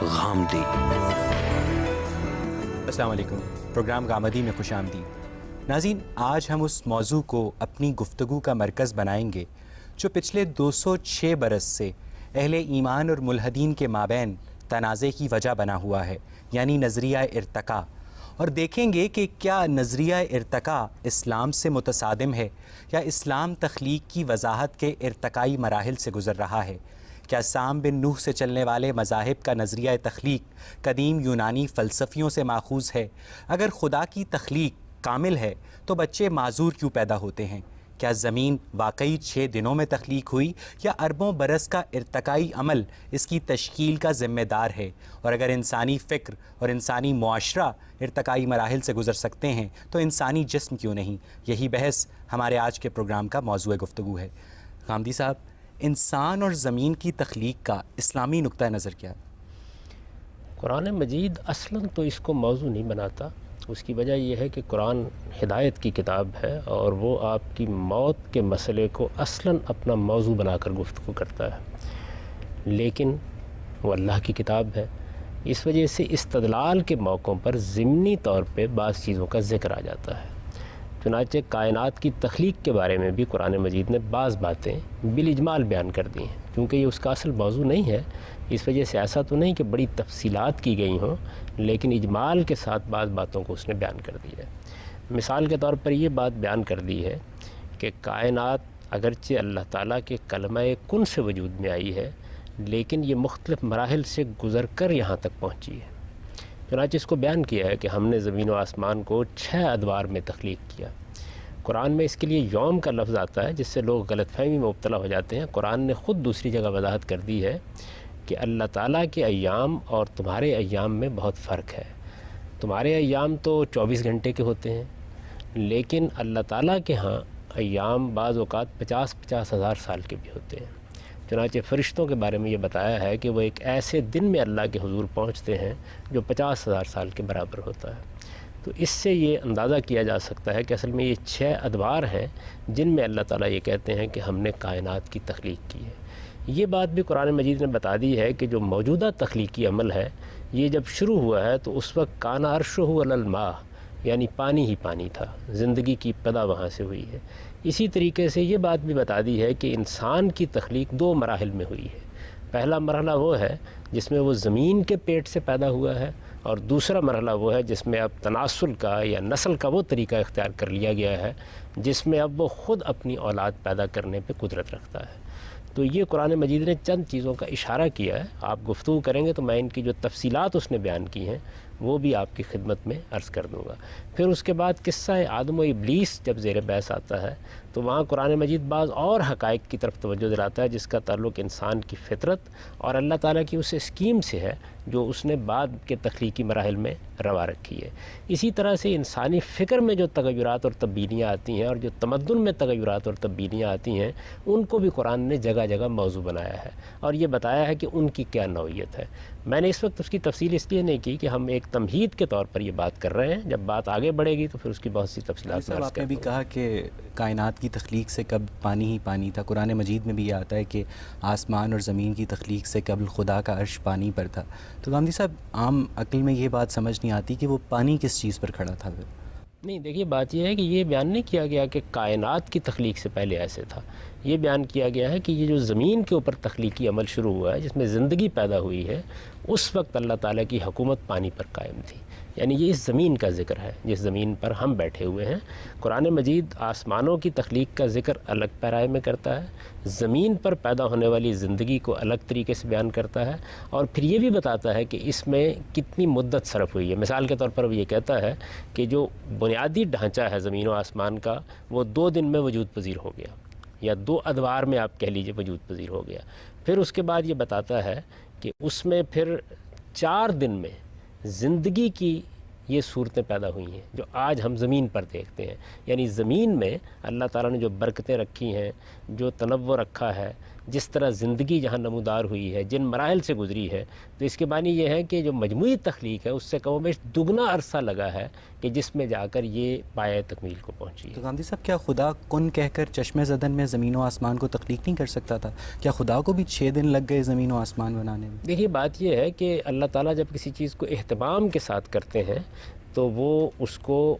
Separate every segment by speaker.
Speaker 1: غامدی۔
Speaker 2: السلام علیکم، پروگرام غامدی میں خوش آمدید۔ ناظرین، آج ہم اس موضوع کو اپنی گفتگو کا مرکز بنائیں گے جو پچھلے 206 برس سے اہل ایمان اور ملحدین کے مابین تنازع کی وجہ بنا ہوا ہے، یعنی نظریہ ارتقاء، اور دیکھیں گے کہ کیا نظریہ ارتقاء اسلام سے متصادم ہے یا اسلام تخلیق کی وضاحت کے ارتقائی مراحل سے گزر رہا ہے۔ کیا سام بن نوح سے چلنے والے مذاہب کا نظریہ تخلیق قدیم یونانی فلسفیوں سے ماخوذ ہے؟ اگر خدا کی تخلیق کامل ہے تو بچے معذور کیوں پیدا ہوتے ہیں؟ کیا زمین واقعی 6 دنوں میں تخلیق ہوئی یا اربوں برس کا ارتقائی عمل اس کی تشکیل کا ذمہ دار ہے؟ اور اگر انسانی فکر اور انسانی معاشرہ ارتقائی مراحل سے گزر سکتے ہیں تو انسانی جسم کیوں نہیں؟ یہی بحث ہمارے آج کے پروگرام کا موضوع گفتگو ہے۔ غامدی صاحب، انسان اور زمین کی تخلیق کا اسلامی نقطہ نظر کیا ہے؟
Speaker 3: قرآن مجید اصلاً تو اس کو موضوع نہیں بناتا۔ اس کی وجہ یہ ہے کہ قرآن ہدایت کی کتاب ہے اور وہ آپ کی موت کے مسئلے کو اصلاً اپنا موضوع بنا کر گفتگو کرتا ہے، لیکن وہ اللہ کی کتاب ہے، اس وجہ سے استدلال کے موقعوں پر ضمنی طور پہ بعض چیزوں کا ذکر آ جاتا ہے۔ چنانچہ کائنات کی تخلیق کے بارے میں بھی قرآن مجید نے بعض باتیں بالاجمال بیان کر دی ہیں، کیونکہ یہ اس کا اصل موضوع نہیں ہے۔ اس وجہ سے ایسا تو نہیں کہ بڑی تفصیلات کی گئی ہوں، لیکن اجمال کے ساتھ بعض باتوں کو اس نے بیان کر دی ہے۔ مثال کے طور پر یہ بات بیان کر دی ہے کہ کائنات اگرچہ اللہ تعالیٰ کے کلمہ کن سے وجود میں آئی ہے، لیکن یہ مختلف مراحل سے گزر کر یہاں تک پہنچی ہے۔ چنانچہ اس کو بیان کیا ہے کہ ہم نے زمین و آسمان کو 6 ادوار میں تخلیق کیا۔ قرآن میں اس کے لیے یوم کا لفظ آتا ہے، جس سے لوگ غلط فہمی میں مبتلا ہو جاتے ہیں۔ قرآن نے خود دوسری جگہ وضاحت کر دی ہے کہ اللہ تعالیٰ کے ایام اور تمہارے ایام میں بہت فرق ہے۔ تمہارے ایام تو 24 گھنٹے کے ہوتے ہیں، لیکن اللہ تعالیٰ کے ہاں ایام بعض اوقات 50 ہزار سال کے بھی ہوتے ہیں۔ چنانچہ فرشتوں کے بارے میں یہ بتایا ہے کہ وہ ایک ایسے دن میں اللہ کے حضور پہنچتے ہیں جو 50,000 سال کے برابر ہوتا ہے۔ تو اس سے یہ اندازہ کیا جا سکتا ہے کہ اصل میں یہ 6 ادوار ہیں جن میں اللہ تعالیٰ یہ کہتے ہیں کہ ہم نے کائنات کی تخلیق کی ہے۔ یہ بات بھی قرآن مجید نے بتا دی ہے کہ جو موجودہ تخلیقی عمل ہے یہ جب شروع ہوا ہے تو اس وقت کان عرشہ علی الماء، یعنی پانی ہی پانی تھا، زندگی کی ابتدا وہاں سے ہوئی ہے۔ اسی طریقے سے یہ بات بھی بتا دی ہے کہ انسان کی تخلیق 2 مراحل میں ہوئی ہے۔ پہلا مرحلہ وہ ہے جس میں وہ زمین کے پیٹ سے پیدا ہوا ہے، اور دوسرا مرحلہ وہ ہے جس میں اب تناسل کا یا نسل کا وہ طریقہ اختیار کر لیا گیا ہے جس میں اب وہ خود اپنی اولاد پیدا کرنے پہ قدرت رکھتا ہے۔ تو یہ قرآن مجید نے چند چیزوں کا اشارہ کیا ہے۔ آپ گفتگو کریں گے تو میں ان کی جو تفصیلات اس نے بیان کی ہیں وہ بھی آپ کی خدمت میں عرض کر دوں گا۔ پھر اس کے بعد قصہ آدم و ابلیس جب زیر بحث آتا ہے تو وہاں قرآن مجید بعض اور حقائق کی طرف توجہ دلاتا ہے جس کا تعلق انسان کی فطرت اور اللہ تعالیٰ کی اس اسکیم سے ہے جو اس نے بعد کے تخلیقی مراحل میں روا رکھی ہے۔ اسی طرح سے انسانی فکر میں جو تغیرات اور تبدیلیاں آتی ہیں اور جو تمدن میں تغیرات اور تبدیلیاں آتی ہیں ان کو بھی قرآن نے جگہ جگہ موضوع بنایا ہے اور یہ بتایا ہے کہ ان کی کیا نوعیت ہے۔ میں نے اس وقت اس کی تفصیل اس لیے نہیں کی کہ ہم ایک تمہید کے طور پر یہ بات کر رہے ہیں، جب بات آگے بڑھے گی تو پھر اس کی بہت سی تفصیلات میں عرض
Speaker 2: آپ نے
Speaker 3: کر
Speaker 2: بھی
Speaker 3: دوں گا۔
Speaker 2: کہا کہ کائنات کی تخلیق سے قبل پانی ہی پانی تھا۔ قرآن مجید میں بھی یہ آتا ہے کہ آسمان اور زمین کی تخلیق سے قبل خدا کا عرش پانی پر تھا۔ تو غامدی صاحب، عام عقل میں یہ بات سمجھ نہیں آتی کہ وہ پانی کس چیز پر کھڑا تھا پھر؟
Speaker 3: نہیں، دیکھیے بات یہ ہے کہ یہ بیان نہیں کیا گیا کہ کائنات کی تخلیق سے پہلے ایسے تھا۔ یہ بیان کیا گیا ہے کہ یہ جو زمین کے اوپر تخلیقی عمل شروع ہوا ہے جس میں زندگی پیدا ہوئی ہے، اس وقت اللہ تعالیٰ کی حکومت پانی پر قائم تھی۔ یعنی یہ اس زمین کا ذکر ہے جس زمین پر ہم بیٹھے ہوئے ہیں۔ قرآن مجید آسمانوں کی تخلیق کا ذکر الگ پیرائے میں کرتا ہے، زمین پر پیدا ہونے والی زندگی کو الگ طریقے سے بیان کرتا ہے، اور پھر یہ بھی بتاتا ہے کہ اس میں کتنی مدت صرف ہوئی ہے۔ مثال کے طور پر وہ یہ کہتا ہے کہ جو بنیادی ڈھانچہ ہے زمین و آسمان کا وہ 2 دن میں وجود پذیر ہو گیا، یا 2 ادوار میں آپ کہہ لیجئے وجود پذیر ہو گیا۔ پھر اس کے بعد یہ بتاتا ہے کہ اس میں پھر 4 دن میں زندگی کی یہ صورتیں پیدا ہوئی ہیں جو آج ہم زمین پر دیکھتے ہیں۔ یعنی زمین میں اللہ تعالیٰ نے جو برکتیں رکھی ہیں، جو تنوع رکھا ہے، جس طرح زندگی جہاں نمودار ہوئی ہے، جن مراحل سے گزری ہے، تو اس کے معنی یہ ہے کہ جو مجموعی تخلیق ہے اس سے کم و بیش دگنا عرصہ لگا ہے کہ جس میں جا کر یہ پایۂ تکمیل کو پہنچی ہے۔
Speaker 2: تو گاندھی صاحب، کیا خدا کن کہہ کر چشم زدن میں زمین و آسمان کو تخلیق نہیں کر سکتا تھا؟ کیا خدا کو بھی 6 دن لگ گئے زمین و آسمان بنانے میں؟
Speaker 3: دیکھیے، بات یہ ہے کہ اللہ تعالیٰ جب کسی چیز کو اہتمام کے ساتھ کرتے ہیں تو وہ اس کو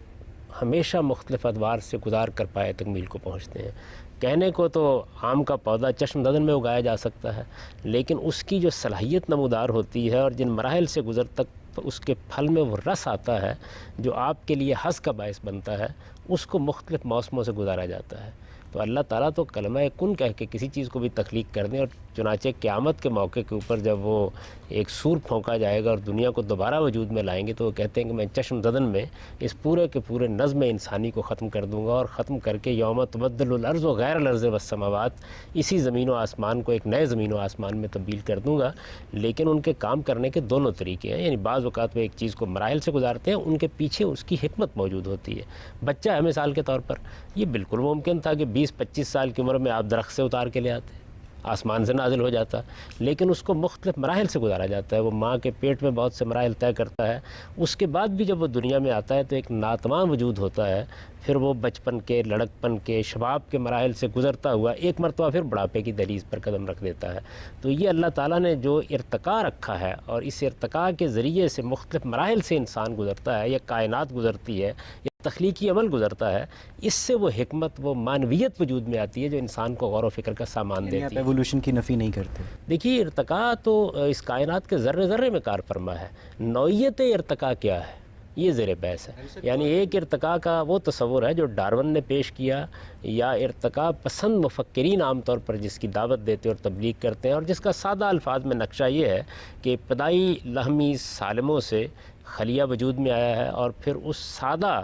Speaker 3: ہمیشہ مختلف ادوار سے گزار کر پایۂ تکمیل کو پہنچتے ہیں۔ کہنے کو تو آم کا پودا چشم زدن میں اگایا جا سکتا ہے، لیکن اس کی جو صلاحیت نمودار ہوتی ہے اور جن مراحل سے گزر تک اس کے پھل میں وہ رس آتا ہے جو آپ کے لیے حظ کا باعث بنتا ہے، اس کو مختلف موسموں سے گزارا جاتا ہے۔ تو اللہ تعالیٰ تو کلمہ کن کہہ کے کسی چیز کو بھی تخلیق کر دیں، اور چنانچہ قیامت کے موقع کے اوپر جب وہ ایک سور پھونکا جائے گا اور دنیا کو دوبارہ وجود میں لائیں گے تو وہ کہتے ہیں کہ میں چشم زدن میں اس پورے کے پورے نظم انسانی کو ختم کر دوں گا، اور ختم کر کے یوم تبدل الارض غیر الارض والسماوات، اسی زمین و آسمان کو ایک نئے زمین و آسمان میں تبدیل کر دوں گا۔ لیکن ان کے کام کرنے کے دونوں طریقے ہیں، یعنی بعض اوقات وہ ایک چیز کو مراحل سے گزارتے ہیں، ان کے پیچھے اس کی حکمت موجود ہوتی ہے۔ بچہ ہے مثال کے طور پر، یہ بالکل ممکن تھا کہ 20-25 سال کی عمر میں آپ درخت سے اتار کے لے آتے، آسمان سے نازل ہو جاتا، لیکن اس کو مختلف مراحل سے گزارا جاتا ہے۔ وہ ماں کے پیٹ میں بہت سے مراحل طے کرتا ہے، اس کے بعد بھی جب وہ دنیا میں آتا ہے تو ایک ناتمام وجود ہوتا ہے، پھر وہ بچپن کے، لڑکپن کے، شباب کے مراحل سے گزرتا ہوا ایک مرتبہ پھر بڑھاپے کی دہلیز پر قدم رکھ دیتا ہے۔ تو یہ اللہ تعالیٰ نے جو ارتقاء رکھا ہے، اور اس ارتقاء کے ذریعے سے مختلف مراحل سے انسان گزرتا ہے، یا کائنات گزرتی ہے، یا تخلیقی عمل گزرتا ہے، اس سے وہ حکمت، وہ معنویت وجود میں آتی ہے جو انسان کو غور و فکر کا سامان دیتی ہے۔
Speaker 2: آپ ایوولوشن کی نفی نہیں کرتے؟
Speaker 3: دیکھیے، ارتقاء تو اس کائنات کے ذرے ذرے میں کار فرما ہے۔ نوعیت ارتقاء کیا ہے یہ زیر بحث ہے۔ یعنی ایک ارتقاء کا وہ تصور ہے جو ڈارون نے پیش کیا، یا ارتقاء پسند مفکرین عام طور پر جس کی دعوت دیتے اور تبلیغ کرتے ہیں، اور جس کا سادہ الفاظ میں نقشہ یہ ہے کہ ابتدائی لحمی سالموں سے خلیہ وجود میں آیا ہے، اور پھر اس سادہ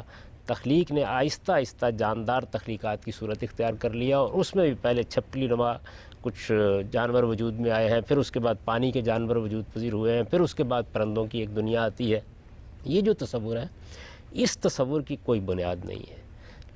Speaker 3: تخلیق نے آہستہ آہستہ جاندار تخلیقات کی صورت اختیار کر لیا، اور اس میں بھی پہلے چھپکلی نما کچھ جانور وجود میں آئے ہیں، پھر اس کے بعد پانی کے جانور وجود پذیر ہوئے ہیں، پھر اس کے بعد پرندوں کی ایک دنیا آتی ہے۔ یہ جو تصور ہے، اس تصور کی کوئی بنیاد نہیں ہے،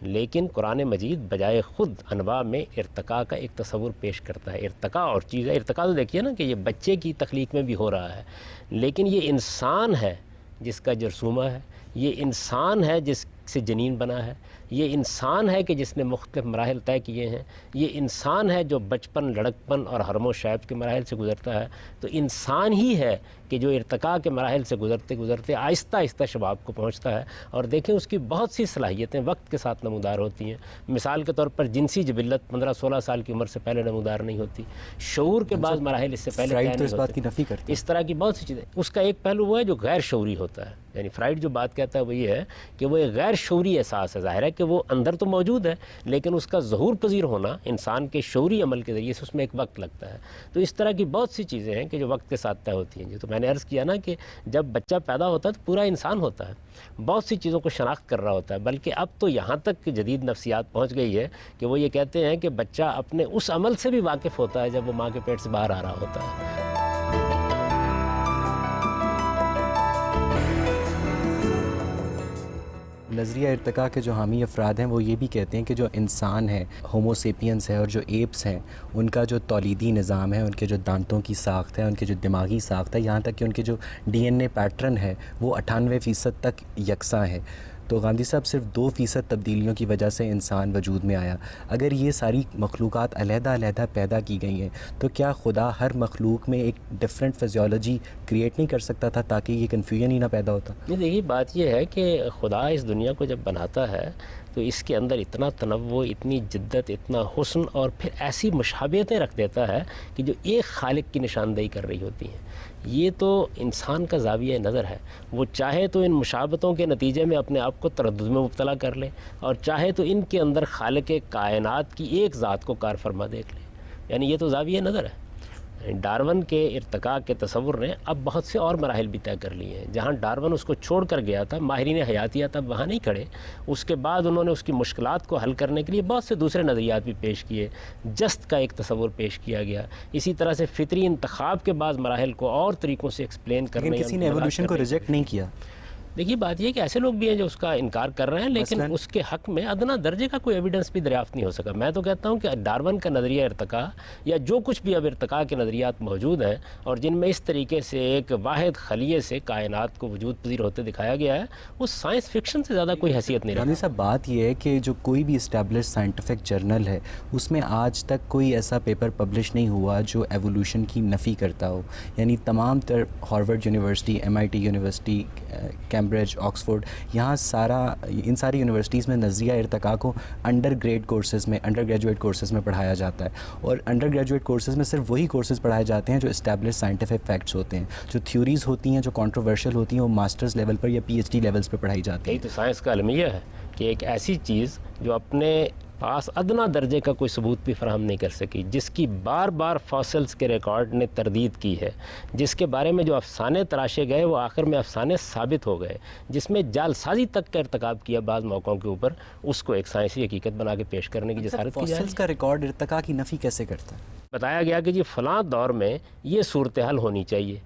Speaker 3: لیکن قرآن مجید بجائے خود انواع میں ارتقاء کا ایک تصور پیش کرتا ہے۔ ارتقاء اور چیز ہے، ارتقاء تو دیکھیے نا کہ یہ بچے کی تخلیق میں بھی ہو رہا ہے، لیکن یہ انسان ہے جس کا جرثومہ ہے، یہ انسان ہے جس سے جنین بنا ہے، یہ انسان ہے کہ جس نے مختلف مراحل طے کیے ہیں، یہ انسان ہے جو بچپن، لڑکپن اور حرم و شیب کے مراحل سے گزرتا ہے۔ تو انسان ہی ہے کہ جو ارتقاء کے مراحل سے گزرتے گزرتے آہستہ آہستہ شباب کو پہنچتا ہے، اور دیکھیں اس کی بہت سی صلاحیتیں وقت کے ساتھ نمودار ہوتی ہیں۔ مثال کے طور پر جنسی جبلت 15-16 سال کی عمر سے پہلے نمودار نہیں ہوتی، شعور کے بعض مراحل اس سے پہلے
Speaker 2: فرائڈ تو
Speaker 3: نہیں
Speaker 2: اس بات
Speaker 3: ہوتے،
Speaker 2: کی نفی کرتے ہیں۔
Speaker 3: اس طرح کی بہت سی چیزیں۔ اس کا ایک پہلو وہ ہے جو غیر شعوری ہوتا ہے، یعنی فرائڈ جو بات کہتا ہے وہ یہ ہے کہ وہ ایک غیر شعوری احساس ہے۔ ظاہر ہے کہ وہ اندر تو موجود ہے، لیکن اس کا ظہور پذیر ہونا انسان کے شعوری عمل کے ذریعے سے اس میں ایک وقت لگتا ہے۔ تو اس طرح کی بہت سی چیزیں ہیں کہ جو وقت کے ساتھ طے ہوتی ہیں۔ جو تو میں نے عرض کیا نا کہ جب بچہ پیدا ہوتا ہے تو پورا انسان ہوتا ہے، بہت سی چیزوں کو شناخت کر رہا ہوتا ہے، بلکہ اب تو یہاں تک کہ جدید نفسیات پہنچ گئی ہے کہ وہ یہ کہتے ہیں کہ بچہ اپنے اس عمل سے بھی واقف ہوتا ہے جب وہ ماں کے پیٹ سے باہر آ رہا ہوتا ہے۔
Speaker 2: نظریہ ارتقاء کے جو حامی افراد ہیں وہ یہ بھی کہتے ہیں کہ جو انسان ہے، ہومو سیپینس ہے، اور جو ایپس ہیں ان کا جو تولیدی نظام ہے، ان کے جو دانتوں کی ساخت ہے، ان کے جو دماغی ساخت ہے، یہاں تک کہ ان کے جو ڈی این اے پیٹرن ہے وہ 98% تک یکساں ہے۔ تو گاندھی صاحب صرف 2% تبدیلیوں کی وجہ سے انسان وجود میں آیا۔ اگر یہ ساری مخلوقات علیحدہ علیحدہ پیدا کی گئی ہیں تو کیا خدا ہر مخلوق میں ایک ڈفرینٹ فزیولوجی کریٹ نہیں کر سکتا تھا تاکہ یہ کنفیوژن ہی نہ پیدا ہوتا؟
Speaker 3: نہیں، دیکھیے بات یہ ہے کہ خدا اس دنیا کو جب بناتا ہے تو اس کے اندر اتنا تنوع، اتنی جدت، اتنا حسن، اور پھر ایسی مشابہتیں رکھ دیتا ہے کہ جو ایک خالق کی نشاندہی کر رہی ہوتی ہیں۔ یہ تو انسان کا زاویہ نظر ہے، وہ چاہے تو ان مشابہتوں کے نتیجے میں اپنے آپ کو تردد میں مبتلا کر لے، اور چاہے تو ان کے اندر خالق کائنات کی ایک ذات کو کار فرما دیکھ لے۔ یعنی یہ تو زاویہ نظر ہے۔ ڈارون کے ارتقاء کے تصور نے اب بہت سے اور مراحل بھی طے کر لیے ہیں۔ جہاں ڈارون اس کو چھوڑ کر گیا تھا، ماہرین حیاتیات اب وہاں نہیں کھڑے، اس کے بعد انہوں نے اس کی مشکلات کو حل کرنے کے لیے بہت سے دوسرے نظریات بھی پیش کیے۔ جست کا ایک تصور پیش کیا گیا، اسی طرح سے فطری انتخاب کے بعض مراحل کو اور طریقوں سے ایکسپلین کرنے،
Speaker 2: لیکن کسی نے ایوولوشن کو ریجیکٹ نہیں کیا۔
Speaker 3: دیکھیے بات یہ ہے کہ ایسے لوگ بھی ہیں جو اس کا انکار کر رہے ہیں، لیکن اس کے حق میں ادنا درجے کا کوئی ایویڈنس بھی دریافت نہیں ہو سکا۔ میں تو کہتا ہوں کہ ڈارون کا نظریہ ارتقاء یا جو کچھ بھی اب ارتقاء کے نظریات موجود ہیں اور جن میں اس طریقے سے ایک واحد خلیے سے کائنات کو وجود پذیر ہوتے دکھایا گیا ہے، وہ سائنس فکشن سے زیادہ کوئی حیثیت نہیں رکھتا۔
Speaker 2: صاحب بات یہ ہے کہ جو کوئی بھی اسٹیبلش سائنٹیفک جرنل ہے اس میں آج تک کوئی ایسا پیپر پبلش نہیں ہوا جو ایوولوشن کی نفی کرتا ہو، یعنی تمام تر Harvard university, MIT university, Cambridge, Oxford, یہاں ان ساری یونیورسٹیز میں نظریہ ارتقاء کو انڈر گریجویٹ کورسز میں پڑھایا جاتا ہے، اور انڈر گریجویٹ کورسز میں صرف وہی کورسز پڑھائے جاتے ہیں جو اسٹیبلش سائنٹیفک فیکٹس ہوتے ہیں۔ جو تھیوریز ہوتی ہیں جو کنٹروورشل ہوتی ہیں وہ ماسٹرز لیول پر یا PhD لیولز پہ پڑھائی جاتی ہیں۔
Speaker 3: یہی تو سائنس کا المیہ ہے کہ ایک ایسی چیز جو اپنے پاس ادنا درجے کا کوئی ثبوت بھی فراہم نہیں کر سکی، جس کی بار بار فاسلز کے ریکارڈ نے تردید کی ہے، جس کے بارے میں جو افسانے تراشے گئے وہ آخر میں افسانے ثابت ہو گئے، جس میں جعل سازی تک کا ارتکاب کیا بعض موقعوں کے اوپر، اس کو ایک سائنسی حقیقت بنا کے پیش کرنے کی جسارت کی جائے۔
Speaker 2: فاسلز کا ریکارڈ ارتقاء کی نفی کیسے کرتا ہے؟
Speaker 3: بتایا گیا کہ جی فلاں دور میں یہ صورتحال ہونی چاہیے،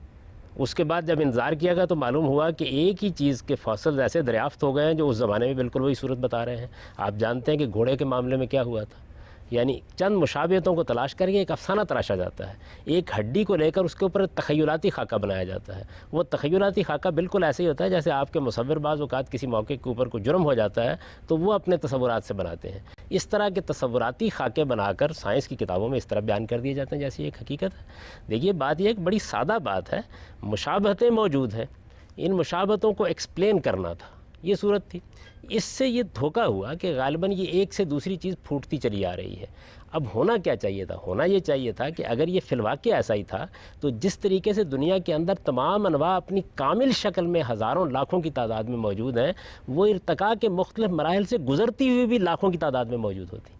Speaker 3: اس کے بعد جب انتظار کیا گیا تو معلوم ہوا کہ ایک ہی چیز کے فاسلز ایسے دریافت ہو گئے ہیں جو اس زمانے میں بالکل وہی صورت بتا رہے ہیں۔ آپ جانتے ہیں کہ گھوڑے کے معاملے میں کیا ہوا تھا، یعنی چند مشابہتوں کو تلاش کر کے ایک افسانہ تراشا جاتا ہے، ایک ہڈی کو لے کر اس کے اوپر تخیلاتی خاکہ بنایا جاتا ہے۔ وہ تخیلاتی خاکہ بالکل ایسے ہی ہوتا ہے جیسے آپ کے مصور بعض اوقات کسی موقع کے اوپر کوئی جرم ہو جاتا ہے تو وہ اپنے تصورات سے بناتے ہیں۔ اس طرح کے تصوراتی خاکے بنا کر سائنس کی کتابوں میں اس طرح بیان کر دیے جاتے ہیں جیسی ایک حقیقت ہے۔ دیکھیے بات یہ ایک بڑی سادہ بات ہے، مشابہتیں موجود ہیں، ان مشابہتوں کو ایکسپلین کرنا تھا، یہ صورت تھی۔ اس سے یہ دھوکہ ہوا کہ غالباً یہ ایک سے دوسری چیز پھوٹتی چلی آ رہی ہے۔ اب ہونا کیا چاہیے تھا؟ ہونا یہ چاہیے تھا کہ اگر یہ فی الواقع ایسا ہی تھا تو جس طریقے سے دنیا کے اندر تمام انواع اپنی کامل شکل میں ہزاروں لاکھوں کی تعداد میں موجود ہیں، وہ ارتقاء کے مختلف مراحل سے گزرتی ہوئی بھی لاکھوں کی تعداد میں موجود ہوتی،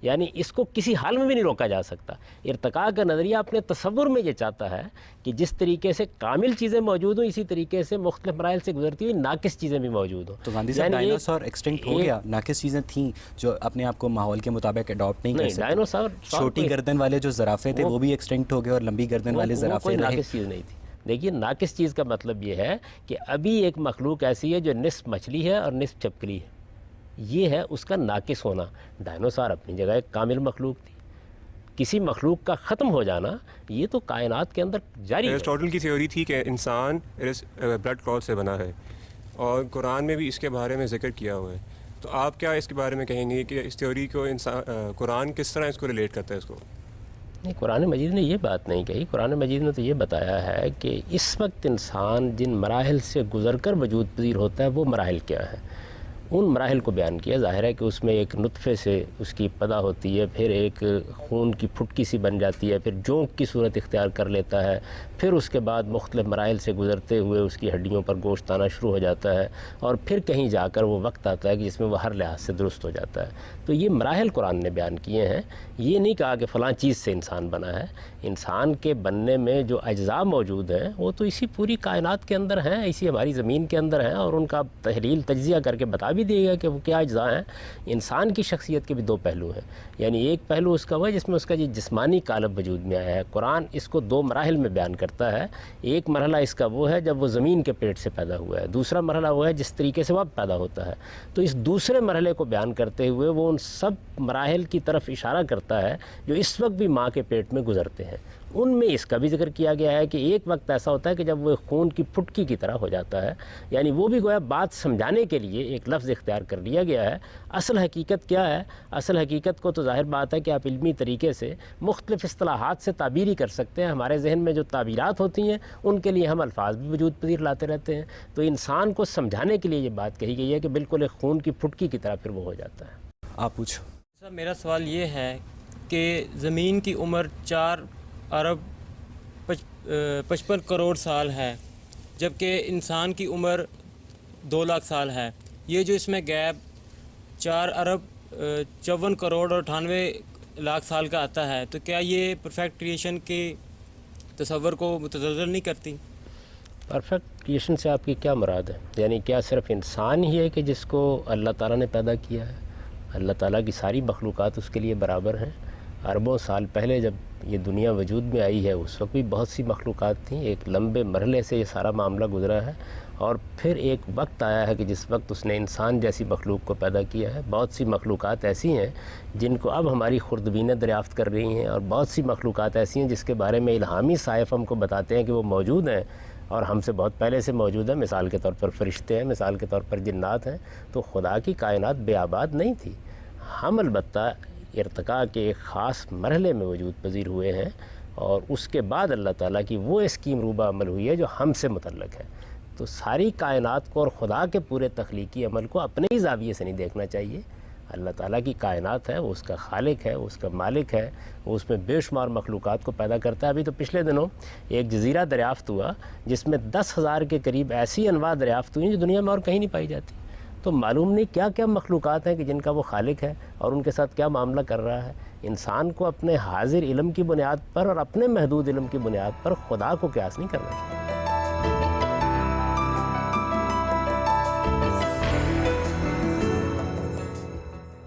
Speaker 3: یعنی اس کو کسی حال میں بھی نہیں روکا جا سکتا۔ ارتقاء کا نظریہ اپنے تصور میں یہ چاہتا ہے کہ جس طریقے سے کامل چیزیں موجود ہوں اسی طریقے سے مختلف مراحل سے گزرتی ہوئی ناقص چیزیں بھی موجود ہوں۔
Speaker 2: تو گاندھی صاحب ڈائنوسار ایکسٹنکٹ ہو گیا، ناقص چیزیں تھیں جو اپنے آپ کو ماحول کے مطابق اڈاپٹ نہیں کر سکتے۔
Speaker 3: ڈائنوسار
Speaker 2: چھوٹی گردن والے جو زرافے تھے وہ بھی ایکسٹنکٹ ہو گئے اور لمبی گردن والے زرافے
Speaker 3: کوئی ناقص چیز نہیں تھی۔ دیکھیے ناقص چیز کا مطلب یہ ہے کہ ابھی ایک مخلوق ایسی ہے جو نصف مچھلی ہے اور نصف چھپکلی ہے، یہ ہے اس کا ناقص ہونا۔ ڈائنوسار اپنی جگہ ایک کامل مخلوق تھی۔ کسی مخلوق کا ختم ہو جانا یہ تو کائنات کے اندر جاری ہے۔
Speaker 1: ایرسٹوٹل کی تھیوری تھی کہ انسان بلڈ کلوت سے بنا ہے، اور قرآن میں بھی اس کے بارے میں ذکر کیا ہوا ہے۔ تو آپ کیا اس کے بارے میں کہیں گے کہ اس تھیوری کو قرآن کس طرح اس کو ریلیٹ کرتا ہے اس کو؟
Speaker 3: نہیں، قرآن مجید نے یہ بات نہیں کہی۔ قرآن مجید نے تو یہ بتایا ہے کہ اس وقت انسان جن مراحل سے گزر کر وجود پذیر ہوتا ہے وہ مراحل کیا ہیں، ان مراحل کو بیان کیا۔ ظاہر ہے کہ اس میں ایک نطفے سے اس کی ابتدا ہوتی ہے، پھر ایک خون کی پھٹکی سی بن جاتی ہے، پھر جونک کی صورت اختیار کر لیتا ہے، پھر اس کے بعد مختلف مراحل سے گزرتے ہوئے اس کی ہڈیوں پر گوشت آنا شروع ہو جاتا ہے، اور پھر کہیں جا کر وہ وقت آتا ہے کہ جس میں وہ ہر لحاظ سے درست ہو جاتا ہے۔ تو یہ مراحل قرآن نے بیان کیے ہیں، یہ نہیں کہا کہ فلاں چیز سے انسان بنا ہے۔ انسان کے بننے میں جو اجزاء موجود ہیں وہ تو اسی پوری کائنات کے اندر ہیں، اسی ہماری زمین کے اندر ہیں، اور ان کا تحلیل تجزیہ کر کے بتا بھی دیے گا کہ وہ کیا اجزاء ہیں۔ انسان کی شخصیت کے بھی دو پہلو ہیں، یعنی ایک پہلو اس کا وہ ہے جس میں اس کا جسمانی قالب وجود میں آیا ہے۔ قرآن اس کو دو مراحل میں بیان کرتا ہے۔ ایک مرحلہ اس کا وہ ہے جب وہ زمین کے پیٹ سے پیدا ہوا ہے، دوسرا مرحلہ وہ ہے جس طریقے سے وہ اب پیدا ہوتا ہے۔ تو اس دوسرے مرحلے کو بیان کرتے ہوئے وہ ان سب مراحل کی طرف اشارہ کرتا ہے جو اس وقت بھی ماں کے پیٹ میں گزرتے ہیں۔ ان میں اس کا بھی ذکر کیا گیا ہے کہ ایک وقت ایسا ہوتا ہے کہ جب وہ خون کی پھٹکی کی طرح ہو جاتا ہے، یعنی وہ بھی گویا بات سمجھانے کے لیے ایک لفظ اختیار کر لیا گیا ہے۔ اصل حقیقت کیا ہے؟ اصل حقیقت کو تو ظاہر بات ہے کہ آپ علمی طریقے سے مختلف اصطلاحات سے تعبیر ہی کر سکتے ہیں۔ ہمارے ذہن میں جو تعبیرات ہوتی ہیں ان کے لیے ہم الفاظ بھی وجود پذیر لاتے رہتے ہیں۔ تو انسان کو سمجھانے کے لیے یہ بات کہی گئی ہے کہ بالکل ایک خون کی پھٹکی کی طرح پھر وہ ہو جاتا ہے۔
Speaker 2: آپ پوچھو۔
Speaker 4: سر میرا سوال یہ ہے کہ زمین کی عمر 4 ارب 55 کروڑ سال ہے، جبکہ انسان کی عمر 2 لاکھ سال ہے۔ یہ جو اس میں گیپ 4 ارب 54 کروڑ اور 98 لاکھ سال کا آتا ہے، تو کیا یہ پرفیکٹ کریشن کے تصور کو متزلزل نہیں کرتی؟
Speaker 3: پرفیکٹ کریشن سے آپ کی کیا مراد ہے؟ یعنی کیا صرف انسان ہی ہے کہ جس کو اللہ تعالیٰ نے پیدا کیا ہے؟ اللہ تعالیٰ کی ساری مخلوقات اس کے لیے برابر ہیں۔ اربوں سال پہلے جب یہ دنیا وجود میں آئی ہے اس وقت بھی بہت سی مخلوقات تھیں. ایک لمبے مرحلے سے یہ سارا معاملہ گزرا ہے اور پھر ایک وقت آیا ہے کہ جس وقت اس نے انسان جیسی مخلوق کو پیدا کیا ہے. بہت سی مخلوقات ایسی ہیں جن کو اب ہماری خوردبینیں دریافت کر رہی ہیں، اور بہت سی مخلوقات ایسی ہیں جس کے بارے میں الہامی صحائف ہم کو بتاتے ہیں کہ وہ موجود ہیں اور ہم سے بہت پہلے سے موجود ہیں. مثال کے طور پر فرشتے ہیں، مثال کے طور پر جنات ہیں. تو خدا کی کائنات بے آباد نہیں تھی. ہم البتہ ارتقاء کے ایک خاص مرحلے میں وجود پذیر ہوئے ہیں اور اس کے بعد اللہ تعالیٰ کی وہ اسکیم روبہ عمل ہوئی ہے جو ہم سے متعلق ہے. تو ساری کائنات کو اور خدا کے پورے تخلیقی عمل کو اپنے ہی زاویے سے نہیں دیکھنا چاہیے. اللہ تعالیٰ کی کائنات ہے، وہ اس کا خالق ہے، وہ اس کا مالک ہے، وہ اس میں بے شمار مخلوقات کو پیدا کرتا ہے. ابھی تو پچھلے دنوں ایک جزیرہ دریافت ہوا جس میں 10,000 کے قریب ایسی انواع دریافت ہوئی جو دنیا میں اور کہیں نہیں پائی جاتی. تو معلوم نہیں کیا کیا مخلوقات ہیں کہ جن کا وہ خالق ہے اور ان کے ساتھ کیا معاملہ کر رہا ہے. انسان کو اپنے حاضر علم کی بنیاد پر اور اپنے محدود علم کی بنیاد پر خدا کو قیاس نہیں کرنا چاہیے.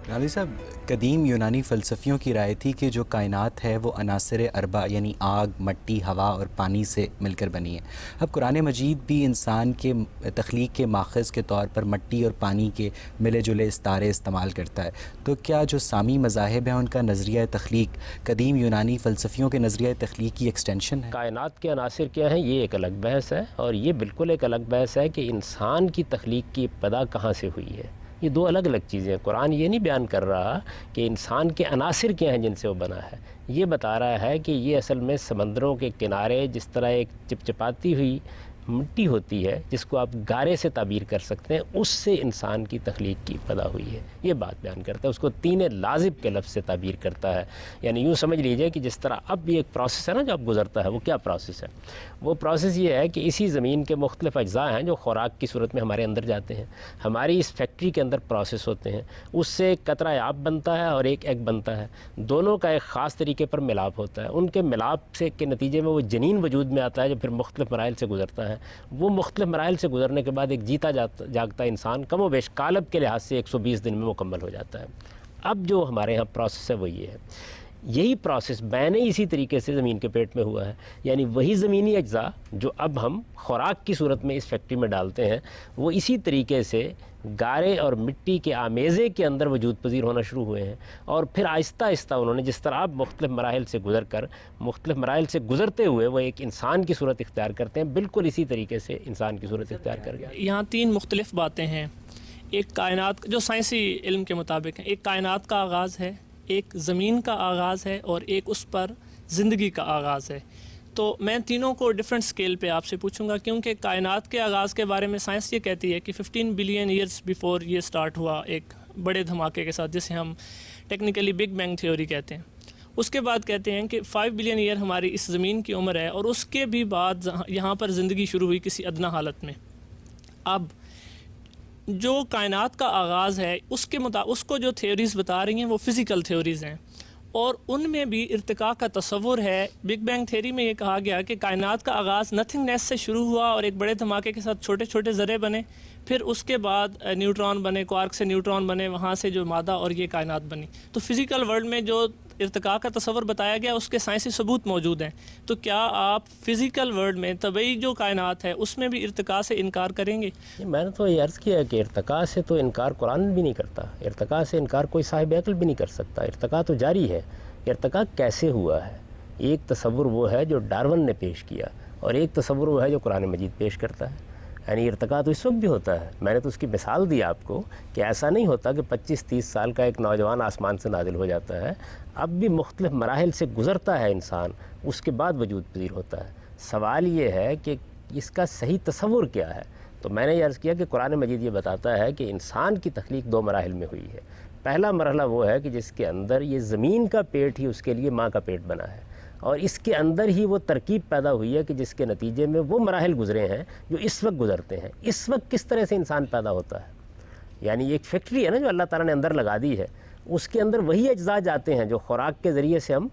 Speaker 2: غازی صاحب، قدیم یونانی فلسفیوں کی رائے تھی کہ جو کائنات ہے وہ عناصر اربع یعنی آگ، مٹی، ہوا اور پانی سے مل کر بنی ہے. اب قرآن مجید بھی انسان کے تخلیق کے ماخذ کے طور پر مٹی اور پانی کے ملے جلے استعارے استعمال کرتا ہے. تو کیا جو سامی مذاہب ہیں ان کا نظریہ تخلیق قدیم یونانی فلسفیوں کے نظریہ تخلیق کی ایکسٹینشن ہے؟
Speaker 3: کائنات کے عناصر کیا ہیں یہ ایک الگ بحث ہے، اور یہ بالکل ایک الگ بحث ہے کہ انسان کی تخلیق کی ابتدا کہاں سے ہوئی ہے. یہ دو الگ الگ چیزیں ہیں. قرآن یہ نہیں بیان کر رہا کہ انسان کے عناصر کیا ہیں جن سے وہ بنا ہے. یہ بتا رہا ہے کہ یہ اصل میں سمندروں کے کنارے جس طرح ایک چپچپاتی ہوئی مٹی ہوتی ہے جس کو آپ گارے سے تعبیر کر سکتے ہیں، اس سے انسان کی تخلیق کی ابتدا ہوئی ہے. یہ بات بیان کرتا ہے. اس کو تین لازب کے لفظ سے تعبیر کرتا ہے. یعنی یوں سمجھ لیجئے کہ جس طرح اب یہ ایک پروسیس ہے نا جو اب گزرتا ہے، وہ کیا پروسیس ہے؟ وہ پروسیس یہ ہے کہ اسی زمین کے مختلف اجزاء ہیں جو خوراک کی صورت میں ہمارے اندر جاتے ہیں. ہماری اس فیکٹری کے اندر پروسیس ہوتے ہیں. اس سے ایک قطرہ آب بنتا ہے اور ایک ایگ بنتا ہے. دونوں کا ایک خاص طریقے پر ملاپ ہوتا ہے. ان کے ملاپ سے کے نتیجے میں وہ جنین وجود میں آتا ہے جو پھر مختلف مراحل سے گزرتا ہے. وہ مختلف مراحل سے گزرنے کے بعد ایک جیتا جاگتا انسان کم و بیش قالب کے لحاظ سے 120 دن میں مکمل ہو جاتا ہے. اب جو ہمارے ہاں پروسیس ہے وہ یہ ہے. یہی پروسیس بینے اسی طریقے سے زمین کے پیٹ میں ہوا ہے. یعنی وہی زمینی اجزاء جو اب ہم خوراک کی صورت میں اس فیکٹری میں ڈالتے ہیں وہ اسی طریقے سے گارے اور مٹی کے آمیزے کے اندر وجود پذیر ہونا شروع ہوئے ہیں. اور پھر آہستہ آہستہ انہوں نے جس طرح اب مختلف مراحل سے گزر کر مختلف مراحل سے گزرتے ہوئے وہ ایک انسان کی صورت اختیار کرتے ہیں. بالکل اسی طریقے سے انسان کی صورت اختیار کر گیا.
Speaker 5: یہاں تین مختلف باتیں ہیں. ایک کائنات جو سائنسی علم کے مطابق ہیں، ایک کائنات کا آغاز ہے، ایک زمین کا آغاز ہے، اور ایک اس پر زندگی کا آغاز ہے. تو میں تینوں کو ڈیفرنٹ سکیل پہ آپ سے پوچھوں گا، کیونکہ کائنات کے آغاز کے بارے میں سائنس یہ کہتی ہے کہ 15 بلین ایئرس بیفور یہ سٹارٹ ہوا ایک بڑے دھماکے کے ساتھ، جسے ہم ٹیکنیکلی بگ بینگ تھیوری کہتے ہیں. اس کے بعد کہتے ہیں کہ 5 بلین ایئر ہماری اس زمین کی عمر ہے، اور اس کے بھی بعد یہاں پر زندگی شروع ہوئی کسی ادنا حالت میں. اب جو کائنات کا آغاز ہے اس کو جو تھیوریز بتا رہی ہیں وہ فزیکل تھیوریز ہیں، اور ان میں بھی ارتقاء کا تصور ہے. بگ بینگ تھیوری میں یہ کہا گیا کہ کائنات کا آغاز نتھنگنیس سے شروع ہوا اور ایک بڑے دھماکے کے ساتھ چھوٹے چھوٹے ذرے بنے، پھر اس کے بعد نیوٹران بنے، کوارک سے نیوٹران بنے، وہاں سے جو مادہ اور یہ کائنات بنی. تو فزیکل ورلڈ میں جو ارتقاء کا تصور بتایا گیا اس کے سائنسی ثبوت موجود ہیں. تو کیا آپ فزیکل ورلڈ میں طبعی جو کائنات ہے اس میں بھی ارتقاء سے انکار کریں گے؟
Speaker 3: میں نے تو یہ عرض کیا کہ ارتقاء سے تو انکار قرآن بھی نہیں کرتا. ارتقاء سے انکار کوئی صاحب عقل بھی نہیں کر سکتا. ارتقاء تو جاری ہے. ارتقاء کیسے ہوا ہے؟ ایک تصور وہ ہے جو ڈارون نے پیش کیا، اور ایک تصور وہ ہے جو قرآن مجید پیش کرتا ہے. یعنی ارتقاء تو اس وقت بھی ہوتا ہے. میں نے تو اس کی مثال دی آپ کو کہ ایسا نہیں ہوتا کہ 25-30 سال کا ایک نوجوان آسمان سے نازل ہو جاتا ہے. اب بھی مختلف مراحل سے گزرتا ہے انسان، اس کے بعد وجود پذیر ہوتا ہے. سوال یہ ہے کہ اس کا صحیح تصور کیا ہے. تو میں نے یہ عرض کیا کہ قرآن مجید یہ بتاتا ہے کہ انسان کی تخلیق 2 مراحل میں ہوئی ہے. پہلا مرحلہ وہ ہے کہ جس کے اندر یہ زمین کا پیٹ ہی اس کے لیے ماں کا پیٹ بنا ہے، اور اس کے اندر ہی وہ ترکیب پیدا ہوئی ہے کہ جس کے نتیجے میں وہ مراحل گزرے ہیں جو اس وقت گزرتے ہیں. اس وقت کس طرح سے انسان پیدا ہوتا ہے؟ یعنی ایک فیکٹری ہے نا جو اللہ تعالیٰ نے اندر لگا دی ہے، اس کے اندر وہی اجزاء جاتے ہیں جو خوراک کے ذریعے سے ہم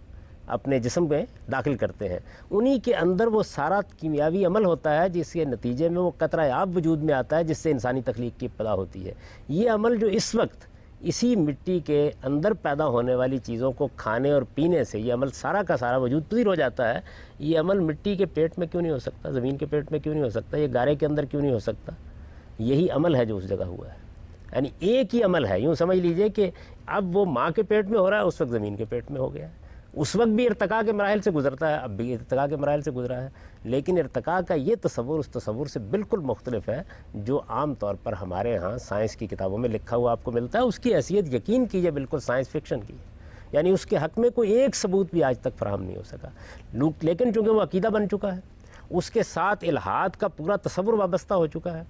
Speaker 3: اپنے جسم میں داخل کرتے ہیں. انہی کے اندر وہ سارا کیمیاوی عمل ہوتا ہے جس کے نتیجے میں وہ قطرہ آب وجود میں آتا ہے جس سے انسانی تخلیق کی ابتدا ہوتی ہے. یہ عمل جو اس وقت اسی مٹی کے اندر پیدا ہونے والی چیزوں کو کھانے اور پینے سے یہ عمل سارا کا سارا وجود پذیر ہو جاتا ہے. یہ عمل مٹی کے پیٹ میں کیوں نہیں ہو سکتا, زمین کے پیٹ میں کیوں نہیں ہو سکتا, یہ گارے کے اندر کیوں نہیں ہو سکتا؟ یہی عمل ہے جو اس جگہ ہوا ہے. یعنی ایک ہی عمل ہے, یوں سمجھ لیجئے کہ اب وہ ماں کے پیٹ میں ہو رہا ہے, اس وقت زمین کے پیٹ میں ہو گیا ہے. اس وقت بھی ارتقاء کے مراحل سے گزرتا ہے, اب بھی ارتقاء کے مراحل سے گزرا ہے, لیکن ارتقاء کا یہ تصور اس تصور سے بالکل مختلف ہے جو عام طور پر ہمارے ہاں سائنس کی کتابوں میں لکھا ہوا آپ کو ملتا ہے. اس کی حیثیت یقین کیجئے بالکل سائنس فکشن کی, یعنی اس کے حق میں کوئی ایک ثبوت بھی آج تک فراہم نہیں ہو سکا. لیکن چونکہ وہ عقیدہ بن چکا ہے, اس کے ساتھ الہاد کا پورا تصور وابستہ ہو چکا ہے,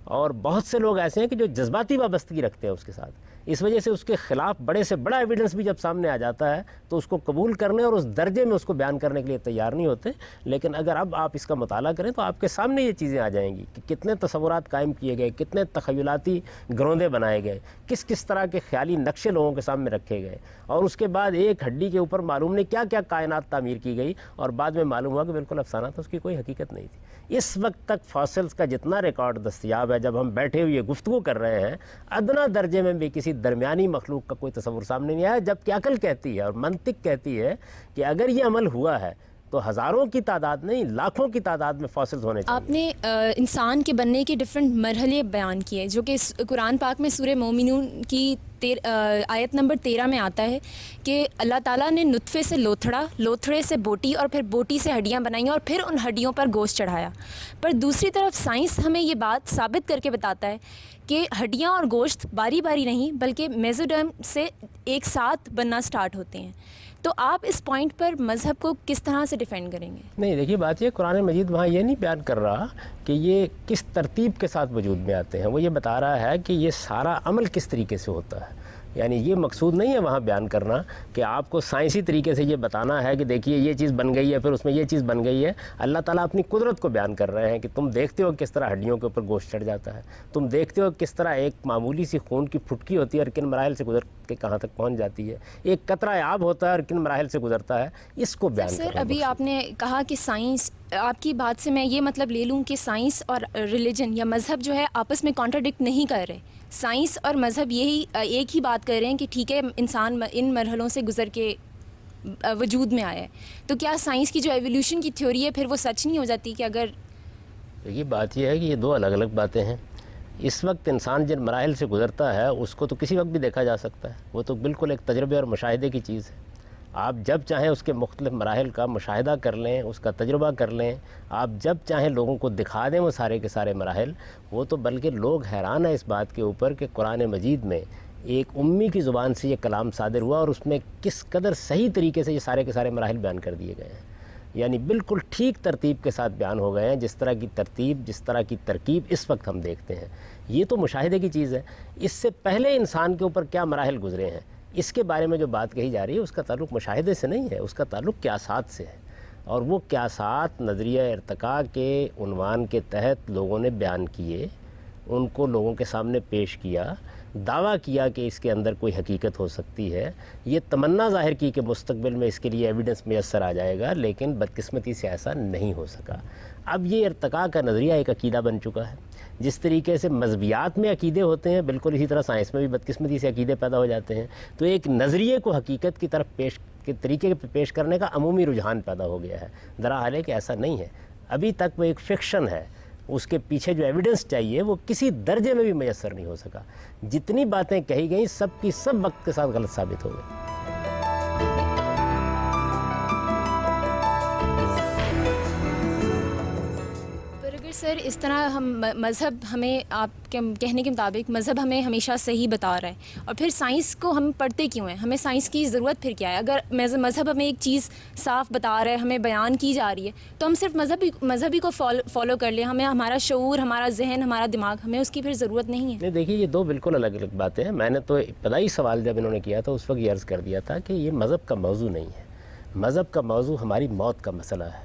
Speaker 3: اور بہت سے لوگ ایسے ہیں کہ جو جذباتی وابستگی رکھتے ہیں اس کے ساتھ. اس وجہ سے اس کے خلاف بڑے سے بڑا ایویڈنس بھی جب سامنے آ جاتا ہے تو اس کو قبول کرنے اور اس درجے میں اس کو بیان کرنے کے لیے تیار نہیں ہوتے. لیکن اگر اب آپ اس کا مطالعہ کریں تو آپ کے سامنے یہ چیزیں آ جائیں گی کہ کتنے تصورات قائم کیے گئے, کتنے تخیلاتی گروندے بنائے گئے, کس کس طرح کے خیالی نقشے لوگوں کے سامنے رکھے گئے, اور اس کے بعد ایک ہڈی کے اوپر معلوم نہیں کیا کیا کائنات تعمیر کی گئی, اور بعد میں معلوم ہوا کہ بالکل افسانہ تھا, اس کی کوئی حقیقت نہیں تھی. اس وقت تک فاسلز کا جتنا ریکارڈ دستیاب ہے, جب ہم بیٹھے ہوئے گفتگو کر رہے ہیں, ادنا درجے میں بھی کسی درمیانی مخلوق کا کوئی تصور سامنے نہیں آیا, جبکہ عقل کہتی ہے اور منطق کہتی ہے کہ اگر یہ عمل ہوا ہے تو ہزاروں کی تعداد نہیں, لاکھوں کی تعداد میں فاسلز ہونے چاہیے.
Speaker 6: آپ نے انسان کے بننے کے ڈفرینٹ مرحلے بیان کیے, جو کہ قرآن پاک میں سورہ مومنون کی آیت نمبر 13 میں آتا ہے کہ اللہ تعالیٰ نے نطفے سے لوتھڑا, لوتھڑے سے بوٹی, اور پھر بوٹی سے ہڈیاں بنائیں اور پھر ان ہڈیوں پر گوشت چڑھایا. پر دوسری طرف سائنس ہمیں یہ بات ثابت کر کے بتاتا ہے کہ ہڈیاں اور گوشت باری باری نہیں بلکہ میزوڈرم سے ایک ساتھ بننا سٹارٹ ہوتے ہیں. تو آپ اس پوائنٹ پر مذہب کو کس طرح سے ڈیفینڈ کریں گے؟
Speaker 3: نہیں, دیکھیے بات یہ, قرآن مجید وہاں یہ نہیں بیان کر رہا کہ یہ کس ترتیب کے ساتھ وجود میں آتے ہیں, وہ یہ بتا رہا ہے کہ یہ سارا عمل کس طریقے سے ہوتا ہے. یعنی یہ مقصود نہیں ہے وہاں بیان کرنا کہ آپ کو سائنسی طریقے سے یہ بتانا ہے کہ دیکھیے یہ چیز بن گئی ہے, پھر اس میں یہ چیز بن گئی ہے. اللہ تعالیٰ اپنی قدرت کو بیان کر رہے ہیں کہ تم دیکھتے ہو کس طرح ہڈیوں کے اوپر گوشت چڑھ جاتا ہے, تم دیکھتے ہو کس طرح ایک معمولی سی خون کی پھٹکی ہوتی ہے اور کن مراحل سے گزر کے کہاں تک پہنچ جاتی ہے, ایک قطرہ آب ہوتا ہے اور کن مراحل سے گزرتا ہے, اس کو بیان کر رہے ہیں.
Speaker 6: سر ابھی آپ نے کہا کہ سائنس, آپ کی بات سے میں یہ مطلب لے لوں کہ سائنس اور ریلیجن یا مذہب جو ہے آپس میں کانٹراڈکٹ نہیں کر رہے. سائنس اور مذہب یہی ایک ہی بات کر رہے ہیں کہ ٹھیک ہے انسان ان مرحلوں سے گزر کے وجود میں آیا ہے. تو کیا سائنس کی جو ایولیوشن کی تھیوری ہے پھر وہ سچ نہیں ہو جاتی کہ اگر؟
Speaker 3: یہ بات یہ ہے کہ یہ دو الگ الگ باتیں ہیں. اس وقت انسان جن مراحل سے گزرتا ہے اس کو تو کسی وقت بھی دیکھا جا سکتا ہے, وہ تو بالکل ایک تجربے اور مشاہدے کی چیز ہے. آپ جب چاہیں اس کے مختلف مراحل کا مشاہدہ کر لیں, اس کا تجربہ کر لیں, آپ جب چاہیں لوگوں کو دکھا دیں وہ سارے کے سارے مراحل. وہ تو بلکہ لوگ حیران ہیں اس بات کے اوپر کہ قرآن مجید میں ایک امی کی زبان سے یہ کلام صادر ہوا اور اس میں کس قدر صحیح طریقے سے یہ سارے کے سارے مراحل بیان کر دیے گئے ہیں. یعنی بالکل ٹھیک ترتیب کے ساتھ بیان ہو گئے ہیں, جس طرح کی ترتیب, جس طرح کی ترکیب اس وقت ہم دیکھتے ہیں. یہ تو مشاہدے کی چیز ہے. اس سے پہلے انسان کے اوپر کیا مراحل گزرے ہیں اس کے بارے میں جو بات کہی جا رہی ہے اس کا تعلق مشاہدے سے نہیں ہے, اس کا تعلق قیاسات سے ہے. اور وہ قیاسات نظریہ ارتقاء کے عنوان کے تحت لوگوں نے بیان کیے, ان کو لوگوں کے سامنے پیش کیا, دعویٰ کیا کہ اس کے اندر کوئی حقیقت ہو سکتی ہے, یہ تمنا ظاہر کی کہ مستقبل میں اس کے لیے ایویڈنس میسر آ جائے گا, لیکن بدقسمتی سے ایسا نہیں ہو سکا. اب یہ ارتقاء کا نظریہ ایک عقیدہ بن چکا ہے. جس طریقے سے مذہبیات میں عقیدے ہوتے ہیں, بالکل اسی طرح سائنس میں بھی بدقسمتی سے عقیدے پیدا ہو جاتے ہیں. تو ایک نظریے کو حقیقت کی طرف کے طریقے پہ پیش کرنے کا عمومی رجحان پیدا ہو گیا ہے. درحال ہے کہ ایسا نہیں ہے, ابھی تک وہ ایک فکشن ہے. اس کے پیچھے جو ایویڈنس چاہیے وہ کسی درجے میں بھی میسر نہیں ہو سکا. جتنی باتیں کہی گئیں سب کی سب وقت کے ساتھ غلط ثابت ہو گئی.
Speaker 6: سر اس طرح ہم مذہب ہمیں, آپ کے کہنے کے مطابق مذہب ہمیں ہمیشہ صحیح بتا رہا ہے, اور پھر سائنس کو ہم پڑھتے کیوں ہیں؟ ہمیں سائنس کی ضرورت پھر کیا ہے؟ اگر مذہب ہمیں ایک چیز صاف بتا رہا ہے, ہمیں بیان کی جا رہی ہے, تو ہم صرف مذہبی کو فالو کر لیں. ہمیں ہمارا شعور, ہمارا ذہن, ہمارا دماغ, ہمیں اس کی پھر ضرورت نہیں ہے.
Speaker 3: نہیں, دیکھیے یہ دو بالکل الگ الگ باتیں ہیں. میں نے تو ابتدائی سوال جب انہوں نے کیا تھا اس وقت یہ عرض کر دیا تھا کہ یہ مذہب کا موضوع نہیں ہے. مذہب کا موضوع ہماری موت کا مسئلہ ہے.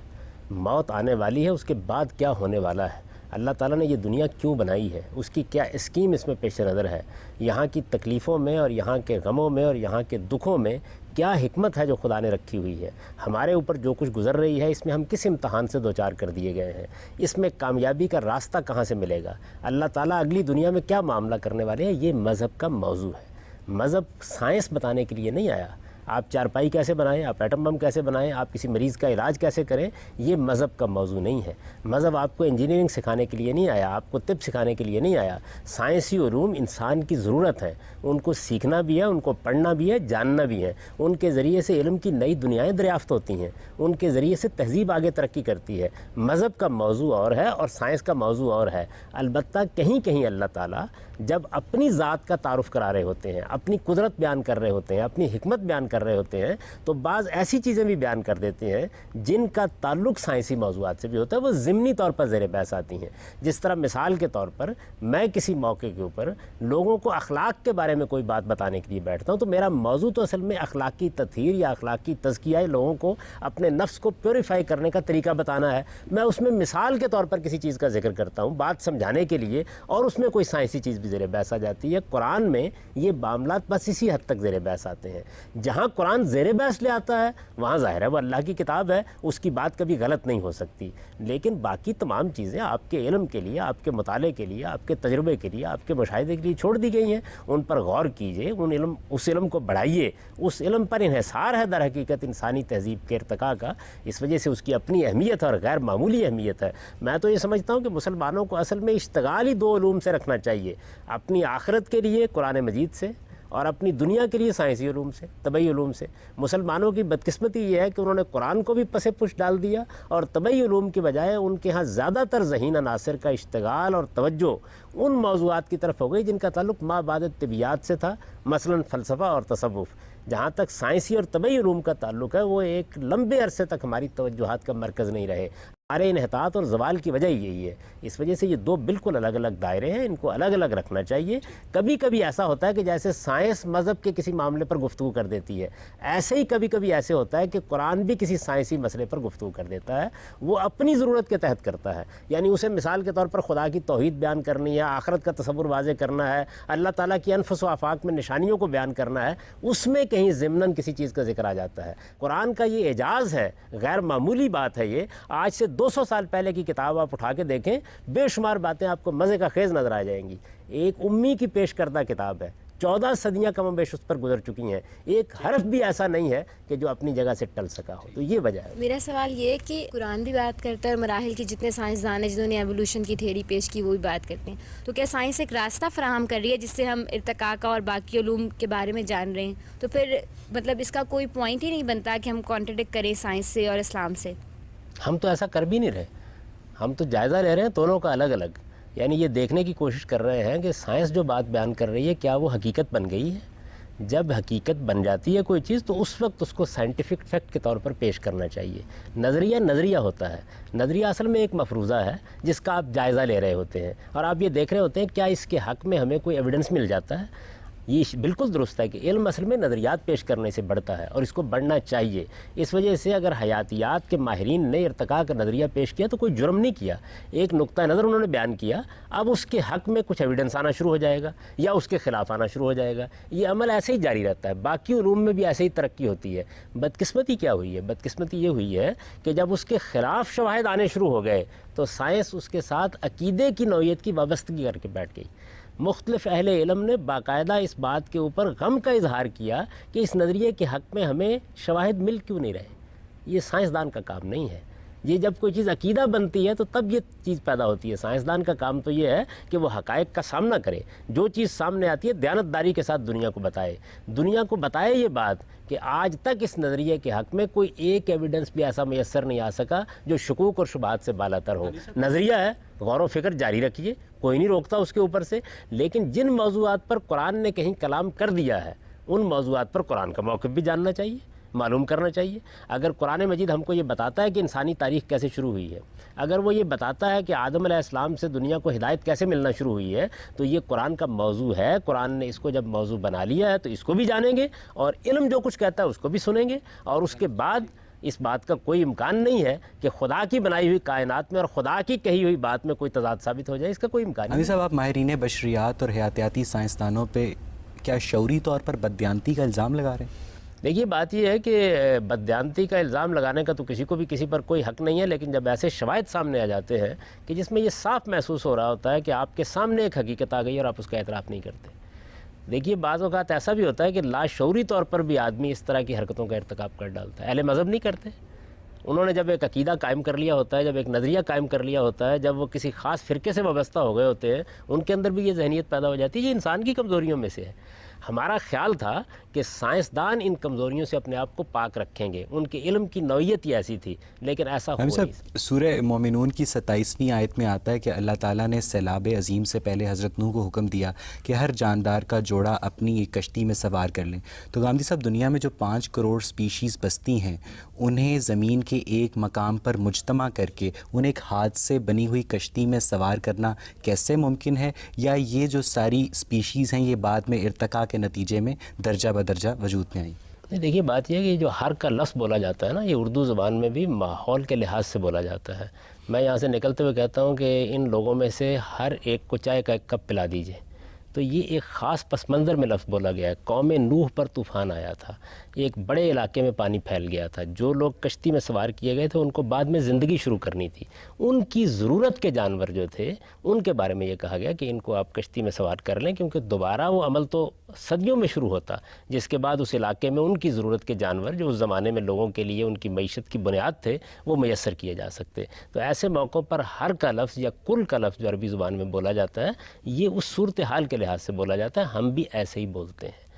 Speaker 3: موت آنے والی ہے, اس کے بعد کیا ہونے والا ہے, اللہ تعالیٰ نے یہ دنیا کیوں بنائی ہے, اس کی کیا اسکیم اس میں پیش نظر ہے, یہاں کی تکلیفوں میں اور یہاں کے غموں میں اور یہاں کے دکھوں میں کیا حکمت ہے جو خدا نے رکھی ہوئی ہے. ہمارے اوپر جو کچھ گزر رہی ہے اس میں ہم کس امتحان سے دوچار کر دیے گئے ہیں, اس میں کامیابی کا راستہ کہاں سے ملے گا, اللہ تعالیٰ اگلی دنیا میں کیا معاملہ کرنے والے ہیں, یہ مذہب کا موضوع ہے. مذہب سائنس بتانے کے لیے نہیں آیا. آپ چارپائی کیسے بنائیں, آپ ایٹم بم کیسے بنائیں, آپ کسی مریض کا علاج کیسے کریں, یہ مذہب کا موضوع نہیں ہے. مذہب آپ کو انجینئرنگ سکھانے کے لیے نہیں آیا, آپ کو طب سکھانے کے لیے نہیں آیا. سائنسی علوم انسان کی ضرورت ہے, ان کو سیکھنا بھی ہے, ان کو پڑھنا بھی ہے, جاننا بھی ہے. ان کے ذریعے سے علم کی نئی دنیایں دریافت ہوتی ہیں, ان کے ذریعے سے تہذیب آگے ترقی کرتی ہے. مذہب کا موضوع اور ہے اور سائنس کا موضوع اور ہے. البتہ کہیں کہیں اللہ تعالیٰ جب اپنی ذات کا تعارف کرا رہے ہوتے ہیں, اپنی قدرت بیان کر رہے ہوتے ہیں, اپنی حکمت بیان کر رہے ہوتے ہیں, تو بعض ایسی چیزیں بھی بیان کر دیتے ہیں جن کا تعلق سائنسی موضوعات سے بھی ہوتا ہے, وہ ضمنی طور پر زیر بحث آتی ہیں. جس طرح مثال کے طور پر میں کسی موقع کے اوپر لوگوں کو اخلاق کے بارے میں کوئی بات بتانے کے لیے بیٹھتا ہوں, تو میرا موضوع تو اصل میں اخلاقی تطہیر یا اخلاقی تزکیہ, لوگوں کو اپنے نفس کو پیوریفائی کرنے کا طریقہ بتانا ہے. میں اس میں مثال کے طور پر کسی چیز کا ذکر کرتا ہوں بات سمجھانے کے لیے, اور اس میں کوئی سائنسی چیز بھی زیر بحث آ جاتی ہے. قرآن میں یہ معاملات بس اسی حد تک زیر بحث آتے ہیں. جہاں قرآن زیر بحث لے آتا ہے وہاں ظاہر ہے وہ اللہ کی کتاب ہے, اس کی بات کبھی غلط نہیں ہو سکتی. لیکن باقی تمام چیزیں آپ کے علم کے لیے, آپ کے مطالعے کے لیے, آپ کے تجربے کے لیے, آپ کے مشاہدے کے لیے چھوڑ دی گئی ہیں. ان پر غور کیجئے, اس علم کو بڑھائیے. اس علم پر انحصار ہے در حقیقت انسانی تہذیب کے ارتقاء کا. اس وجہ سے اس کی اپنی اہمیت اور غیر معمولی اہمیت ہے. میں تو یہ سمجھتا ہوں کہ مسلمانوں کو اصل میں اشتغال ہی دو علوم سے رکھنا چاہیے, اپنی آخرت کے لیے قرآن مجید سے, اور اپنی دنیا کے لیے سائنسی علوم سے, طبعی علوم سے. مسلمانوں کی بدقسمتی یہ ہے کہ انہوں نے قرآن کو بھی پس پش ڈال دیا, اور طبعی علوم کے بجائے ان کے ہاں زیادہ تر ذہین عناصر کا اشتغال اور توجہ ان موضوعات کی طرف ہو گئی جن کا تعلق ما بعد طبیعیات سے تھا, مثلا فلسفہ اور تصوف. جہاں تک سائنسی اور طبعی علوم کا تعلق ہے وہ ایک لمبے عرصے تک ہماری توجہات کا مرکز نہیں رہے. ہمارے انحطاط اور زوال کی وجہ یہی ہے. اس وجہ سے یہ دو بالکل الگ الگ دائرے ہیں, ان کو الگ الگ رکھنا چاہیے. کبھی کبھی ایسا ہوتا ہے کہ جیسے سائنس مذہب کے کسی معاملے پر گفتگو کر دیتی ہے, ایسے ہی کبھی کبھی ایسے ہوتا ہے کہ قرآن بھی کسی سائنسی مسئلے پر گفتگو کر دیتا ہے. وہ اپنی ضرورت کے تحت کرتا ہے, یعنی اسے مثال کے طور پر خدا کی توحید بیان کرنی ہے, آخرت کا تصور واضح کرنا ہے, اللہ تعالیٰ کی انفس و آفاق میں نشانیوں کو بیان کرنا ہے, اس میں کہیں ضمناً کسی چیز کا ذکر آ جاتا ہے. قرآن کا یہ اعجاز ہے, غیر معمولی بات ہے. یہ آج سے 200 سال پہلے کی کتاب آپ اٹھا کے دیکھیں, بے شمار باتیں آپ کو مزے کا خیز نظر آ جائیں گی. ایک امی کی پیش کردہ کتاب ہے, 14 صدیاں کم و بیش اس پر گزر چکی ہیں, ایک حرف بھی ایسا نہیں ہے کہ جو اپنی جگہ سے ٹل سکا ہو. تو یہ وجہ ہے.
Speaker 7: میرا سوال یہ ہے کہ قرآن بھی بات کرتا ہے اور مراحل کی جتنے سائنسدان ہیں جنہوں نے ایوولوشن کی تھیوری پیش کی وہ بھی بات کرتے ہیں, تو کیا سائنس ایک راستہ فراہم کر رہی ہے جس سے ہم ارتقاء کا اور باقی علوم کے بارے میں جان رہے ہیں؟ تو پھر مطلب اس کا کوئی پوائنٹ ہی نہیں بنتا کہ ہم کانٹرڈکٹ کریں سائنس سے اور اسلام سے.
Speaker 3: ہم تو ایسا کر بھی نہیں رہے, ہم تو جائزہ لے رہے ہیں دونوں کا الگ الگ. یعنی یہ دیکھنے کی کوشش کر رہے ہیں کہ سائنس جو بات بیان کر رہی ہے کیا وہ حقیقت بن گئی ہے. جب حقیقت بن جاتی ہے کوئی چیز تو اس وقت اس کو سائنٹیفک فیکٹ کے طور پر پیش کرنا چاہیے. نظریہ ہوتا ہے, نظریہ اصل میں ایک مفروضہ ہے جس کا آپ جائزہ لے رہے ہوتے ہیں, اور آپ یہ دیکھ رہے ہوتے ہیں کیا اس کے حق میں ہمیں کوئی ایویڈنس مل جاتا ہے. یہ بالکل درست ہے کہ علم اصل میں نظریات پیش کرنے سے بڑھتا ہے اور اس کو بڑھنا چاہیے. اس وجہ سے اگر حیاتیات کے ماہرین نے ارتقاء کا نظریہ پیش کیا تو کوئی جرم نہیں کیا, ایک نقطہ نظر انہوں نے بیان کیا, اب اس کے حق میں کچھ ایویڈنس آنا شروع ہو جائے گا یا اس کے خلاف آنا شروع ہو جائے گا. یہ عمل ایسے ہی جاری رہتا ہے, باقی علوم میں بھی ایسے ہی ترقی ہوتی ہے. بدقسمتی کیا ہوئی ہے؟ بدقسمتی یہ ہوئی ہے کہ جب اس کے خلاف شواہد آنے شروع ہو گئے تو سائنس اس کے ساتھ عقیدے کی نوعیت کی وابستگی کر کے بیٹھ گئی. مختلف اہل علم نے باقاعدہ اس بات کے اوپر غم کا اظہار کیا کہ اس نظریے کے حق میں ہمیں شواہد مل کیوں نہیں رہے. یہ سائنسدان کا کام نہیں ہے. یہ جب کوئی چیز عقیدہ بنتی ہے تو تب یہ چیز پیدا ہوتی ہے. سائنسدان کا کام تو یہ ہے کہ وہ حقائق کا سامنا کرے, جو چیز سامنے آتی ہے دیانتداری کے ساتھ دنیا کو بتائے. دنیا کو بتائے یہ بات کہ آج تک اس نظریے کے حق میں کوئی ایک ایویڈنس بھی ایسا میسر نہیں آ سکا جو شکوک اور شبہات سے بالاتر ہو. نظریہ ہے, غور و فکر جاری رکھیے, کوئی نہیں روکتا اس کے اوپر سے, لیکن جن موضوعات پر قرآن نے کہیں کلام کر دیا ہے ان موضوعات پر قرآن کا موقف بھی جاننا چاہیے, معلوم کرنا چاہیے. اگر قرآن مجید ہم کو یہ بتاتا ہے کہ انسانی تاریخ کیسے شروع ہوئی ہے, اگر وہ یہ بتاتا ہے کہ آدم علیہ السلام سے دنیا کو ہدایت کیسے ملنا شروع ہوئی ہے, تو یہ قرآن کا موضوع ہے. قرآن نے اس کو جب موضوع بنا لیا ہے تو اس کو بھی جانیں گے, اور علم جو کچھ کہتا ہے اس کو بھی سنیں گے, اور اس کے بعد اس بات کا کوئی امکان نہیں ہے کہ خدا کی بنائی ہوئی کائنات میں اور خدا کی کہی ہوئی بات میں کوئی تضاد ثابت ہو جائے. اس کا کوئی امکان نہیں.
Speaker 2: عامر صاحب, آپ ماہرین بشریات اور حیاتیاتی سائنسدانوں پہ کیا شعوری طور پر بددیانتی کا الزام لگا رہے ہیں؟
Speaker 3: دیکھیے, بات یہ ہے کہ بددیانتی کا الزام لگانے کا تو کسی کو بھی کسی پر کوئی حق نہیں ہے, لیکن جب ایسے شواہد سامنے آ جاتے ہیں کہ جس میں یہ صاف محسوس ہو رہا ہوتا ہے کہ آپ کے سامنے ایک حقیقت آ گئی اور آپ اس کا اعتراف نہیں کرتے, دیکھیے بعض اوقات ایسا بھی ہوتا ہے کہ لاشعوری طور پر بھی آدمی اس طرح کی حرکتوں کا ارتکاب کر ڈالتا ہے. اہل مذہب نہیں کرتے. انہوں نے جب ایک عقیدہ قائم کر لیا ہوتا ہے, جب ایک نظریہ قائم کر لیا ہوتا ہے, جب وہ کسی خاص فرقے سے وابستہ ہو گئے ہوتے ہیں, ان کے اندر بھی یہ ذہنیت پیدا ہو جاتی ہے. یہ انسان کی کمزوریوں میں سے ہے. ہمارا خیال تھا کہ سائنسدان ان کمزوریوں سے اپنے آپ کو پاک رکھیں گے, ان کے علم کی نوعیت ہی ایسی تھی, لیکن ایسا ہو نہیں.
Speaker 2: سورہ مومنون کی 27ویں آیت میں آتا ہے کہ اللہ تعالیٰ نے سیلاب عظیم سے پہلے حضرت نوح کو حکم دیا کہ ہر جاندار کا جوڑا اپنی ایک کشتی میں سوار کر لیں. تو گامدی صاحب, دنیا میں جو 5 کروڑ سپیشیز بستی ہیں, انہیں زمین کے ایک مقام پر مجتمع کر کے انہیں ایک ہاتھ سے بنی ہوئی کشتی میں سوار کرنا کیسے ممکن ہے؟ یا یہ جو ساری سپیشیز ہیں یہ بعد میں ارتقاء کے نتیجے میں درجہ بدرجہ وجود میں آئیں؟
Speaker 3: دیکھیے بات یہ ہے کہ جو ہر کا لفظ بولا جاتا ہے نا, یہ اردو زبان میں بھی ماحول کے لحاظ سے بولا جاتا ہے. میں یہاں سے نکلتے ہوئے کہتا ہوں کہ ان لوگوں میں سے ہر ایک کو چائے کا ایک کپ پلا دیجئے. تو یہ ایک خاص پس منظر میں لفظ بولا گیا ہے. قوم نوح پر طوفان آیا تھا, ایک بڑے علاقے میں پانی پھیل گیا تھا. جو لوگ کشتی میں سوار کیے گئے تھے ان کو بعد میں زندگی شروع کرنی تھی. ان کی ضرورت کے جانور جو تھے ان کے بارے میں یہ کہا گیا کہ ان کو آپ کشتی میں سوار کر لیں, کیونکہ دوبارہ وہ عمل تو صدیوں میں شروع ہوتا, جس کے بعد اس علاقے میں ان کی ضرورت کے جانور جو اس زمانے میں لوگوں کے لیے ان کی معیشت کی بنیاد تھے وہ میسر کیے جا سکتے. تو ایسے موقعوں پر ہر کا لفظ یا کل کا لفظ جو عربی زبان میں بولا جاتا ہے یہ اس صورتحال کے لحاظ سے بولا جاتا ہے. ہم بھی ایسے ہی بولتے ہیں,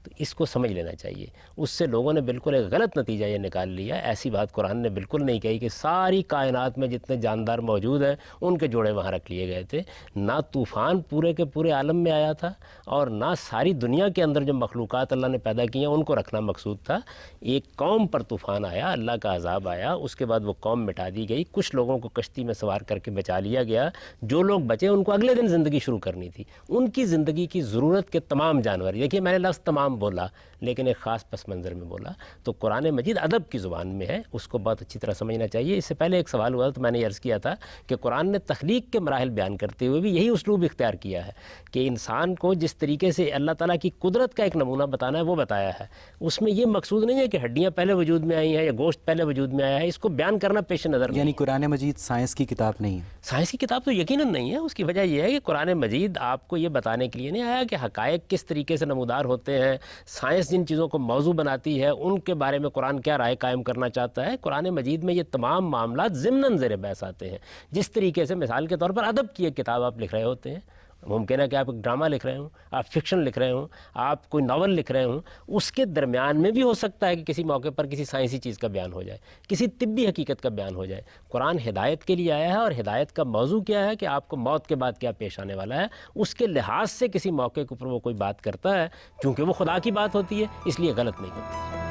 Speaker 3: تو اس کو سمجھ لینا چاہیے. اس سے لوگوں نے بالکل ایک غلط نتیجہ یہ نکال لیا. ایسی بات قرآن نے بالکل نہیں کہی کہ ساری کائنات میں جتنے جاندار موجود ہیں ان کے جوڑے وہاں رکھ لیے گئے تھے. نہ طوفان پورے کے پورے عالم میں آیا تھا, اور نہ ساری دنیا کے اندر جو مخلوقات اللہ نے پیدا کی ہیں ان کو رکھنا مقصود تھا. ایک قوم پر طوفان آیا, اللہ کا عذاب آیا, اس کے بعد وہ قوم مٹا دی گئی. کچھ لوگوں کو کشتی میں سوار کر کے بچا لیا گیا. جو لوگ بچے ان کو اگلے دن زندگی شروع کرنی تھی. ان کی زندگی کی ضرورت کے تمام جانور, دیکھیے میں نے لفظ تمام بولا لیکن ایک خاص پس منظر میں بولا. تو قرآن مجید ادب کی زبان میں ہے, اس کو بہت اچھی طرح سمجھنا چاہیے. اس سے پہلے ایک سوال ہوا تو میں نے عرض کیا تھا کہ قرآن نے تخلیق کے مراحل بیان کرتے ہوئے بھی یہی اسلوب اختیار کیا ہے کہ انسان کو جس طریقے سے اللہ تعالیٰ کی قدرت کا ایک نمونہ بتانا ہے وہ بتایا ہے. اس میں یہ مقصود نہیں ہے کہ ہڈیاں پہلے وجود میں آئی ہیں یا گوشت پہلے وجود میں آیا ہے. اس کو بیان کرنا پیش نظر نہیں.
Speaker 2: یعنی قرآن مجید سائنس کی کتاب نہیں ہے؟
Speaker 3: سائنس کی کتاب تو یقیناً نہیں ہے. اس کی وجہ یہ ہے کہ قرآن مجید آپ کو یہ بتانے کے لیے نہیں آیا کہ حقائق کس طریقے سے نمودار ہوتے ہیں. سائنس جن چیزوں کو موضوع بناتی ہے ان کے بارے میں قرآن کیا رائے قائم کرنا چاہتا ہے. قرآن مجید میں یہ تمام معاملات ضمناً زیر بحث آتے ہیں. جس طریقے سے مثال کے طور پر ادب کی ایک کتاب آپ لکھ رہے ہوتے ہیں, ممکن ہے کہ آپ ایک ڈرامہ لکھ رہے ہوں, آپ فکشن لکھ رہے ہوں, آپ کوئی ناول لکھ رہے ہوں, اس کے درمیان میں بھی ہو سکتا ہے کہ کسی موقع پر کسی سائنسی چیز کا بیان ہو جائے, کسی طبی حقیقت کا بیان ہو جائے. قرآن ہدایت کے لیے آیا ہے, اور ہدایت کا موضوع کیا ہے کہ آپ کو موت کے بعد کیا پیش آنے والا ہے. اس کے لحاظ سے کسی موقع کے اوپر وہ کوئی بات کرتا ہے, چونکہ وہ خدا کی بات ہوتی ہے اس لیے غلط نہیں ہوتی.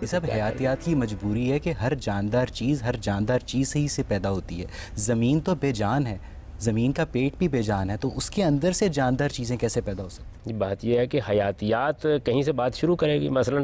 Speaker 2: یہ سب حیاتیات کی مجبوری ہے کہ ہر جاندار چیز سے ہی سے پیدا ہوتی ہے. زمین تو بے جان ہے, زمین کا پیٹ بھی بے جان ہے, تو اس کے اندر سے جاندار چیزیں کیسے پیدا ہو سکتی؟
Speaker 3: بات یہ ہے کہ حیاتیات کہیں سے بات شروع کرے گی. مثلا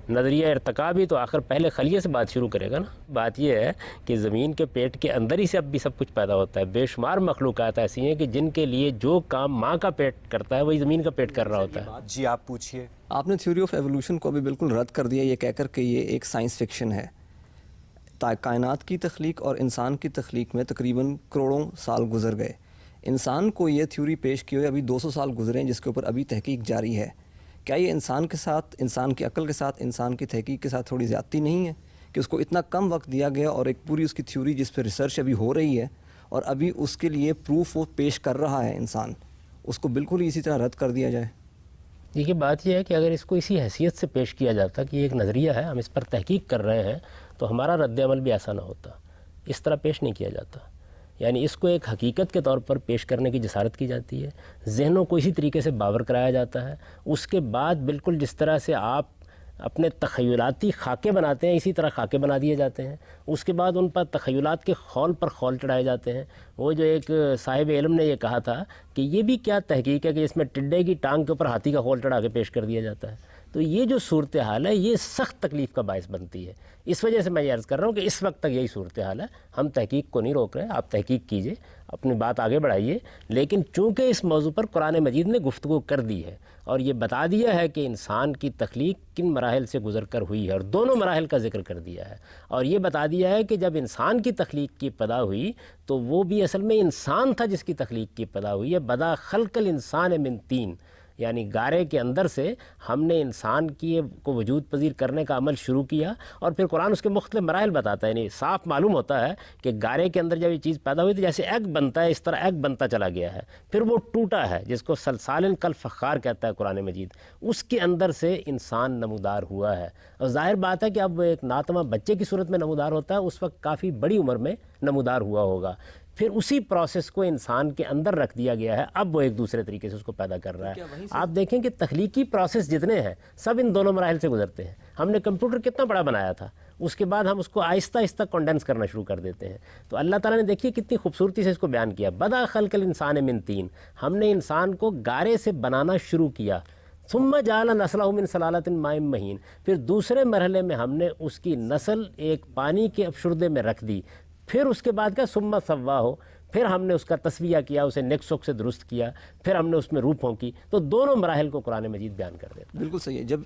Speaker 3: نظریہ ارتقاء بھی تو آخر پہلے خلیے سے بات شروع کرے گا نا. بات یہ ہے کہ زمین کے پیٹ کے اندر ہی سے اب بھی سب کچھ پیدا ہوتا ہے. بے شمار مخلوقات ایسی ہیں کہ جن کے لیے جو کام ماں کا پیٹ کرتا ہے وہی زمین کا پیٹ کر رہا ہوتا ہے.
Speaker 2: جی آپ پوچھیے.
Speaker 8: آپ نے تھیوری آف ایوولوشن کو ابھی بالکل رد کر دیا یہ کہہ کر کہ یہ ایک سائنس فکشن ہے. کائنات کی تخلیق اور انسان کی تخلیق میں تقریباً کروڑوں سال گزر گئے. انسان کو یہ تھیوری پیش کی ہوئی ابھی 200 سال گزرے ہیں جس کے اوپر ابھی تحقیق جاری ہے. کیا یہ انسان کے ساتھ, انسان کی عقل کے ساتھ, انسان کی تحقیق کے ساتھ تھوڑی زیادتی نہیں ہے کہ اس کو اتنا کم وقت دیا گیا اور ایک پوری اس کی تھیوری جس پہ ریسرچ ابھی ہو رہی ہے اور ابھی اس کے لیے پروف وہ پیش کر رہا ہے انسان, اس کو بالکل ہی اسی طرح رد کر دیا جائے؟
Speaker 3: دیکھیے بات یہ ہے کہ اگر اس کو اسی حیثیت سے پیش کیا جاتا کہ یہ ایک نظریہ ہے, ہم اس پر تحقیق کر رہے ہیں, تو ہمارا رد عمل بھی ایسا نہ ہوتا. اس طرح پیش نہیں کیا جاتا. یعنی اس کو ایک حقیقت کے طور پر پیش کرنے کی جسارت کی جاتی ہے, ذہنوں کو اسی طریقے سے باور کرایا جاتا ہے. اس کے بعد بالکل جس طرح سے آپ اپنے تخیلاتی خاکے بناتے ہیں اسی طرح خاکے بنا دیے جاتے ہیں. اس کے بعد ان پر تخیلات کے خول پر خول چڑھائے جاتے ہیں. وہ جو ایک صاحب علم نے یہ کہا تھا کہ یہ بھی کیا تحقیق ہے کہ اس میں ٹڈے کی ٹانگ کے اوپر ہاتھی کا خول چڑھا کے پیش کر دیا جاتا ہے. تو یہ جو صورتحال ہے یہ سخت تکلیف کا باعث بنتی ہے. اس وجہ سے میں یہ عرض کر رہا ہوں کہ اس وقت تک یہی صورتحال ہے. ہم تحقیق کو نہیں روک رہے, آپ تحقیق کیجئے, اپنی بات آگے بڑھائیے, لیکن چونکہ اس موضوع پر قرآن مجید نے گفتگو کر دی ہے اور یہ بتا دیا ہے کہ انسان کی تخلیق کن مراحل سے گزر کر ہوئی ہے, اور دونوں مراحل کا ذکر کر دیا ہے, اور یہ بتا دیا ہے کہ جب انسان کی تخلیق کی ابتدا ہوئی تو وہ بھی اصل میں انسان تھا جس کی تخلیق کی ابتدا ہوئی ہے. بدا خلق الانسان من طین, یعنی گارے کے اندر سے ہم نے انسان کی کو وجود پذیر کرنے کا عمل شروع کیا, اور پھر قرآن اس کے مختلف مراحل بتاتا ہے. یعنی صاف معلوم ہوتا ہے کہ گارے کے اندر جب یہ چیز پیدا ہوئی تو جیسے ایگ بنتا ہے اس طرح ایگ بنتا چلا گیا ہے, پھر وہ ٹوٹا ہے جس کو سلسال کالفخار کہتا ہے قرآن مجید, اس کے اندر سے انسان نمودار ہوا ہے. اور ظاہر بات ہے کہ اب ایک ناتواں بچے کی صورت میں نمودار ہوتا ہے, اس وقت کافی بڑی عمر میں نمودار ہوا ہوگا. پھر اسی پروسیس کو انسان کے اندر رکھ دیا گیا ہے, اب وہ ایک دوسرے طریقے سے اس کو پیدا کر رہا ہے. آپ دیکھیں کہ تخلیقی پروسیس جتنے ہیں سب ان دونوں مراحل سے گزرتے ہیں. ہم نے کمپیوٹر کتنا بڑا بنایا تھا, اس کے بعد ہم اس کو آہستہ آہستہ کنڈنس کرنا شروع کر دیتے ہیں. تو اللہ تعالیٰ نے دیکھیے کتنی خوبصورتی سے اس کو بیان کیا, بدا خلق الانسان من طین, ہم نے انسان کو گارے سے بنانا شروع کیا. ثم جعل نسلہ من سلالۃ ماء مہین, پھر دوسرے مرحلے میں ہم نے اس کی نسل ایک پانی کے افشردے میں رکھ دی. پھر اس کے بعد کیا, ثم سواہ, پھر ہم نے اس کا تسویہ کیا, اسے نیک سوک سے درست کیا, پھر ہم نے اس میں روح پھونکی. تو دونوں مراحل کو قرآن مجید بیان کر دیتا ہے.
Speaker 8: بالکل صحیح ہے. جب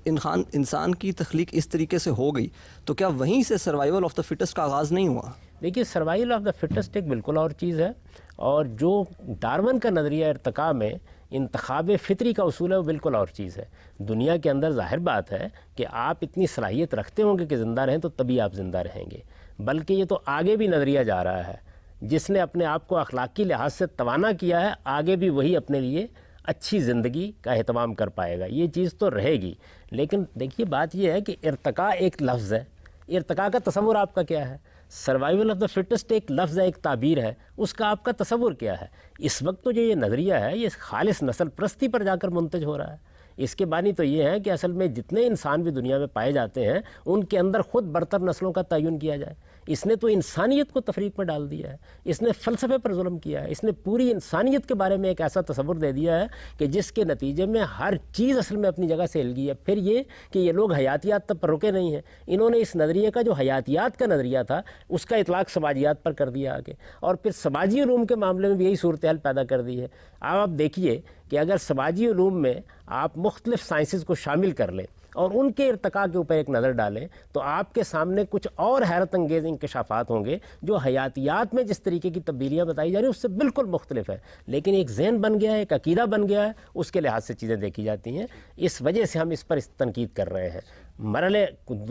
Speaker 8: انسان کی تخلیق اس طریقے سے ہو گئی تو کیا وہیں سے سروائیول آف دا فٹسٹ کا آغاز نہیں ہوا؟
Speaker 3: دیکھیے سروائیول آف دا فٹسٹ ایک بالکل اور چیز ہے, اور جو ڈارون کا نظریہ ارتقاء میں انتخاب فطری کا اصول ہے وہ بالکل اور چیز ہے. دنیا کے اندر ظاہر بات ہے کہ آپ اتنی صلاحیت رکھتے ہوں گے کہ زندہ رہیں تو تبھی آپ زندہ رہیں گے, بلکہ یہ تو آگے بھی نظریہ جا رہا ہے. جس نے اپنے آپ کو اخلاقی لحاظ سے توانا کیا ہے آگے بھی وہی اپنے لیے اچھی زندگی کا اہتمام کر پائے گا. یہ چیز تو رہے گی, لیکن دیکھیے بات یہ ہے کہ ارتقاء ایک لفظ ہے, ارتقاء کا تصور آپ کا کیا ہے؟ سروائیول آف دا فٹسٹ ایک لفظ ہے, ایک تعبیر ہے, اس کا آپ کا تصور کیا ہے؟ اس وقت تو جو یہ نظریہ ہے یہ خالص نسل پرستی پر جا کر منتج ہو رہا ہے. اس کے بانی تو یہ ہے کہ اصل میں جتنے انسان بھی دنیا میں پائے جاتے ہیں ان کے اندر خود برتر نسلوں کا تعین کیا جائے. اس نے تو انسانیت کو تفریق میں ڈال دیا ہے, اس نے فلسفے پر ظلم کیا ہے, اس نے پوری انسانیت کے بارے میں ایک ایسا تصور دے دیا ہے کہ جس کے نتیجے میں ہر چیز اصل میں اپنی جگہ سے ہل گئی ہے. پھر یہ کہ یہ لوگ حیاتیات تک پر رکے نہیں ہیں, انہوں نے اس نظریے کا جو حیاتیات کا نظریہ تھا اس کا اطلاق سماجیات پر کر دیا آگے, اور پھر سماجی علوم کے معاملے میں بھی یہی صورتحال پیدا کر دی ہے. آپ دیکھیے کہ اگر سماجی علوم میں آپ مختلف سائنسز کو شامل کر لیں اور ان کے ارتقاء کے اوپر ایک نظر ڈالیں تو آپ کے سامنے کچھ اور حیرت انگیز انکشافات ہوں گے جو حیاتیات میں جس طریقے کی تبدیلیاں بتائی جا رہی ہیں اس سے بالکل مختلف ہے, لیکن ایک ذہن بن گیا ہے, ایک عقیدہ بن گیا ہے, اس کے لحاظ سے چیزیں دیکھی جاتی ہیں. اس وجہ سے ہم اس پر تنقید کر رہے ہیں. مرحلے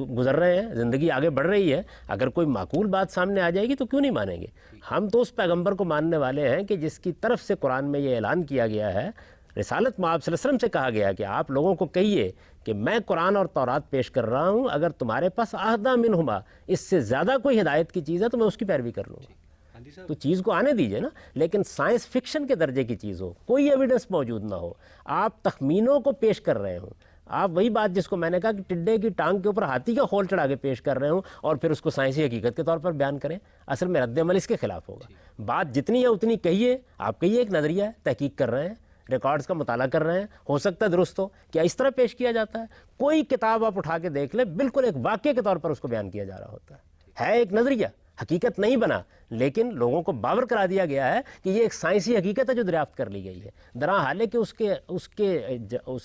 Speaker 3: گزر رہے ہیں, زندگی آگے بڑھ رہی ہے, اگر کوئی معقول بات سامنے آ جائے گی تو کیوں نہیں مانیں گے؟ ہم تو اس پیغمبر کو ماننے والے ہیں کہ جس کی طرف سے قرآن میں یہ اعلان کیا گیا ہے, رسالت میں آپ صلی اللہ علیہ وسلم سے کہا گیا کہ آپ لوگوں کو کہیے کہ میں قرآن اور تورات پیش کر رہا ہوں, اگر تمہارے پاس اہدیٰ منہما, اس سے زیادہ کوئی ہدایت کی چیز ہے تو میں اس کی پیروی کر لوں گا. تو چیز کو آنے دیجئے نا, لیکن سائنس فکشن کے درجے کی چیز ہو, کوئی ایویڈنس موجود نہ ہو, آپ تخمینوں کو پیش کر رہے ہوں. آپ وہی بات جس کو میں نے کہا کہ ٹڈے کی ٹانگ کے اوپر ہاتھی کا خول چڑھا کے پیش کر رہے ہوں اور پھر اس کو سائنسی حقیقت کے طور پر بیان کریں, اصل میں رد عمل اس کے خلاف ہوگا. بات جتنی ہے اتنی کہیے, آپ کہیے ایک نظریہ ہے, تحقیق کر رہے ہیں, ریکارڈز کا مطالعہ کر رہے ہیں, ہو سکتا ہے درست ہو. کیا اس طرح پیش کیا جاتا ہے؟ کوئی کتاب آپ اٹھا کے دیکھ لیں, بالکل ایک واقعے کے طور پر اس کو بیان کیا جا رہا ہوتا ہے ایک نظریہ, حقیقت نہیں بنا, لیکن لوگوں کو باور کرا دیا گیا ہے کہ یہ ایک سائنسی حقیقت ہے جو دریافت کر لی گئی ہے, درا حال ہے کہ اس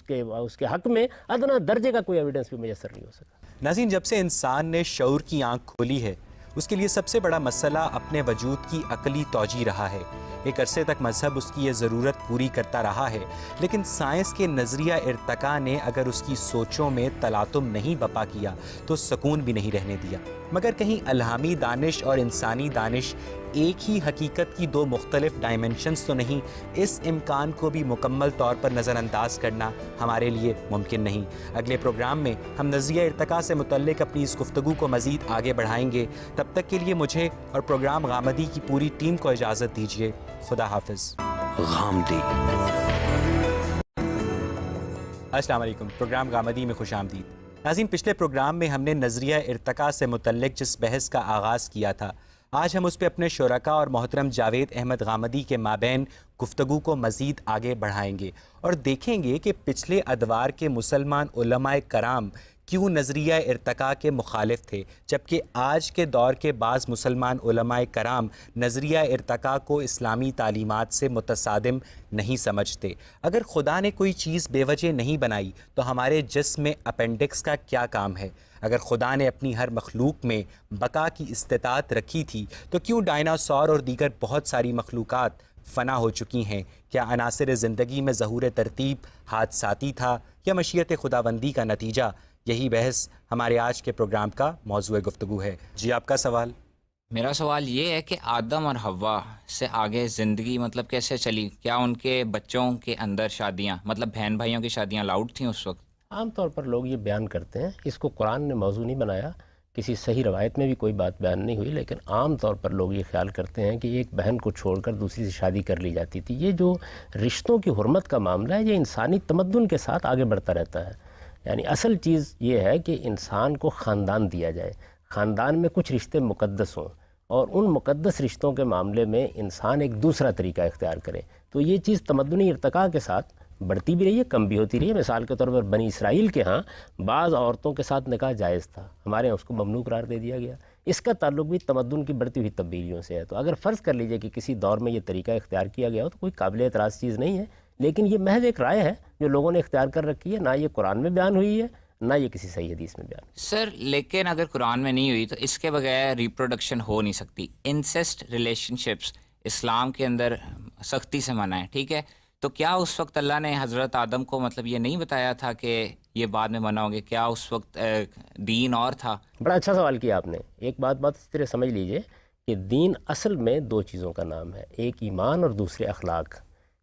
Speaker 3: کے حق میں ادنا درجے کا کوئی ایویڈنس بھی میسر نہیں ہو سکا.
Speaker 2: ناظرین, جب سے انسان نے شعور کی آنکھ کھولی ہے اس کے لیے سب سے بڑا مسئلہ اپنے وجود کی عقلی توجیہ رہا ہے. ایک عرصے تک مذہب اس کی یہ ضرورت پوری کرتا رہا ہے, لیکن سائنس کے نظریہ ارتقاء نے اگر اس کی سوچوں میں تلاطم نہیں بپا کیا تو سکون بھی نہیں رہنے دیا. مگر کہیں الہامی دانش اور انسانی دانش ایک ہی حقیقت کی دو مختلف ڈائمنشنز تو نہیں؟ اس امکان کو بھی مکمل طور پر نظر انداز کرنا ہمارے لیے ممکن نہیں. اگلے پروگرام میں ہم نظریہ ارتقاء سے متعلق اپنی اس گفتگو کو مزید آگے بڑھائیں گے. تب تک کے لیے مجھے اور پروگرام غامدی کی پوری ٹیم کو اجازت دیجیے. خدا حافظ.
Speaker 9: غامدی.
Speaker 2: السلام علیکم. پروگرام غامدی میں خوش آمدید. ناظرین, پچھلے پروگرام میں ہم نے نظریہ ارتقاء سے متعلق جس بحث کا آغاز کیا تھا آج ہم اس پہ اپنے شرکاء اور محترم جاوید احمد غامدی کے مابین گفتگو کو مزید آگے بڑھائیں گے اور دیکھیں گے کہ پچھلے ادوار کے مسلمان علماء کرام کیوں نظریہ ارتقاء کے مخالف تھے، جبکہ آج کے دور کے بعض مسلمان علماء کرام نظریہ ارتقاء کو اسلامی تعلیمات سے متصادم نہیں سمجھتے۔ اگر خدا نے کوئی چیز بے وجہ نہیں بنائی تو ہمارے جسم میں اپینڈکس کا کیا کام ہے؟ اگر خدا نے اپنی ہر مخلوق میں بقا کی استطاعت رکھی تھی تو کیوں ڈائناسور اور دیگر بہت ساری مخلوقات فنا ہو چکی ہیں؟ کیا عناصر زندگی میں ظہور ترتیب حادثاتی تھا یا مشیت خداوندی کا نتیجہ؟ یہی بحث ہمارے آج کے پروگرام کا موضوع گفتگو ہے۔ جی آپ کا سوال؟
Speaker 9: میرا سوال یہ ہے کہ آدم اور حوا سے آگے زندگی مطلب کیسے چلی؟ کیا ان کے بچوں کے اندر شادیاں مطلب بہن بھائیوں کی شادیاں الاؤڈ تھیں اس وقت؟
Speaker 3: عام طور پر لوگ یہ بیان کرتے ہیں، اس کو قرآن نے موضوع نہیں بنایا، کسی صحیح روایت میں بھی کوئی بات بیان نہیں ہوئی، لیکن عام طور پر لوگ یہ خیال کرتے ہیں کہ ایک بہن کو چھوڑ کر دوسری سے شادی کر لی جاتی تھی۔ یہ جو رشتوں کی حرمت کا معاملہ ہے یہ انسانی تمدن کے ساتھ آگے بڑھتا رہتا ہے۔ یعنی اصل چیز یہ ہے کہ انسان کو خاندان دیا جائے، خاندان میں کچھ رشتے مقدس ہوں اور ان مقدس رشتوں کے معاملے میں انسان ایک دوسرا طریقہ اختیار کرے، تو یہ چیز تمدنی ارتقاء کے ساتھ بڑھتی بھی رہی ہے، کم بھی ہوتی رہی ہے۔ مثال کے طور پر بنی اسرائیل کے ہاں بعض عورتوں کے ساتھ نکاح جائز تھا، ہمارے یہاں اس کو ممنوع قرار دے دیا گیا۔ اس کا تعلق بھی تمدن کی بڑھتی ہوئی تبدیلیوں سے ہے۔ تو اگر فرض کر لیجئے کہ کسی دور میں یہ طریقہ اختیار کیا گیا ہو تو کوئی قابل اعتراض چیز نہیں ہے، لیکن یہ محض ایک رائے ہے جو لوگوں نے اختیار کر رکھی ہے، نہ یہ قرآن میں بیان ہوئی ہے نہ یہ کسی صحیح حدیث میں بیان۔
Speaker 9: سر لیکن اگر قرآن میں نہیں ہوئی تو اس کے بغیر ریپروڈکشن ہو نہیں سکتی۔ انسیسٹ ریلیشن شپس اسلام کے اندر سختی سے منع ہے، ٹھیک ہے؟ تو کیا اس وقت اللہ نے حضرت آدم کو مطلب یہ نہیں بتایا تھا کہ یہ بعد میں منع ہوں گے؟ کیا اس وقت دین اور تھا؟
Speaker 3: بڑا اچھا سوال کیا آپ نے۔ ایک بات اس طرح سمجھ لیجئے کہ دین اصل میں دو چیزوں کا نام ہے، ایک ایمان اور دوسرے اخلاق۔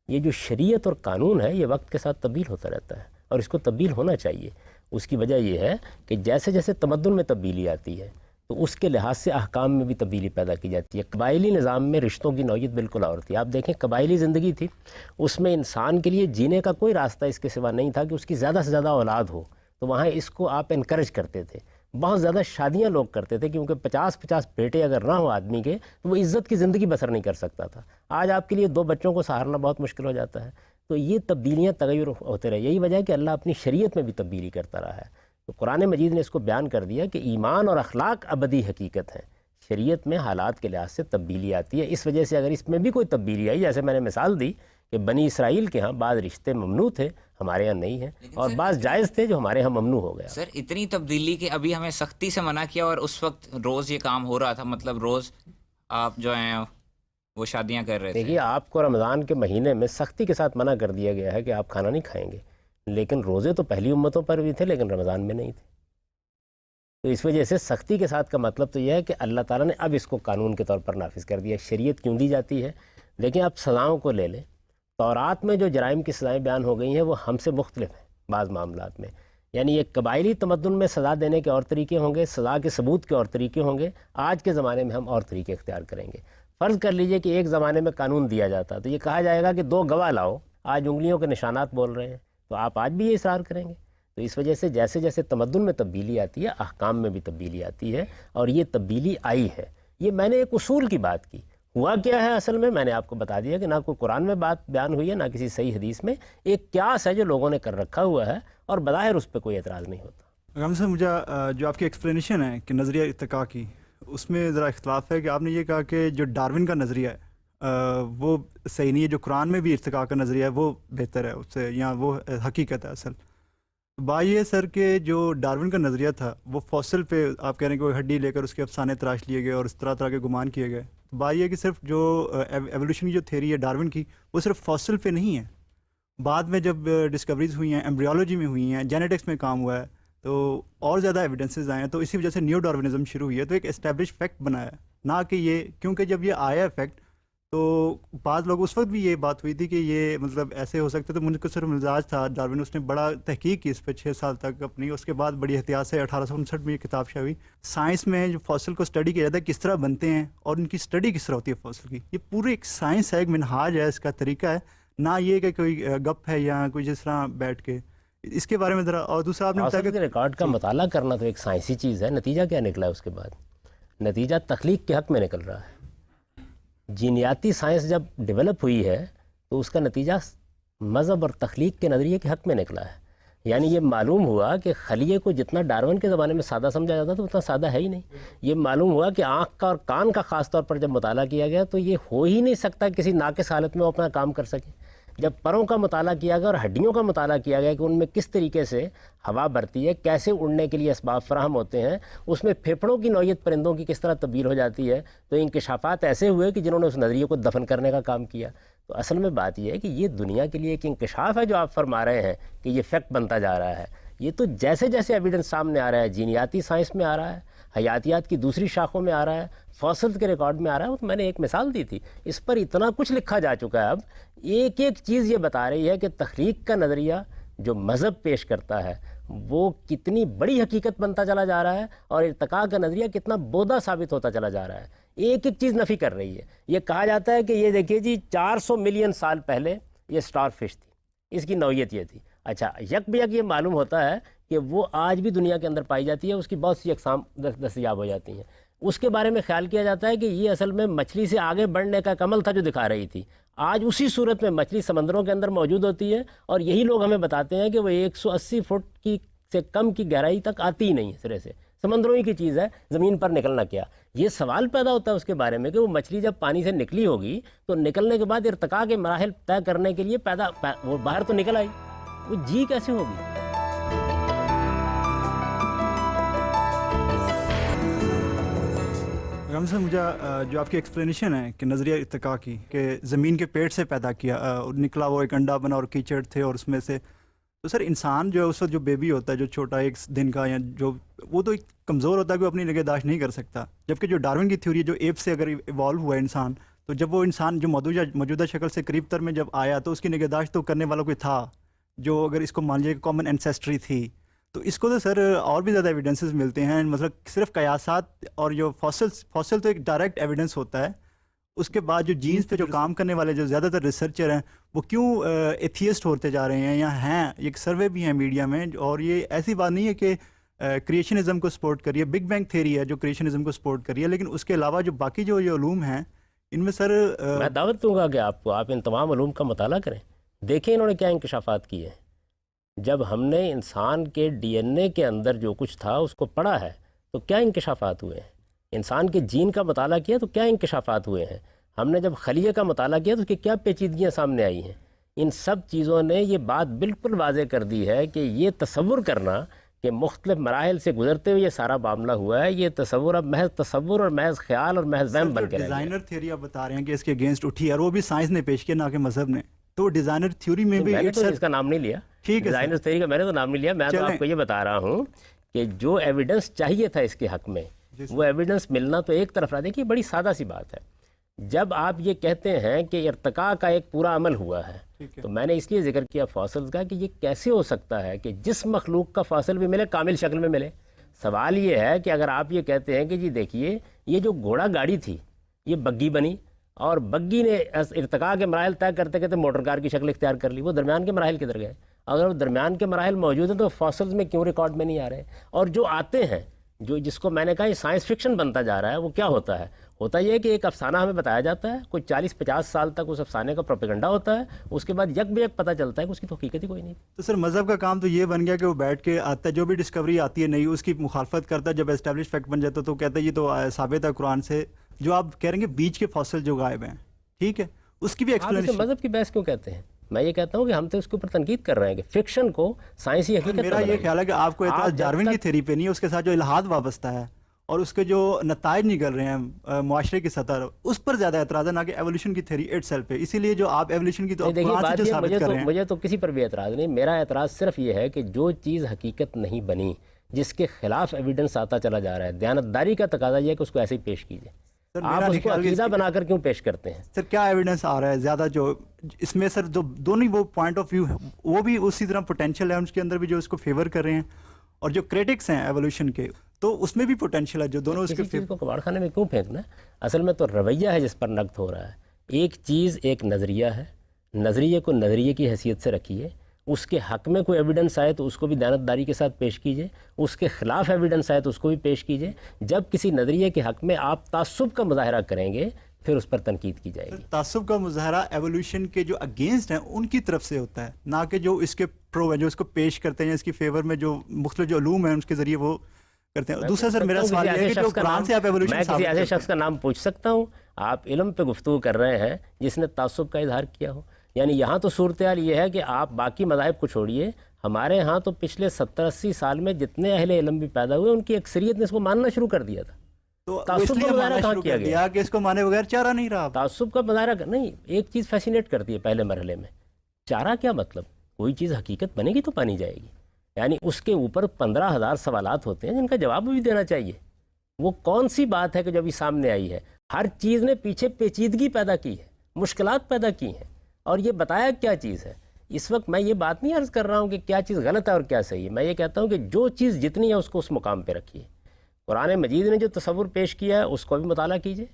Speaker 3: یہ جو شریعت اور قانون ہے یہ وقت کے ساتھ تبدیل ہوتا رہتا ہے اور اس کو تبدیل ہونا چاہیے۔ اس کی وجہ یہ ہے کہ جیسے جیسے تمدن میں تبدیلی آتی ہے تو اس کے لحاظ سے احکام میں بھی تبدیلی پیدا کی جاتی ہے۔ قبائلی نظام میں رشتوں کی نوعیت بالکل اور تھی۔ آپ دیکھیں قبائلی زندگی تھی، اس میں انسان کے لیے جینے کا کوئی راستہ اس کے سوا نہیں تھا کہ اس کی زیادہ سے زیادہ اولاد ہو، تو وہاں اس کو آپ انکریج کرتے تھے۔ بہت زیادہ شادیاں لوگ کرتے تھے کیونکہ 50 بیٹے اگر نہ ہو آدمی کے تو وہ عزت کی زندگی بسر نہیں کر سکتا تھا۔ آج آپ کے لیے 2 بچوں کو سہارنا بہت مشکل ہو جاتا ہے۔ تو یہ تبدیلیاں تغیر ہوتے رہے، یہی وجہ ہے کہ اللہ اپنی شریعت میں بھی تبدیلی کرتا رہا ہے۔ تو قرآن مجید نے اس کو بیان کر دیا کہ ایمان اور اخلاق ابدی حقیقت ہیں، شریعت میں حالات کے لحاظ سے تبدیلی آتی ہے۔ اس وجہ سے اگر اس میں بھی کوئی تبدیلی آئی، جیسے میں نے مثال دی کہ بنی اسرائیل کے ہاں بعض رشتے ممنوع تھے، ہمارے ہاں نہیں ہیں، اور بعض جائز تھے جو ہمارے ہاں ممنوع ہو گیا۔
Speaker 9: سر اتنی تبدیلی کہ ابھی ہمیں سختی سے منع کیا اور اس وقت روز یہ کام ہو رہا تھا، مطلب روز آپ جو ہیں وہ شادیاں کر رہے تھے۔
Speaker 3: دیکھیے آپ کو رمضان کے مہینے میں سختی کے ساتھ منع کر دیا گیا ہے کہ آپ کھانا نہیں کھائیں گے، لیکن روزے تو پہلی امتوں پر بھی تھے لیکن رمضان میں نہیں تھے۔ تو اس وجہ سے سختی کے ساتھ کا مطلب تو یہ ہے کہ اللہ تعالیٰ نے اب اس کو قانون کے طور پر نافذ کر دیا۔ شریعت کیوں دی جاتی ہے؟ لیکن آپ سزاؤں کو لے لیں، تورات میں جو جرائم کی سزائیں بیان ہو گئی ہیں وہ ہم سے مختلف ہیں بعض معاملات میں۔ یعنی ایک قبائلی تمدن میں سزا دینے کے اور طریقے ہوں گے، سزا کے ثبوت کے اور طریقے ہوں گے، آج کے زمانے میں ہم اور طریقے اختیار کریں گے۔ فرض کر لیجئے کہ ایک زمانے میں قانون دیا جاتا تو یہ کہا جائے گا کہ 2 گواہ لاؤ، آج انگلیوں کے نشانات بول رہے ہیں، تو آپ آج بھی یہ اصرار کریں گے۔ تو اس وجہ سے جیسے جیسے تمدن میں تبدیلی آتی ہے احکام میں بھی تبدیلی آتی ہے، اور یہ تبدیلی آئی ہے۔ یہ میں نے ایک اصول کی بات کی، ہوا کیا ہے اصل میں نے آپ کو بتا دیا کہ نہ کوئی قرآن میں بات بیان ہوئی ہے نہ کسی صحیح حدیث میں، ایک قیاس ہے جو لوگوں نے کر رکھا ہوا ہے اور بظاہر اس پہ کوئی اعتراض نہیں ہوتا۔
Speaker 10: غم صاحب، مجھے جو آپ کی ایکسپلینیشن ہے کہ نظریہ ارتقاء کی، اس میں ذرا اختلاف ہے کہ آپ نے یہ کہا کہ جو ڈارون کا نظریہ ہے وہ صحیح نہیں ہے، جو قرآن میں بھی ارتقاء کا نظریہ ہے وہ بہتر ہے اس سے، یا وہ حقیقت ہے اصل۔ بات یہ سر کہ جو ڈارون کا نظریہ تھا وہ فوسل پہ آپ کہہ رہے ہیں کہ وہ ہڈی لے کر اس کے افسانے تراش لیے گئے اور اس طرح طرح کے گمان کیے گئے۔ بات یہ ہے کہ صرف جو ایولیوشن کی جو تھیوری ہے ڈارون کی، وہ صرف فوسل پہ نہیں ہے، بعد میں جب ڈسکوریز ہوئی ہیں، ایمبریولوجی میں ہوئی ہیں، جینیٹکس میں کام ہوا ہے، تو اور زیادہ ایویڈنسز آئے ہیں، تو اسی وجہ سے نیو ڈارونزم شروع ہوئی ہے۔ تو ایک اسٹیبلش فیکٹ بنا ہے، نہ کہ یہ، کیونکہ جب یہ آیا ہے فیکٹ تو بعض لوگ، اس وقت بھی یہ بات ہوئی تھی کہ یہ مطلب ایسے ہو سکتے، تو منقصر مزاج تھا ڈارون، اس نے بڑا تحقیق کی اس پہ 6 سال تک اپنی، اس کے بعد بڑی احتیاط سے 1859 میں یہ کتاب شائع ہوئی۔ سائنس میں جو فوسل کو اسٹڈی کیا جاتا ہے کس طرح بنتے ہیں اور ان کی اسٹڈی کس طرح ہوتی ہے فوسل کی، یہ پورے ایک سائنس ہے، ایک منہاج ہے، اس کا طریقہ ہے، نہ یہ کہ کوئی گپ ہے یا کوئی جس طرح بیٹھ کے۔ اس کے بارے میں ذرا، اور دوسرا آپ نے بتایا کہ
Speaker 3: ریکارڈ کا مطالعہ کرنا تو ایک سائنسی چیز ہے، نتیجہ کیا نکلا ہے اس کے بعد؟ نتیجہ تخلیق کے حق میں نکل رہا ہے. جینیاتی سائنس جب ڈیولپ ہوئی ہے تو اس کا نتیجہ مذہب اور تخلیق کے نظریے کے حق میں نکلا ہے. یعنی یہ معلوم ہوا کہ خلیے کو جتنا ڈارون کے زمانے میں سادہ سمجھا جاتا تھا اتنا سادہ ہے ہی نہیں. یہ معلوم ہوا کہ آنکھ کا اور کان کا خاص طور پر جب مطالعہ کیا گیا تو یہ ہو ہی نہیں سکتا کسی ناقص حالت میں وہ اپنا کام کر سکے. جب پروں کا مطالعہ کیا گیا اور ہڈیوں کا مطالعہ کیا گیا کہ ان میں کس طریقے سے ہوا بھرتی ہے, کیسے اڑنے کے لیے اسباب فراہم ہوتے ہیں, اس میں پھیپھڑوں کی نوعیت پرندوں کی کس طرح تبدیل ہو جاتی ہے, تو انکشافات ایسے ہوئے کہ جنہوں نے اس نظریے کو دفن کرنے کا کام کیا. تو اصل میں بات یہ ہے کہ یہ دنیا کے لیے ایک انکشاف ہے جو آپ فرما رہے ہیں کہ یہ فیکٹ بنتا جا رہا ہے. یہ تو جیسے جیسے ایویڈنس سامنے آ رہا ہے, جینیاتی سائنس میں آ رہا ہے, حیاتیات کی دوسری شاخوں میں آ رہا ہے, فوسلز کے ریکارڈ میں آ رہا ہے. وہ تو میں نے ایک مثال دی تھی, اس پر اتنا کچھ لکھا جا چکا ہے. اب ایک ایک چیز یہ بتا رہی ہے کہ تخلیق کا نظریہ جو مذہب پیش کرتا ہے وہ کتنی بڑی حقیقت بنتا چلا جا رہا ہے اور ارتقاء کا نظریہ کتنا بودا ثابت ہوتا چلا جا رہا ہے. ایک ایک چیز نفی کر رہی ہے. یہ کہا جاتا ہے کہ یہ دیکھیے جی 400 ملین سال پہلے یہ سٹار فش تھی, اس کی نوعیت یہ تھی. اچھا, یک بیک یہ معلوم ہوتا ہے کہ وہ آج بھی دنیا کے اندر پائی جاتی ہے, اس کی بہت سی اقسام دستیاب ہو جاتی ہیں. اس کے بارے میں خیال کیا جاتا ہے کہ یہ اصل میں مچھلی سے آگے بڑھنے کا عمل تھا جو دکھا رہی تھی. آج اسی صورت میں مچھلی سمندروں کے اندر موجود ہوتی ہے اور یہی لوگ ہمیں بتاتے ہیں کہ وہ 180 فٹ کی سے کم کی گہرائی تک آتی ہی نہیں سرے سے, سمندروں ہی کی چیز ہے, زمین پر نکلنا کیا. یہ سوال پیدا ہوتا ہے اس کے بارے میں کہ وہ مچھلی جب پانی سے نکلی ہوگی تو نکلنے کے بعد ارتقاء کے مراحل طے کرنے کے لیے وہ باہر تو نکل آئی, وہ جی کیسے ہوگی؟
Speaker 10: غم سے مجھے جو آپ کی ایکسپلینیشن ہے کہ نظریہ ارتقاء کی کہ زمین کے پیٹ سے پیدا کیا اور نکلا, وہ ایک انڈا بنا اور کیچڑ تھے اور اس میں سے, تو سر انسان جو اس وقت جو بیبی ہوتا ہے جو چھوٹا 1 دن کا یا جو, وہ تو ایک کمزور ہوتا ہے کہ وہ اپنی نگہداشت نہیں کر سکتا. جبکہ جو ڈارون کی تھیوری جو ایپ سے اگر ایوالو ہوا ہے انسان, تو جب وہ انسان جو موجودہ شکل سے قریب تر میں جب آیا تو اس کی نگہداشت تو کرنے والوں کوئی تھا, جو اگر اس کو مان لیجیے کامن اینسیسٹری تھی. تو اس کو تو سر اور بھی زیادہ ایویڈنسز ملتے ہیں, مطلب صرف قیاسات اور جو فاسل تو ایک ڈائریکٹ ایویڈنس ہوتا ہے. اس کے بعد جو جینز پہ جو کام کرنے والے جو زیادہ تر ریسرچر ہیں وہ کیوں ایتھیسٹ ہوتے جا رہے ہیں یا ہیں, ایک سروے بھی ہیں میڈیا میں, اور یہ ایسی بات نہیں ہے کہ کریشنزم کو سپورٹ کریے, بگ بینگ تھیوری ہے جو کریشنزم کو سپورٹ کریے, لیکن اس کے علاوہ جو باقی جو یہ علوم ہیں ان میں سر
Speaker 3: میں دعوت دوں گا کہ آپ ان تمام علوم کا مطالعہ کریں, دیکھیں انہوں نے کیا انکشافات کیے ہیں. جب ہم نے انسان کے ڈی این اے کے اندر جو کچھ تھا اس کو پڑھا ہے تو کیا انکشافات ہوئے ہیں. انسان کے جین کا مطالعہ کیا تو کیا انکشافات ہوئے ہیں. ہم نے جب خلیے کا مطالعہ کیا تو اس کی کیا پیچیدگیاں سامنے آئی ہیں. ان سب چیزوں نے یہ بات بالکل واضح کر دی ہے کہ یہ تصور کرنا کہ مختلف مراحل سے گزرتے ہوئے یہ سارا معاملہ ہوا ہے, یہ تصور اب محض تصور اور محض خیال اور محض وہم بن کے رہ گیا.
Speaker 10: ڈیزائنر تھیوری آپ بتا رہے ہیں کہ اس کے اگینسٹ اٹھی ہے, اور وہ بھی سائنس نے پیش کیا نہ کہ مذہب نے. تو ڈیزائنر تھیوری میں بھی
Speaker 3: میں نے تو اس کا نام نہیں لیا,
Speaker 10: ٹھیک ہے
Speaker 3: ڈیزائنر تھیوری کا میں نے تو نام نہیں لیا. میں تو آپ کو یہ بتا رہا ہوں کہ جو ایویڈنس چاہیے تھا اس کے حق میں وہ ایویڈنس ملنا تو ایک طرف رہا. دیکھیے بڑی سادہ سی بات ہے, جب آپ یہ کہتے ہیں کہ ارتقاء کا ایک پورا عمل ہوا ہے تو میں نے اس لیے ذکر کیا فاسلز کا کہ یہ کیسے ہو سکتا ہے کہ جس مخلوق کا فاسل بھی ملے کامل شکل میں ملے. سوال یہ ہے کہ اگر آپ یہ کہتے ہیں کہ جی دیکھیے یہ جو گھوڑا گاڑی تھی یہ بگی بنی اور بگی نے ارتقاء کے مراحل طے کرتے کرتے موٹر کار کی شکل اختیار کر لی, وہ درمیان کے مراحل کدھر گئے؟ اگر وہ درمیان کے مراحل موجود ہیں تو فاسلز میں کیوں ریکارڈ میں نہیں آ رہے؟ اور جو آتے ہیں جو جس کو میں نے کہا یہ سائنس فکشن بنتا جا رہا ہے, وہ کیا ہوتا ہے؟ ہوتا یہ ہے کہ ایک افسانہ ہمیں بتایا جاتا ہے, کوئی 40-50 سال تک اس افسانے کا پروپیگنڈا ہوتا ہے, اس کے بعد یک بیک پتہ چلتا ہے کہ اس کی تو حقیقت ہی کوئی نہیں.
Speaker 10: تو سر مذہب کا کام تو یہ بن گیا کہ وہ بیٹھ کے آتا ہے, جو بھی ڈسکوری آتی ہے نئی اس کی مخالفت کرتا ہے, جب اسٹیبلش فیکٹ بن جاتا ہے تو کہتا ہے یہ تو ثابت ہے قرآن سے. جو آپ کہہ رہے ہیں کہ بیچ کے فاسل جو غائب ہیں, ٹھیک ہے, اس کی بھی ایکسپلینیشن.
Speaker 3: مذہب کی بحث کیوں کہتے ہیں؟ میں یہ کہتا ہوں کہ ہم تو اس کے اوپر تنقید کر رہے ہیں کہ فکشن کو سائنسی حقیقت.
Speaker 10: میرا یہ خیال ہے کہ آپ کو اعتراض ڈارون کی تھیوری پہ نہیں ہے, اس کے ساتھ جو الہاد وابستہ ہے اور اس کے جو نتائج نکل رہے ہیں معاشرے کی سطح اس پر زیادہ اعتراض ہے, نہ کہ ایولیوشن کی تھیوری اٹ سیلف پہ. اسی لیے جو آپ ایولیوشن کی تو
Speaker 3: مجھے تو کسی پر بھی اعتراض نہیں. میرا اعتراض صرف یہ ہے کہ جو چیز حقیقت نہیں بنی, جس کے خلاف ایویڈنس آتا چلا جا رہا ہے, دیانتداری کا تقاضا یہ ہے کہ اس کو ایسے ہی پیش کیجیے. آپ اس کو عقیدہ بنا کر کیوں پیش کرتے ہیں؟
Speaker 10: سر کیا ایویڈنس آ رہا ہے زیادہ جو اس میں سر جو دونوں وہ پوائنٹ آف ویو وہ بھی اسی طرح پوٹینشیل ہے ان کے اندر بھی جو اس کو فیور کر رہے ہیں, اور جو کریٹکس ہیں ایولیوشن کے تو اس میں بھی پوٹینشیل ہے جو دونوں اس کے
Speaker 3: چیز کو کباڑ خانے میں کیوں پھینکنا ہے؟ اصل میں تو رویہ ہے جس پر نقد ہو رہا ہے. ایک چیز ایک نظریہ ہے, نظریے کو نظریے کی حیثیت سے رکھیے, اس کے حق میں کوئی ایویڈنس آئے تو اس کو بھی دیانتداری کے ساتھ پیش کیجیے، اس کے خلاف ایویڈنس آئے تو اس کو بھی پیش کیجیے. جب کسی نظریے کے حق میں آپ تعصب کا مظاہرہ کریں گے پھر اس پر تنقید کی جائے گی.
Speaker 10: تعصب کا مظاہرہ ایولیوشن کے جو اگینسٹ ہیں ان کی طرف سے ہوتا ہے، نہ کہ جو اس کے پرو ہیں، جو اس کو پیش کرتے ہیں، اس کی فیور میں جو مختلف جو علوم ہیں اس کے ذریعے وہ کرتے ہیں. دوسرا سر میرا سوال یہ ہے کہ جو قرآن سے آپ ایولیوشن
Speaker 3: میں کسی ایسے شخص کا نام پوچھ سکتا ہوں؟ آپ علم پہ گفتگو کر رہے ہیں جس نے تعصب کا اظہار کیا ہو. یعنی یہاں تو صورتحال یہ ہے کہ آپ باقی مذاہب کو چھوڑیے، ہمارے ہاں تو پچھلے 70-80 سال میں جتنے اہل علم بھی پیدا ہوئے ان کی اکثریت نے اس کو ماننا شروع کر دیا تھا.
Speaker 10: تو
Speaker 3: تعصب کا مظاہرہ کہاں کیا گیا
Speaker 10: کہ اس کو مانے بغیر چارہ نہیں رہا.
Speaker 3: تعصب کا مظاہرہ نہیں، ایک چیز فیسینیٹ کرتی ہے پہلے مرحلے میں، چارہ کیا مطلب؟ کوئی چیز حقیقت بنے گی تو پانی جائے گی. یعنی اس کے اوپر 15,000 سوالات ہوتے ہیں جن کا جواب بھی دینا چاہیے. وہ کون سی بات ہے کہ جو ابھی سامنے آئی ہے؟ ہر چیز نے پیچھے پیچیدگی پیدا کی ہے، مشکلات پیدا کی ہیں، اور یہ بتایا کیا چیز ہے. اس وقت میں یہ بات نہیں عرض کر رہا ہوں کہ کیا چیز غلط ہے اور کیا صحیح ہے، میں یہ کہتا ہوں کہ جو چیز جتنی ہے اس کو اس مقام پہ رکھیے. قرآن مجید نے جو تصور پیش کیا ہے اس کو بھی مطالعہ کیجیے.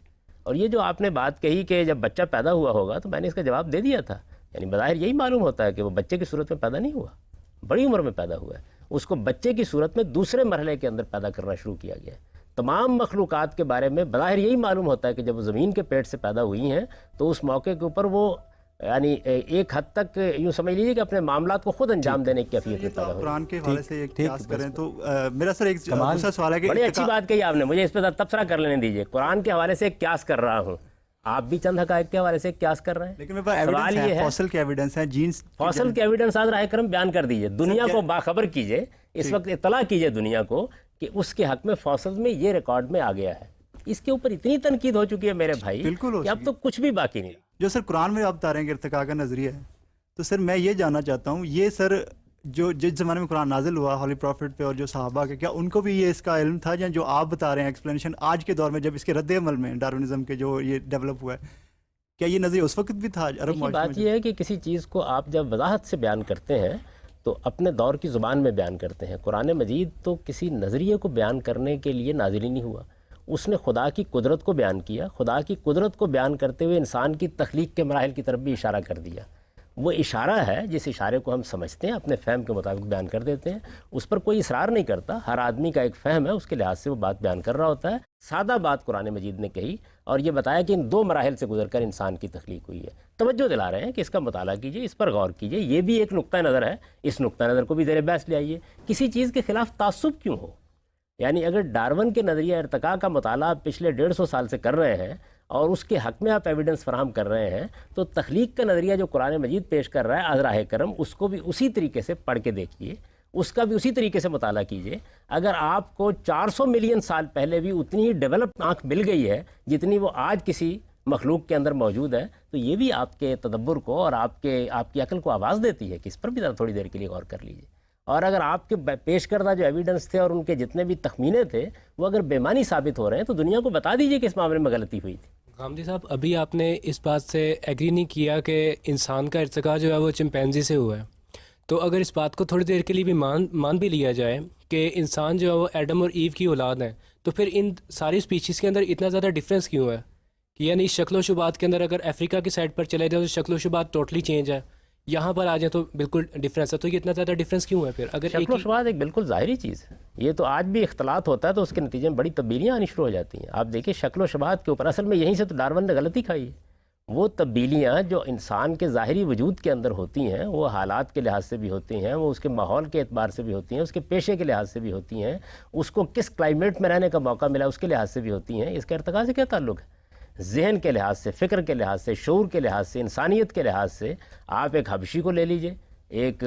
Speaker 3: اور یہ جو آپ نے بات کہی کہ جب بچہ پیدا ہوا ہوگا، تو میں نے اس کا جواب دے دیا تھا. یعنی بظاہر یہی معلوم ہوتا ہے کہ وہ بچے کی صورت میں پیدا نہیں ہوا، بڑی عمر میں پیدا ہوا ہے. اس کو بچے کی صورت میں دوسرے مرحلے کے اندر پیدا کرنا شروع کیا گیا ہے. تمام مخلوقات کے بارے میں بظاہر یہی معلوم ہوتا ہے کہ جب وہ زمین کے پیٹ سے پیدا ہوئی ہیں تو اس موقع کے اوپر وہ یعنی ایک حد تک یوں سمجھ لیجیے کہ اپنے معاملات کو خود انجام دینے کی کیفیت میں پیدا ہوئی.
Speaker 10: قرآن کے حوالے سے ایک قیاس کریں تو میرا سر ایک دوسرا سوال ہے کہ
Speaker 3: بڑی اچھی بات کہی آپ نے، مجھے اس پہ تبصرہ کر لینے دیجیے. قرآن کے حوالے سے ایک قیاس کر رہا ہوں، آپ بھی چند حقائق کے حوالے سے قیاس کر رہے ہیں.
Speaker 10: لیکن میرے پاس سوال یہ ہے فوسل کے ایویڈنس ہیں، جینز
Speaker 3: فوسل کے ایویڈنس آج راہ کرم بیان کر دیجئے، دنیا کو باخبر کیجئے، اس وقت اطلاع کیجئے دنیا کو کہ اس کے حق میں فوسل میں یہ ریکارڈ میں آ گیا ہے. اس کے اوپر اتنی تنقید ہو چکی ہے میرے بھائی کہ اب تو کچھ بھی باقی نہیں.
Speaker 10: جو سر قرآن میں آپ بتا رہے ہیں کہ ارتقاء کا نظریہ ہے، تو سر میں یہ جاننا چاہتا ہوں، یہ سر جو جس زمانے میں قرآن نازل ہوا ہولی پروفٹ پہ اور جو صحابہ کے، کیا ان کو بھی یہ اس کا علم تھا؟ یا جو آپ بتا رہے ہیں ایکسپلینیشن آج کے دور میں جب اس کے رد عمل میں ڈارونزم کے جو یہ ڈیولپ ہوا ہے، کیا یہ نظریہ اس وقت بھی تھا عرب معاشرے میں؟
Speaker 3: بات یہ ہے کہ کسی چیز کو آپ جب وضاحت سے بیان کرتے ہیں تو اپنے دور کی زبان میں بیان کرتے ہیں. قرآن مجید تو کسی نظریے کو بیان کرنے کے لیے نازل ہی نہیں ہوا، اس نے خدا کی قدرت کو بیان کیا. خدا کی قدرت کو بیان کرتے ہوئے انسان کی تخلیق کے مراحل کی طرف بھی اشارہ کر دیا. وہ اشارہ ہے جس اشارے کو ہم سمجھتے ہیں، اپنے فہم کے مطابق بیان کر دیتے ہیں، اس پر کوئی اصرار نہیں کرتا. ہر آدمی کا ایک فہم ہے، اس کے لحاظ سے وہ بات بیان کر رہا ہوتا ہے. سادہ بات قرآن مجید نے کہی اور یہ بتایا کہ ان 2 مراحل سے گزر کر انسان کی تخلیق ہوئی ہے. توجہ دلا رہے ہیں کہ اس کا مطالعہ کیجئے، اس پر غور کیجئے. یہ بھی ایک نقطہ نظر ہے، اس نقطہ نظر کو بھی زیر بحث لے آئیے. کسی چیز کے خلاف تعصب کیوں ہو؟ یعنی اگر ڈارون کے نظریہ ارتقاء کا مطالعہ آپ پچھلے 150 سال سے کر رہے ہیں اور اس کے حق میں آپ ایویڈنس فراہم کر رہے ہیں، تو تخلیق کا نظریہ جو قرآن مجید پیش کر رہا ہے از راہ کرم، اس کو بھی اسی طریقے سے پڑھ کے دیکھیے، اس کا بھی اسی طریقے سے مطالعہ کیجیے. اگر آپ کو 400 ملین سال پہلے بھی اتنی ہی ڈیولپڈ آنکھ مل گئی ہے جتنی وہ آج کسی مخلوق کے اندر موجود ہے، تو یہ بھی آپ کے تدبر کو اور آپ کی عقل کو آواز دیتی ہے کہ اس پر بھی تھوڑی دیر کے لیے غور کر لیجیے. اور اگر آپ کے پیش کردہ جو ایویڈنس تھے اور ان کے جتنے بھی تخمینے تھے وہ اگر بے معنی ثابت ہو رہے ہیں تو دنیا کو بتا دیجیے کہ اس معاملے میں غلطی ہوئی تھی.
Speaker 11: غامدی صاحب، ابھی آپ نے اس بات سے ایگری نہیں کیا کہ انسان کا ارتقاء جو ہے وہ چمپینزی سے ہوا ہے. تو اگر اس بات کو تھوڑی دیر کے لیے بھی مان بھی لیا جائے کہ انسان جو ہے وہ ایڈم اور ایو کی اولاد ہیں، تو پھر ان ساری اسپیشیز کے اندر اتنا زیادہ ڈفرینس کیوں ہے؟ کہ یعنی شکل و شبات کے اندر اگر افریقہ کی سائڈ پر چلے جائے تو شکل و شبات ٹوٹلی چینج ہے، یہاں پر آ جائیں تو بالکل ڈفرینس ہے. تو یہ اتنا زیادہ ڈفرینس کیوں ہے پھر؟ اگر
Speaker 3: شکل و شبات ایک بالکل ظاہری چیز ہے، یہ تو آج بھی اختلاط ہوتا ہے تو اس کے نتیجے میں بڑی تبدیلیاں آنی شروع ہو جاتی ہیں. آپ دیکھیں شکل و شبات کے اوپر اصل میں یہیں سے تو ڈارون نے غلطی کھائی ہے. وہ تبدیلیاں جو انسان کے ظاہری وجود کے اندر ہوتی ہیں وہ حالات کے لحاظ سے بھی ہوتی ہیں، وہ اس کے ماحول کے اعتبار سے بھی ہوتی ہیں، اس کے پیشے کے لحاظ سے بھی ہوتی ہیں، اس کو کس کلائمیٹ میں رہنے کا موقع ملا اس کے لحاظ سے بھی ہوتی ہیں. اس کا ارتقاء سے کیا تعلق ہے؟ ذہن کے لحاظ سے، فکر کے لحاظ سے، شعور کے لحاظ سے، انسانیت کے لحاظ سے آپ ایک حبشی کو لے لیجئے، ایک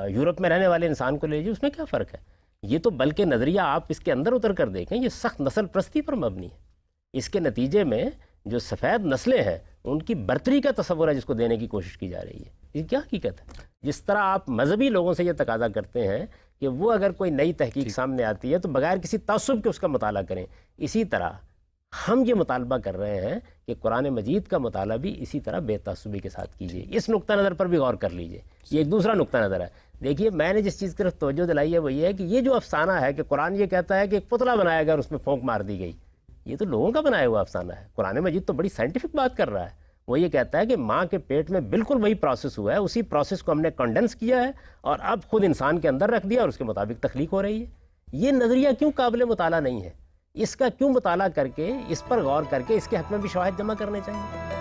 Speaker 3: یورپ میں رہنے والے انسان کو لے لیجئے، اس میں کیا فرق ہے؟ یہ تو بلکہ نظریہ آپ اس کے اندر اتر کر دیکھیں، یہ سخت نسل پرستی پر مبنی ہے. اس کے نتیجے میں جو سفید نسلیں ہیں ان کی برتری کا تصور ہے جس کو دینے کی کوشش کی جا رہی ہے. یہ کیا حقیقت ہے؟ جس طرح آپ مذہبی لوگوں سے یہ تقاضا کرتے ہیں کہ وہ اگر کوئی نئی تحقیق سامنے آتی ہے تو بغیر کسی تعصب کے اس کا مطالعہ کریں، اسی طرح ہم یہ مطالبہ کر رہے ہیں کہ قرآن مجید کا مطالعہ بھی اسی طرح بے تعصبی کے ساتھ کیجیے. اس نقطہ نظر پر بھی غور کر لیجیے. یہ ایک دوسرا نقطہ نظر ہے. دیکھیے میں نے جس چیز کی طرف توجہ دلائی ہے وہ یہ ہے کہ یہ جو افسانہ ہے کہ قرآن یہ کہتا ہے کہ ایک پتلا بنایا گیا اور اس میں پھونک مار دی گئی، یہ تو لوگوں کا بنایا ہوا افسانہ ہے. قرآن مجید تو بڑی سائنٹیفک بات کر رہا ہے. وہ یہ کہتا ہے کہ ماں کے پیٹ میں بالکل وہی پروسیس ہوا ہے، اسی پروسیس کو ہم نے کنڈنس کیا ہے اور اب خود انسان کے اندر رکھ دیا اور اس کے مطابق تخلیق ہو رہی ہے۔ یہ نظریہ کیوں قابل مطالعہ نہیں ہے؟ اس کا کیوں مطالعہ کر کے، اس پر غور کر کے اس کے حق میں بھی شواہد جمع کرنے چاہیے۔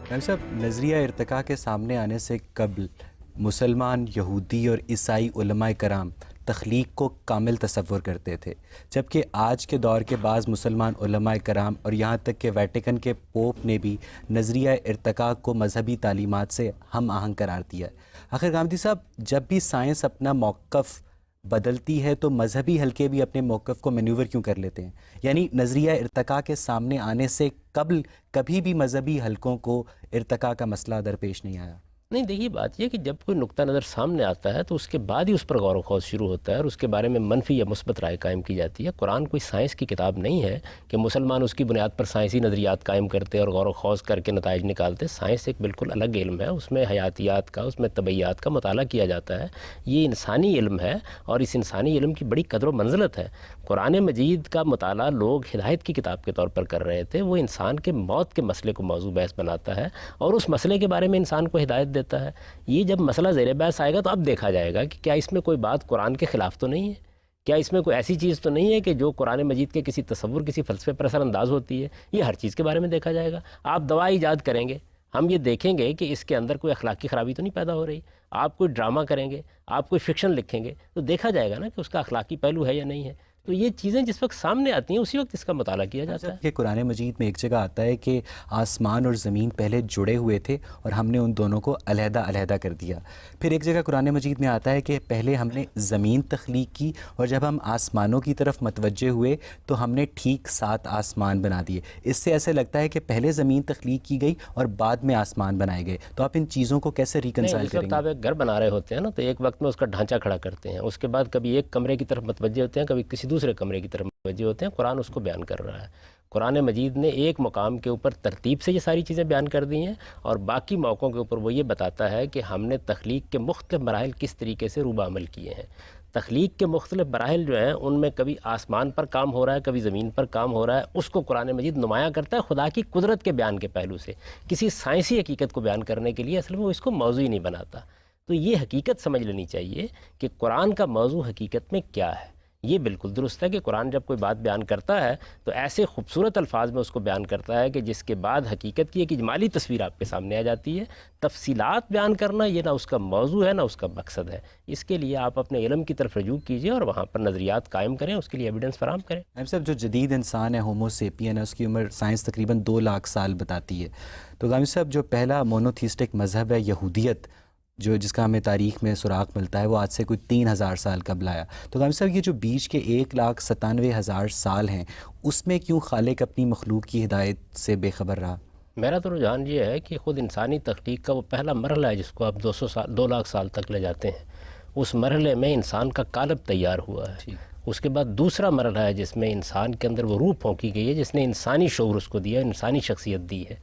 Speaker 2: ڈاکٹر صاحب، نظریہ ارتقاء کے سامنے آنے سے قبل مسلمان، یہودی اور عیسائی علماء کرام تخلیق کو کامل تصور کرتے تھے، جبکہ آج کے دور کے بعض مسلمان علماء کرام اور یہاں تک کہ ویٹیکن کے پوپ نے بھی نظریہ ارتقاء کو مذہبی تعلیمات سے ہم آہنگ قرار دیا ہے۔ آخر گامدی صاحب، جب بھی سائنس اپنا موقف بدلتی ہے تو مذہبی حلقے بھی اپنے موقف کو مینیور کیوں کر لیتے ہیں؟ یعنی نظریہ ارتقاء کے سامنے آنے سے قبل کبھی بھی مذہبی حلقوں کو ارتقاء کا مسئلہ درپیش نہیں آیا؟
Speaker 3: نہیں، دیکھیے بات یہ کہ جب کوئی نقطہ نظر سامنے آتا ہے تو اس کے بعد ہی اس پر غور و خوض شروع ہوتا ہے اور اس کے بارے میں منفی یا مثبت رائے قائم کی جاتی ہے۔ قرآن کوئی سائنس کی کتاب نہیں ہے کہ مسلمان اس کی بنیاد پر سائنسی نظریات قائم کرتے اور غور و خوض کر کے نتائج نکالتے۔ سائنس ایک بالکل الگ علم ہے، اس میں حیاتیات کا، اس میں طبعیات کا مطالعہ کیا جاتا ہے۔ یہ انسانی علم ہے اور اس انسانی علم کی بڑی قدر و منزلت ہے۔ قرآن مجید کا مطالعہ لوگ ہدایت کی کتاب کے طور پر کر رہے تھے، وہ انسان کے موت کے مسئلے کو موضوع بحث بناتا ہے اور اس مسئلے کے بارے میں انسان کو ہدایت دیتا ہے۔ یہ جب مسئلہ زیر بحث آئے گا تو اب دیکھا جائے گا کہ کیا اس میں کوئی بات قرآن کے خلاف تو نہیں ہے، کیا اس میں کوئی ایسی چیز تو نہیں ہے کہ جو قرآن مجید کے کسی تصور، کسی فلسفے پر اثر انداز ہوتی ہے۔ یہ ہر چیز کے بارے میں دیکھا جائے گا۔ آپ دوا ایجاد کریں گے، ہم یہ دیکھیں گے کہ اس کے اندر کوئی اخلاقی خرابی تو نہیں پیدا ہو رہی۔ آپ کوئی ڈرامہ کریں گے، آپ کوئی فکشن لکھیں گے تو دیکھا جائے گا نا کہ اس کا اخلاقی پہلو ہے یا نہیں ہے۔ تو یہ چیزیں جس وقت سامنے آتی ہیں اسی وقت اس کا مطالعہ کیا جاتا ہے۔
Speaker 2: کہ قرآن مجید میں ایک جگہ آتا ہے کہ آسمان اور زمین پہلے جڑے ہوئے تھے اور ہم نے ان دونوں کو علیحدہ علیحدہ کر دیا۔ پھر ایک جگہ قرآن مجید میں آتا ہے کہ پہلے ہم نے زمین تخلیق کی اور جب ہم آسمانوں کی طرف متوجہ ہوئے تو ہم نے ٹھیک 7 آسمان بنا دیے۔ اس سے ایسے لگتا ہے کہ پہلے زمین تخلیق کی گئی اور بعد میں آسمان بنائے گئے۔ تو آپ ان چیزوں کو کیسے ریکنسائل کریں گے؟
Speaker 3: آپ ایک گھر بنا رہے ہوتے ہیں نا تو ایک وقت میں اس کا ڈھانچہ کھڑا کرتے ہیں، اس کے بعد کبھی ایک کمرے کی طرف متوجہ ہوتے ہیں، کبھی کسی دوسرے کمرے کی طرف متوجہ ہوتے ہیں۔ قرآن اس کو بیان کر رہا ہے۔ قرآن مجید نے ایک مقام کے اوپر ترتیب سے یہ ساری چیزیں بیان کر دی ہیں اور باقی موقعوں کے اوپر وہ یہ بتاتا ہے کہ ہم نے تخلیق کے مختلف مراحل کس طریقے سے روبہ عمل کیے ہیں۔ تخلیق کے مختلف مراحل جو ہیں ان میں کبھی آسمان پر کام ہو رہا ہے، کبھی زمین پر کام ہو رہا ہے، اس کو قرآن مجید نمایاں کرتا ہے خدا کی قدرت کے بیان کے پہلو سے۔ کسی سائنسی حقیقت کو بیان کرنے کے لیے اصل میں وہ اس کو موضوع ہی نہیں بناتا۔ تو یہ حقیقت سمجھ لینی چاہیے کہ قرآن کا موضوع حقیقت میں کیا ہے۔ یہ بالکل درست ہے کہ قرآن جب کوئی بات بیان کرتا ہے تو ایسے خوبصورت الفاظ میں اس کو بیان کرتا ہے کہ جس کے بعد حقیقت کی ایک اجمالی تصویر آپ کے سامنے آ جاتی ہے۔ تفصیلات بیان کرنا یہ نہ اس کا موضوع ہے نہ اس کا مقصد ہے۔ اس کے لیے آپ اپنے علم کی طرف رجوع کیجئے اور وہاں پر نظریات قائم کریں، اس کے لیے ایویڈنس فراہم کریں۔
Speaker 2: صاحب، جو جدید انسان ہے ہومو سیپین ہے، اس کی عمر سائنس تقریباً 2 لاکھ سال بتاتی ہے۔ تو غامدی صاحب، جو پہلا مونوتھیسٹک مذہب ہے یہودیت، جس کا ہمیں تاریخ میں سراغ ملتا ہے، وہ آج سے کوئی 3000 سال قبل آیا۔ تو غامدی صاحب، یہ جو بیچ کے 1,97,000 سال ہیں، اس میں کیوں خالق اپنی مخلوق کی ہدایت سے بے خبر رہا؟
Speaker 3: میرا تو رجحان یہ ہے کہ خود انسانی تخلیق کا وہ پہلا مرحلہ ہے جس کو آپ 2 لاکھ سال تک لے جاتے ہیں، اس مرحلے میں انسان کا قالب تیار ہوا ہے۔ اس کے بعد دوسرا مرحلہ ہے جس میں انسان کے اندر وہ روح پھونکی گئی ہے جس نے انسانی شعور اس کو دیا، انسانی شخصیت دی ہے۔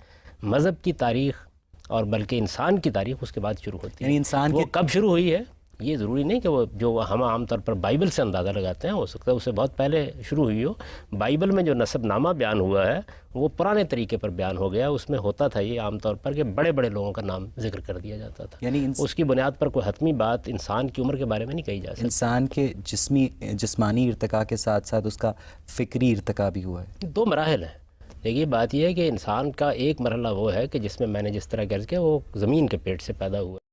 Speaker 3: مذہب کی تاریخ اور بلکہ انسان کی تاریخ اس کے بعد شروع ہوتی ہے۔
Speaker 2: یعنی انسان
Speaker 3: وہ کب شروع ہوئی ہے یہ ضروری نہیں کہ وہ جو ہم عام طور پر بائبل سے اندازہ لگاتے ہیں، ہو سکتا ہے اسے بہت پہلے شروع ہوئی ہو۔ بائبل میں جو نسب نامہ بیان ہوا ہے وہ پرانے طریقے پر بیان ہو گیا۔ اس میں ہوتا تھا یہ عام طور پر کہ بڑے بڑے لوگوں کا نام ذکر کر دیا جاتا تھا،
Speaker 2: یعنی
Speaker 3: اس کی بنیاد پر کوئی حتمی بات انسان کی عمر کے بارے میں نہیں کہی جا سکتی۔
Speaker 2: انسان کے جسمانی ارتقاء کے ساتھ ساتھ اس کا فکری ارتقاء بھی ہوا ہے۔
Speaker 3: 2 مراحل ہیں۔ دیکھیے بات یہ ہے کہ انسان کا ایک مرحلہ وہ ہے کہ جس میں نے جس طرح عرض کیا وہ زمین کے پیٹ سے پیدا ہوا ہے،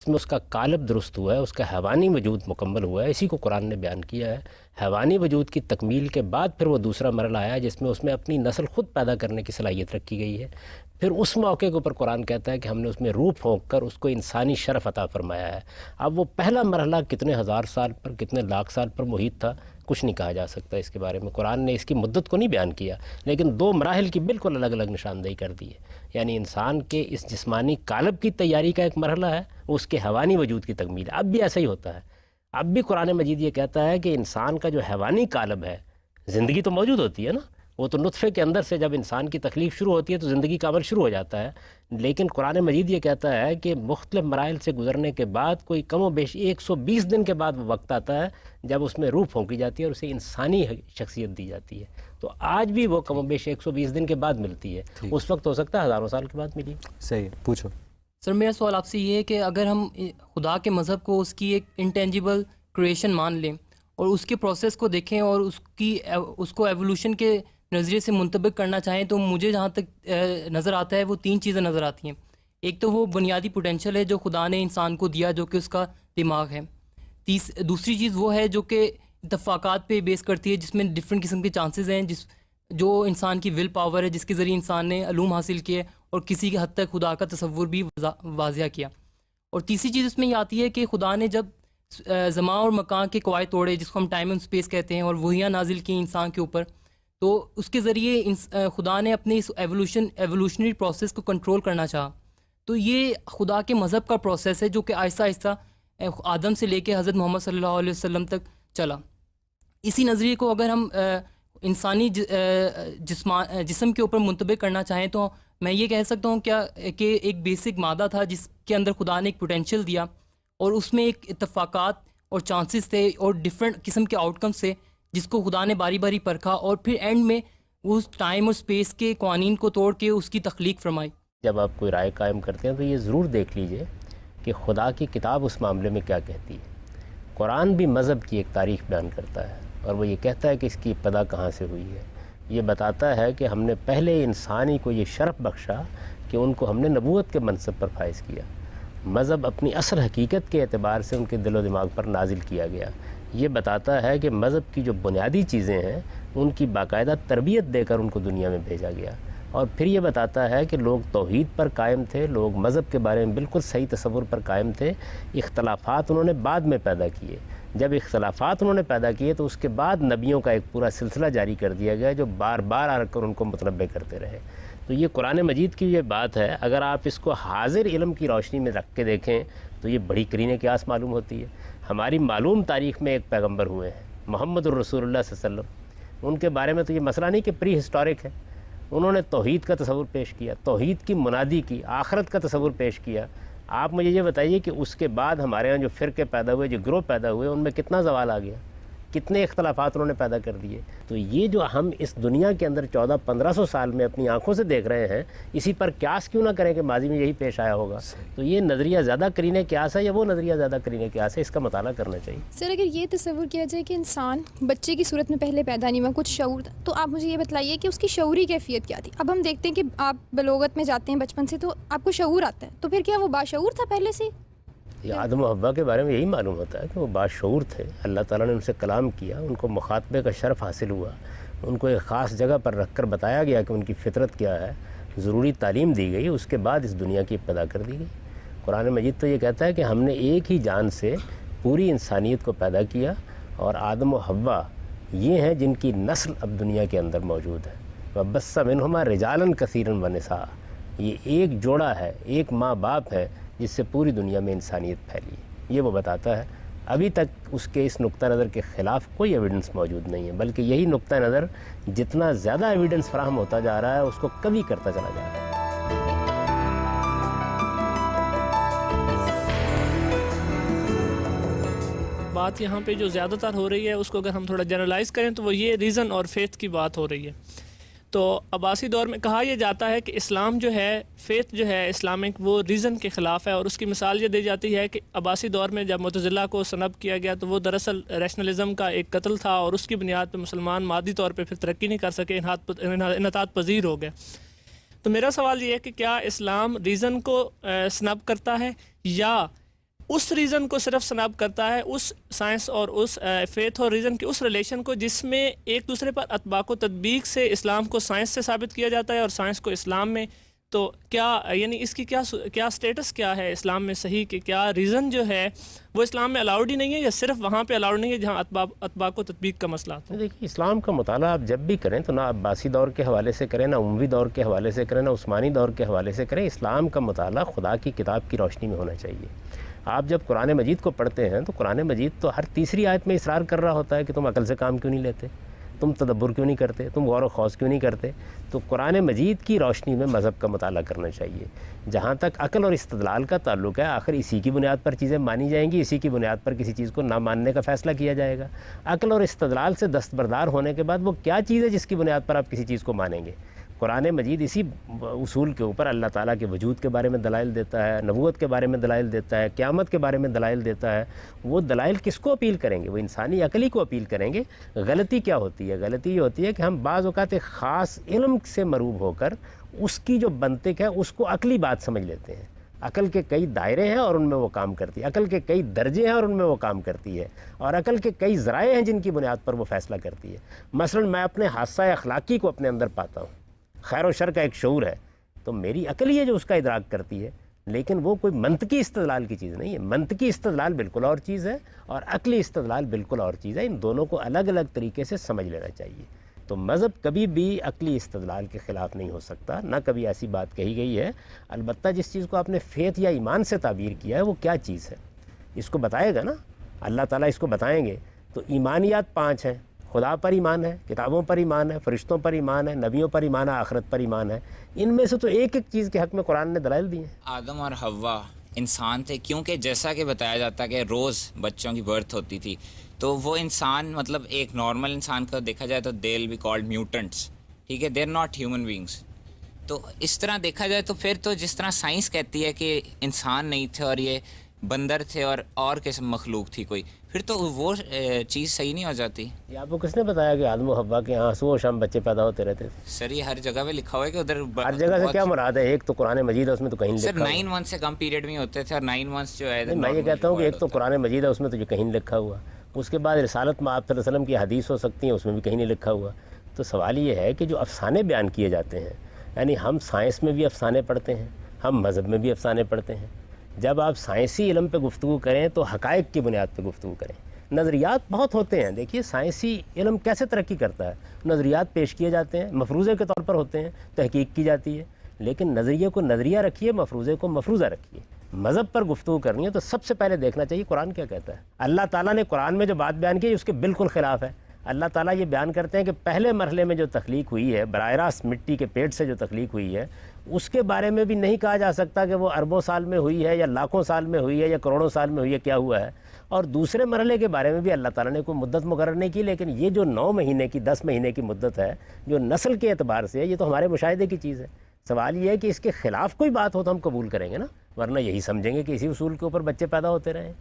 Speaker 3: اس میں اس کا قالب درست ہوا ہے، اس کا حیوانی وجود مکمل ہوا ہے۔ اسی کو قرآن نے بیان کیا ہے۔ حیوانی وجود کی تکمیل کے بعد پھر وہ دوسرا مرحلہ آیا جس میں اس میں اپنی نسل خود پیدا کرنے کی صلاحیت رکھی گئی ہے۔ پھر اس موقع کے اوپر قرآن کہتا ہے کہ ہم نے اس میں روح پھونک کر اس کو انسانی شرف عطا فرمایا ہے۔ اب وہ پہلا مرحلہ کتنے ہزار سال پر، کتنے لاکھ سال پر محیط تھا، کچھ نہیں کہا جا سکتا اس کے بارے میں۔ قرآن نے اس کی مدت کو نہیں بیان کیا، لیکن 2 مراحل کی بالکل الگ الگ نشاندہی کر دی ہے۔ یعنی انسان کے اس جسمانی قالب کی تیاری کا ایک مرحلہ ہے، اس کے حیوانی وجود کی تکمیل۔ اب بھی ایسا ہی ہوتا ہے۔ اب بھی قرآن مجید یہ کہتا ہے کہ انسان کا جو حیوانی قالب ہے، زندگی تو موجود ہوتی ہے نا، وہ تو نطفے کے اندر سے جب انسان کی تخلیق شروع ہوتی ہے تو زندگی کا عمل شروع ہو جاتا ہے، لیکن قرآن مجید یہ کہتا ہے کہ مختلف مراحل سے گزرنے کے بعد کوئی کم و بیش 120 دن کے بعد وہ وقت آتا ہے جب اس میں روح پھونکی جاتی ہے اور اسے انسانی شخصیت دی جاتی ہے. تو آج بھی وہ کم و بیش 120 دن کے بعد ملتی ہے، اس وقت ہو سکتا ہے ہزاروں سال کے بعد ملی.
Speaker 2: صحیح، پوچھو.
Speaker 12: سر میرا سوال آپ سے یہ ہے کہ اگر ہم خدا کے مذہب کو اس کی ایک انٹینجیبل کریشن مان لیں اور اس کے پروسیس کو دیکھیں اور اس کو ایوولوشن کے نظریے سے منطبق کرنا چاہیں، تو مجھے جہاں تک نظر آتا ہے وہ 3 چیزیں نظر آتی ہیں. ایک تو وہ بنیادی پوٹینشیل ہے جو خدا نے انسان کو دیا، جو کہ اس کا دماغ ہے. دوسری چیز وہ ہے جو کہ اتفاقات پہ بیس کرتی ہے، جس میں ڈفرینٹ قسم کے چانسز ہیں، جو انسان کی ول پاور ہے، جس کے ذریعے انسان نے علوم حاصل کیے اور کسی کے حد تک خدا کا تصور بھی واضح کیا. اور تیسری چیز اس میں یہ آتی ہے کہ خدا نے جب زمان اور مکان کے قواعد توڑے، جس کو ہم ٹائم اینڈ اسپیس کہتے ہیں، اور وحیاں نازل کی انسان کے اوپر، تو اس کے ذریعے خدا نے اپنے اس ایوولوشنری پروسیس کو کنٹرول کرنا چاہا. تو یہ خدا کے مذہب کا پروسیس ہے جو کہ آہستہ آہستہ آدم سے لے کے حضرت محمد صلی اللہ علیہ وسلم تک چلا. اسی نظریے کو اگر ہم انسانی جسم کے اوپر منطبق کرنا چاہیں تو میں یہ کہہ سکتا ہوں کیا کہ ایک بیسک مادہ تھا جس کے اندر خدا نے ایک پوٹینشیل دیا، اور اس میں ایک اتفاقات اور چانسز تھے اور ڈفرینٹ قسم کے آؤٹ کمس تھے، جس کو خدا نے باری باری پرکھا اور پھر اینڈ میں اس ٹائم اور اسپیس کے قوانین کو توڑ کے اس کی تخلیق فرمائی.
Speaker 3: جب آپ کوئی رائے قائم کرتے ہیں تو یہ ضرور دیکھ لیجئے کہ خدا کی کتاب اس معاملے میں کیا کہتی ہے. قرآن بھی مذہب کی ایک تاریخ بیان کرتا ہے، اور وہ یہ کہتا ہے کہ اس کی ابتدا کہاں سے ہوئی ہے. یہ بتاتا ہے کہ ہم نے پہلے انسانی کو یہ شرف بخشا کہ ان کو ہم نے نبوت کے منصب پر فائز کیا. مذہب اپنی اصل حقیقت کے اعتبار سے ان کے دل و دماغ پر نازل کیا گیا. یہ بتاتا ہے کہ مذہب کی جو بنیادی چیزیں ہیں ان کی باقاعدہ تربیت دے کر ان کو دنیا میں بھیجا گیا. اور پھر یہ بتاتا ہے کہ لوگ توحید پر قائم تھے، لوگ مذہب کے بارے میں بالکل صحیح تصور پر قائم تھے. اختلافات انہوں نے بعد میں پیدا کیے. جب اختلافات انہوں نے پیدا کیے تو اس کے بعد نبیوں کا ایک پورا سلسلہ جاری کر دیا گیا جو بار بار آ کر ان کو متنبع کرتے رہے. تو یہ قرآن مجید کی یہ بات ہے، اگر آپ اس کو حاضر علم کی روشنی میں رکھ کے دیکھیں تو یہ بڑی قرین قیاس معلوم ہوتی ہے. ہماری معلوم تاریخ میں ایک پیغمبر ہوئے ہیں محمد الرسول اللہ صلی اللہ علیہ وسلم. ان کے بارے میں تو یہ مسئلہ نہیں کہ پری ہسٹورک ہے. انہوں نے توحید کا تصور پیش کیا، توحید کی منادی کی، آخرت کا تصور پیش کیا. آپ مجھے یہ بتائیے کہ اس کے بعد ہمارے ہاں جو فرقے پیدا ہوئے، جو گروہ پیدا ہوئے، ان میں کتنا زوال آ گیا، کتنے اختلافات انہوں نے پیدا کر دیے. تو یہ جو ہم اس دنیا کے اندر 1400-1500 سال میں اپنی آنکھوں سے دیکھ رہے ہیں، اسی پر قیاس کیوں نہ کریں کہ ماضی میں یہی پیش آیا ہوگا. تو یہ نظریہ زیادہ قرین قیاس ہے یا وہ نظریہ زیادہ قرین قیاس ہے، اس کا مطالعہ کرنا چاہیے.
Speaker 13: سر اگر یہ تصور کیا جائے کہ انسان بچے کی صورت میں پہلے پیدا نہیں ہوا، کچھ شعور تھا، تو آپ مجھے یہ بتلائیے کہ اس کی شعوری کیفیت کیا تھی. اب ہم دیکھتے ہیں کہ آپ بلوغت میں جاتے ہیں بچپن سے تو آپ کو شعور آتا ہے، تو پھر کیا وہ باشعور تھا پہلے سے؟
Speaker 3: یہ آدم و حوا کے بارے میں یہی معلوم ہوتا ہے کہ وہ باشعور تھے. اللہ تعالیٰ نے ان سے کلام کیا، ان کو مخاطبے کا شرف حاصل ہوا، ان کو ایک خاص جگہ پر رکھ کر بتایا گیا کہ ان کی فطرت کیا ہے، ضروری تعلیم دی گئی، اس کے بعد اس دنیا کی ابتدا کر دی گئی. قرآن مجید تو یہ کہتا ہے کہ ہم نے ایک ہی جان سے پوری انسانیت کو پیدا کیا، اور آدم و حوا یہ ہیں جن کی نسل اب دنیا کے اندر موجود ہے. وَبَثَّ مِنْهُمَا رِجَالًا كَثِيرًا وَنِسَاءً. یہ ایک جوڑا ہے، ایک ماں باپ ہے جس سے پوری دنیا میں انسانیت پھیلی. یہ وہ بتاتا ہے. ابھی تک اس کے اس نقطہ نظر کے خلاف کوئی ایویڈنس موجود نہیں ہے، بلکہ یہی نقطہ نظر جتنا زیادہ ایویڈنس فراہم ہوتا جا رہا ہے اس کو کمی کرتا چلا جا رہا ہے.
Speaker 5: بات یہاں پہ جو زیادہ تر ہو رہی ہے اس کو اگر ہم تھوڑا جنرلائز کریں تو وہ یہ ریزن اور فیتھ کی بات ہو رہی ہے. تو عباسی دور میں کہا یہ جاتا ہے کہ اسلام جو ہے، فیتھ جو ہے اسلامک، وہ ریزن کے خلاف ہے. اور اس کی مثال یہ دی جاتی ہے کہ عباسی دور میں جب معتزلہ کو سنب کیا گیا تو وہ دراصل ریشنلزم کا ایک قتل تھا، اور اس کی بنیاد پہ مسلمان مادی طور پہ پھر ترقی نہیں کر سکے، انحطاط پذیر ہو گئے. تو میرا سوال یہ ہے کہ کیا اسلام ریزن کو سنب کرتا ہے، یا اس ریزن کو صرف سنب کرتا ہے، اس سائنس اور اس فیتھ اور ریزن کے اس ریلیشن کو جس میں ایک دوسرے پر اطباق و تطبیق سے اسلام کو سائنس سے ثابت کیا جاتا ہے اور سائنس کو اسلام میں. تو کیا یعنی اس کی کیا سٹیٹس کیا ہے اسلام میں صحیح، کہ کیا ریزن جو ہے وہ اسلام میں الاؤڈ ہی نہیں ہے، یا صرف وہاں پہ الاؤڈ نہیں ہے جہاں اطباق و تطبیق کا مسئلہ آتا ہے؟
Speaker 3: دیکھیے، اسلام کا مطالعہ آپ جب بھی کریں تو نہ عباسی دور کے حوالے سے کریں، نہ اموی دور کے حوالے سے کریں، نہ عثمانی دور کے حوالے سے کریں. اسلام کا مطالعہ خدا کی کتاب کی روشنی میں ہونا چاہیے. آپ جب قرآن مجید کو پڑھتے ہیں تو قرآن مجید تو ہر تیسری آیت میں اصرار کر رہا ہوتا ہے کہ تم عقل سے کام کیوں نہیں لیتے. تم تدبر کیوں نہیں کرتے, تم غور و خوض کیوں نہیں کرتے؟ تو قرآن مجید کی روشنی میں مذہب کا مطالعہ کرنا چاہیے. جہاں تک عقل اور استدلال کا تعلق ہے, آخر اسی کی بنیاد پر چیزیں مانی جائیں گی, اسی کی بنیاد پر کسی چیز کو نہ ماننے کا فیصلہ کیا جائے گا. عقل اور استدلال سے دستبردار ہونے کے بعد وہ کیا چیز ہے جس کی بنیاد پر آپ کسی چیز کو مانیں گے؟ قرآن مجید اسی اصول کے اوپر اللہ تعالیٰ کے وجود کے بارے میں دلائل دیتا ہے, نبوت کے بارے میں دلائل دیتا ہے, قیامت کے بارے میں دلائل دیتا ہے. وہ دلائل کس کو اپیل کریں گے؟ وہ انسانی عقل ہی کو اپیل کریں گے. غلطی کیا ہوتی ہے؟ غلطی یہ ہوتی ہے کہ ہم بعض اوقات ایک خاص علم سے مروب ہو کر اس کی جو منطق ہے اس کو عقلی بات سمجھ لیتے ہیں. عقل کے کئی دائرے ہیں اور ان میں وہ کام کرتی ہے, عقل کے کئی درجے ہیں اور ان میں وہ کام کرتی ہے, اور عقل کے کئی ذرائع ہیں جن کی بنیاد پر وہ فیصلہ کرتی ہے. مثلا میں اپنے حادثہ اخلاقی کو اپنے اندر پاتا ہوں, خیر و شر کا ایک شعور ہے, تو میری عقل ہی ہے جو اس کا ادراک کرتی ہے, لیکن وہ کوئی منطقی استدلال کی چیز نہیں ہے. منطقی استدلال بالکل اور چیز ہے اور عقلی استدلال بالکل اور چیز ہے. ان دونوں کو الگ الگ طریقے سے سمجھ لینا چاہیے. تو مذہب کبھی بھی عقلی استدلال کے خلاف نہیں ہو سکتا, نہ کبھی ایسی بات کہی گئی ہے. البتہ جس چیز کو آپ نے فیتھ یا ایمان سے تعبیر کیا ہے وہ کیا چیز ہے اس کو بتائے گا نا اللہ تعالیٰ, اس کو بتائیں گے. تو ایمانیات 5 ہیں. خدا پر ایمان ہے, کتابوں پر ایمان ہے, فرشتوں پر ایمان ہے, نبیوں پر ایمان ہے, آخرت پر ایمان ہے. ان میں سے تو ایک ایک چیز کے حق میں قرآن نے دلائل دی ہیں.
Speaker 9: آدم اور حوا انسان تھے, کیونکہ جیسا کہ بتایا جاتا کہ روز بچوں کی برتھ ہوتی تھی, تو وہ انسان مطلب ایک نارمل انسان کو دیکھا جائے تو دے ول بی کالڈ میوٹنٹس, ٹھیک ہے, they are not human beings. تو اس طرح دیکھا جائے تو پھر تو جس طرح سائنس کہتی ہے کہ انسان نہیں تھے اور یہ بندر تھے اور قسم مخلوق تھی کوئی, پھر تو وہ چیز صحیح نہیں ہو جاتی.
Speaker 3: یہ آپ کو کس نے بتایا کہ آدم و حوا کے یہاں صبح و شام بچے پیدا ہوتے رہتے تھے؟
Speaker 9: سر یہ ہر جگہ پہ لکھا ہوا ہے کہ ادھر
Speaker 3: ہر جگہ سے کیا مراد ہے؟ ایک تو قرآن مجید ہے, اس میں تو کہیں
Speaker 9: سر
Speaker 3: لکھا
Speaker 9: 9 منتھ سے کم پیریڈ میں ہوتے تھے, اور 9 منتھس جو ہے
Speaker 3: میں یہ کہتا ہوں کہ ایک تو قرآن مجید ہے, اس میں تو جو کہیں لکھا ہوا, اس کے بعد رسالت میں آپ صلی اللہ علیہ وسلم کی حدیث ہو سکتی ہیں, اس میں بھی کہیں نہیں لکھا ہوا. تو سوال یہ ہے کہ جو افسانے بیان کیے جاتے ہیں, یعنی ہم سائنس میں بھی افسانے پڑھتے ہیں, ہم مذہب میں بھی افسانے پڑھتے ہیں. جب آپ سائنسی علم پہ گفتگو کریں تو حقائق کی بنیاد پہ گفتگو کریں. نظریات بہت ہوتے ہیں. دیکھیے سائنسی علم کیسے ترقی کرتا ہے, نظریات پیش کیے جاتے ہیں, مفروضے کے طور پر ہوتے ہیں, تحقیق کی جاتی ہے, لیکن نظریے کو نظریہ رکھیے, مفروضے کو مفروضہ رکھیے. مذہب پر گفتگو کرنی ہے تو سب سے پہلے دیکھنا چاہیے قرآن کیا کہتا ہے. اللہ تعالیٰ نے قرآن میں جو بات بیان کی ہے اس کے بالکل خلاف ہے. اللہ تعالیٰ یہ بیان کرتے ہیں کہ پہلے مرحلے میں جو تخلیق ہوئی ہے, براہ راست مٹی کے پیٹ سے جو تخلیق ہوئی ہے, اس کے بارے میں بھی نہیں کہا جا سکتا کہ وہ اربوں سال میں ہوئی ہے یا لاکھوں سال میں ہوئی ہے یا کروڑوں سال میں ہوئی ہے, کیا ہوا ہے. اور دوسرے مرحلے کے بارے میں بھی اللہ تعالیٰ نے کوئی مدت مقرر نہیں کی, لیکن یہ جو 9 مہینے کی 10 مہینے کی مدت ہے جو نسل کے اعتبار سے ہے, یہ تو ہمارے مشاہدے کی چیز ہے. سوال یہ ہے کہ اس کے خلاف کوئی بات ہو تو ہم قبول کریں گے نا, ورنہ یہی سمجھیں گے کہ اسی اصول کے اوپر بچے پیدا ہوتے رہیں.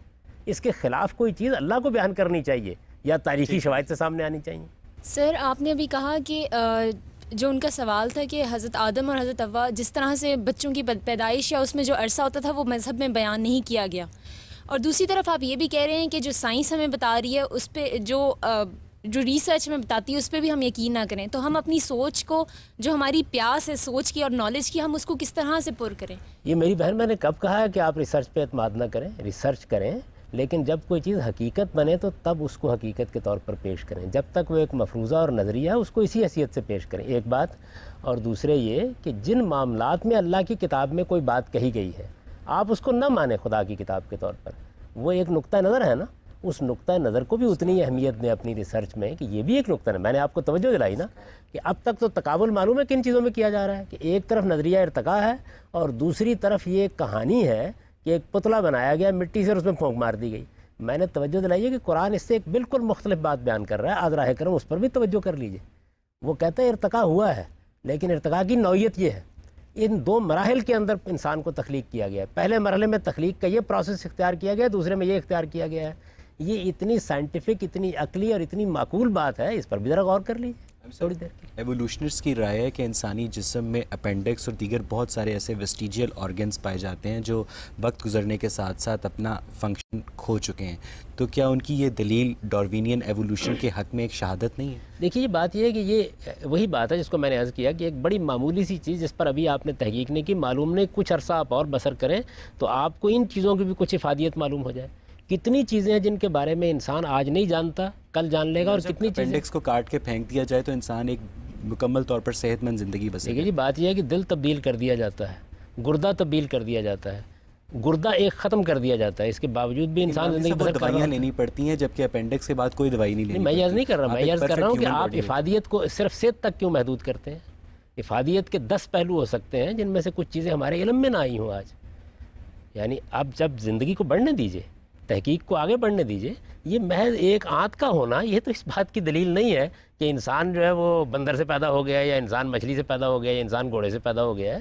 Speaker 3: اس کے خلاف کوئی چیز اللہ کو بیان کرنی چاہیے یا تاریخی شواہد سے سامنے آنی چاہیے.
Speaker 6: سر آپ نے ابھی کہا کہ جو ان کا سوال تھا کہ حضرت آدم اور حضرت حوا جس طرح سے بچوں کی پیدائش یا اس میں جو عرصہ ہوتا تھا وہ مذہب میں بیان نہیں کیا گیا, اور دوسری طرف آپ یہ بھی کہہ رہے ہیں کہ جو سائنس ہمیں بتا رہی ہے اس پہ جو ریسرچ ہمیں بتاتی ہے اس پہ بھی ہم یقین نہ کریں, تو ہم اپنی سوچ کو, جو ہماری پیاس ہے سوچ کی اور نالج کی, ہم اس کو کس طرح سے پر کریں؟
Speaker 3: یہ میری بہن, میں نے کب کہا ہے کہ آپ ریسرچ پہ اعتماد نہ کریں, ریسرچ کریں, لیکن جب کوئی چیز حقیقت بنے تو تب اس کو حقیقت کے طور پر پیش کریں. جب تک وہ ایک مفروضہ اور نظریہ ہے اس کو اسی حیثیت سے پیش کریں, ایک بات. اور دوسرے یہ کہ جن معاملات میں اللہ کی کتاب میں کوئی بات کہی گئی ہے آپ اس کو نہ مانیں خدا کی کتاب کے طور پر, وہ ایک نقطہ نظر ہے نا, اس نقطہ نظر کو بھی اتنی اہمیت دیں اپنی ریسرچ میں کہ یہ بھی ایک نقطہ ہے. میں نے آپ کو توجہ دلائی نا کہ اب تک تو تقابل معلوم ہے کن چیزوں میں کیا جا رہا ہے, کہ ایک طرف نظریہ ارتقاء ہے اور دوسری طرف یہ کہانی ہے کہ ایک پتلا بنایا گیا مٹی سے اور اس میں پھونک مار دی گئی. میں نے توجہ دلائی ہے کہ قرآن اس سے ایک بالکل مختلف بات بیان کر رہا ہے. آج راہ کرم اس پر بھی توجہ کر لیجئے. وہ کہتا ہے ارتقاء ہوا ہے, لیکن ارتقاء کی نوعیت یہ ہے, ان 2 مراحل کے اندر انسان کو تخلیق کیا گیا ہے. پہلے مرحلے میں تخلیق کا یہ پروسیس اختیار کیا گیا ہے, دوسرے میں یہ اختیار کیا گیا ہے. یہ اتنی سائنٹیفک, اتنی عقلی اور اتنی معقول بات ہے, اس پر بھی ذرا غور کر لیجیے تھوڑی دیر.
Speaker 2: ایوولوشنرز کی رائے ہے کہ انسانی جسم میں اپینڈکس اور دیگر بہت سارے ایسے ویسٹیجیل آرگنز پائے جاتے ہیں جو وقت گزرنے کے ساتھ ساتھ اپنا فنکشن کھو چکے ہیں. تو کیا ان کی یہ دلیل ڈاروینین ایوولوشن کے حق میں ایک شہادت نہیں ہے؟
Speaker 3: دیکھیے یہ بات یہ ہے کہ یہ وہی بات ہے جس کو میں نے عرض کیا کہ ایک بڑی معمولی سی چیز جس پر ابھی آپ نے تحقیق نہیں کی, معلوم نہیں, کچھ عرصہ آپ اور بسر کریں تو آپ کو ان چیزوں کی بھی کچھ افادیت معلوم ہو جائے. کتنی چیزیں ہیں جن کے بارے میں انسان آج نہیں جانتا, کل جان لے گا, اور کتنی چیزیں
Speaker 2: اپینڈکس کو کاٹ کے پھینک دیا جائے تو انسان ایک مکمل طور پر صحت مند زندگی بسے.
Speaker 3: دیکھیے جی بات یہ ہے کہ دل تبدیل کر دیا جاتا ہے, گردہ تبدیل کر دیا جاتا ہے, گردہ ایک ختم کر دیا جاتا ہے، اس کے باوجود بھی انسان زندگی بسر کر رہا
Speaker 2: دوائیاں
Speaker 3: ہے۔
Speaker 2: لینی پڑتی ہیں جبکہ اپینڈکس کے بعد کوئی دوائی نہیں لینی
Speaker 3: میں یہ عرض نہیں کر رہا، میں یہ عرض کر رہا ہوں کہ آپ
Speaker 2: افادیت
Speaker 3: افادیت کو صرف صحت تک کیوں محدود کرتے ہیں؟ افادیت کے 10 پہلو ہو سکتے ہیں جن میں سے کچھ چیزیں ہمارے علم میں نہ آئی ہوں آج۔ یعنی اب جب زندگی کو بڑھنے دیجئے، تحقیق کو آگے بڑھنے دیجئے، یہ محض ایک آنت کا ہونا یہ تو اس بات کی دلیل نہیں ہے کہ انسان جو ہے وہ بندر سے پیدا ہو گیا ہے، یا انسان مچھلی سے پیدا ہو گیا ہے، یا انسان گھوڑے سے پیدا ہو گیا ہے۔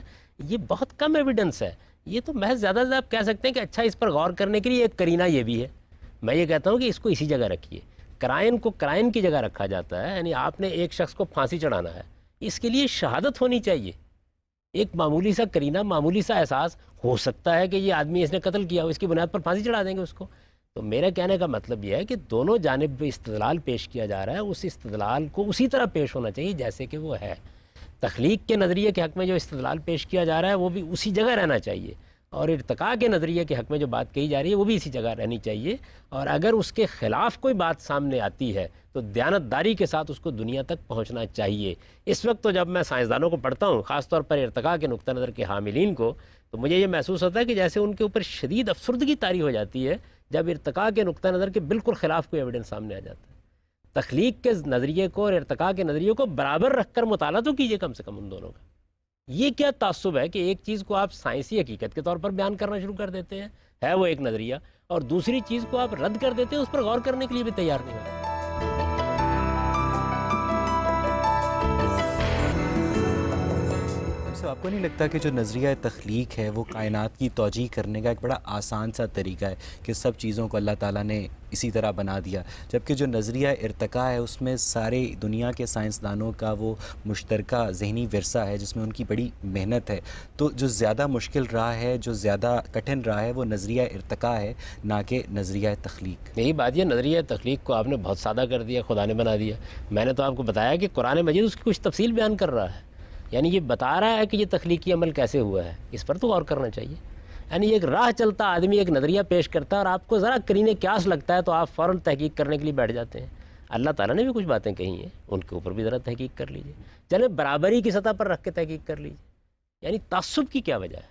Speaker 3: یہ بہت کم ایویڈنس ہے۔ یہ تو محض زیادہ سے زیادہ آپ کہہ سکتے ہیں کہ اچھا اس پر غور کرنے کے لیے ایک کرینہ یہ بھی ہے۔ میں یہ کہتا ہوں کہ اس کو اسی جگہ رکھیے۔ کرائن کو کرائن کی جگہ رکھا جاتا ہے، یعنی آپ نے ایک شخص کو پھانسی چڑھانا ہے، اس کے لیے شہادت ہونی چاہیے، ایک معمولی سا کرینہ، معمولی سا احساس ہو سکتا ہے کہ یہ آدمی اس نے قتل کیا ہو، اس کی بنیاد پر پھانسی چڑھا دیں گے اس کو۔ تو میرے کہنے کا مطلب یہ ہے کہ دونوں جانب استدلال پیش کیا جا رہا ہے، اس استدلال کو اسی طرح پیش ہونا چاہیے جیسے کہ وہ ہے۔ تخلیق کے نظریے کے حق میں جو استدلال پیش کیا جا رہا ہے وہ بھی اسی جگہ رہنا چاہیے، اور ارتقاء کے نظریے کے حق میں جو بات کہی جا رہی ہے وہ بھی اسی جگہ رہنی چاہیے۔ اور اگر اس کے خلاف کوئی بات سامنے آتی ہے تو دیانتداری کے ساتھ اس کو دنیا تک پہنچنا چاہیے۔ اس وقت تو جب میں سائنسدانوں کو پڑھتا ہوں، خاص طور پر ارتقاء کے نقطہ نظر کے حاملین کو، تو مجھے یہ محسوس ہوتا ہے کہ جیسے ان کے اوپر شدید افسردگی طاری ہو جاتی ہے جب ارتقاء کے نقطہ نظر کے بالکل خلاف کوئی ایویڈنس سامنے آ جاتا ہے۔ تخلیق کے نظریے کو اور ارتقاء کے نظریے کو برابر رکھ کر مطالعہ تو کیجیے کم سے کم ان دونوں کا۔ یہ کیا تعصب ہے کہ ایک چیز کو آپ سائنسی حقیقت کے طور پر بیان کرنا شروع کر دیتے ہیں، ہے وہ ایک نظریہ، اور دوسری چیز کو آپ رد کر دیتے ہیں، اس پر غور کرنے کے لیے بھی تیار نہیں ہوتے۔
Speaker 2: آپ کو نہیں لگتا کہ جو نظریہ تخلیق ہے وہ کائنات کی توجیہ کرنے کا ایک بڑا آسان سا طریقہ ہے کہ سب چیزوں کو اللہ تعالیٰ نے اسی طرح بنا دیا، جبکہ جو نظریہ ارتقاء ہے اس میں سارے دنیا کے سائنسدانوں کا وہ مشترکہ ذہنی ورثہ ہے جس میں ان کی بڑی محنت ہے۔ تو جو زیادہ مشکل رہا ہے، جو زیادہ کٹھن رہا ہے، وہ نظریہ ارتقاء ہے نہ کہ نظریہ تخلیق۔
Speaker 3: یہی بات یہ نظریہ تخلیق کو آپ نے بہت سادہ کر دیا، خدا نے بنا دیا۔ میں نے تو آپ کو بتایا کہ قرآن مجید اس کی کچھ تفصیل بیان کر رہا ہے، یعنی یہ بتا رہا ہے کہ یہ تخلیقی عمل کیسے ہوا ہے، اس پر تو غور کرنا چاہیے۔ یعنی ایک راہ چلتا آدمی ایک نظریہ پیش کرتا ہے اور آپ کو ذرا قرینہ قیاس لگتا ہے تو آپ فوراً تحقیق کرنے کے لیے بیٹھ جاتے ہیں۔ اللہ تعالیٰ نے بھی کچھ باتیں کہی ہیں، ان کے اوپر بھی ذرا تحقیق کر لیجیے، چلیں برابری کی سطح پر رکھ کے تحقیق کر لیجیے۔ یعنی تعصب کی کیا وجہ ہے؟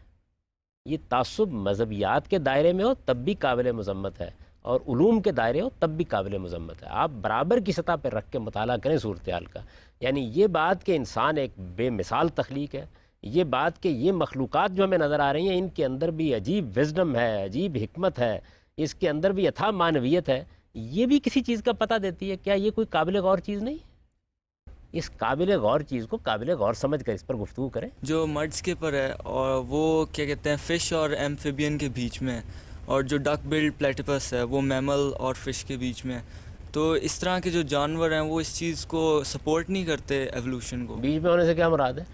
Speaker 3: یہ تعصب مذہبیات کے دائرے میں ہو تب بھی قابل مذمت ہے، اور علوم کے دائرے ہو تب بھی قابل مذمت ہے۔ آپ برابر کی سطح پہ رکھ کے مطالعہ کریں صورتحال کا۔ یعنی یہ بات کہ انسان ایک بے مثال تخلیق ہے، یہ بات کہ یہ مخلوقات جو ہمیں نظر آ رہی ہیں ان کے اندر بھی عجیب وزڈم ہے، عجیب حکمت ہے، اس کے اندر بھی اتھا معنویت ہے، یہ بھی کسی چیز کا پتہ دیتی ہے۔ کیا یہ کوئی قابل غور چیز نہیں؟ اس قابل غور چیز کو قابل غور سمجھ کر اس پر گفتگو کریں۔
Speaker 14: جو مڈ اسکیپر ہے اور وہ کیا کہتے ہیں فش اور ایمفیبین کے بیچ میں، اور جو ڈک بلڈ پلیٹیپس ہے وہ میمل اور فش کے بیچ میں، تو اس طرح کے جو جانور ہیں وہ اس چیز کو سپورٹ نہیں کرتے ایوولوشن کو۔
Speaker 3: بیچ میں ہونے سے کیا مراد ہے؟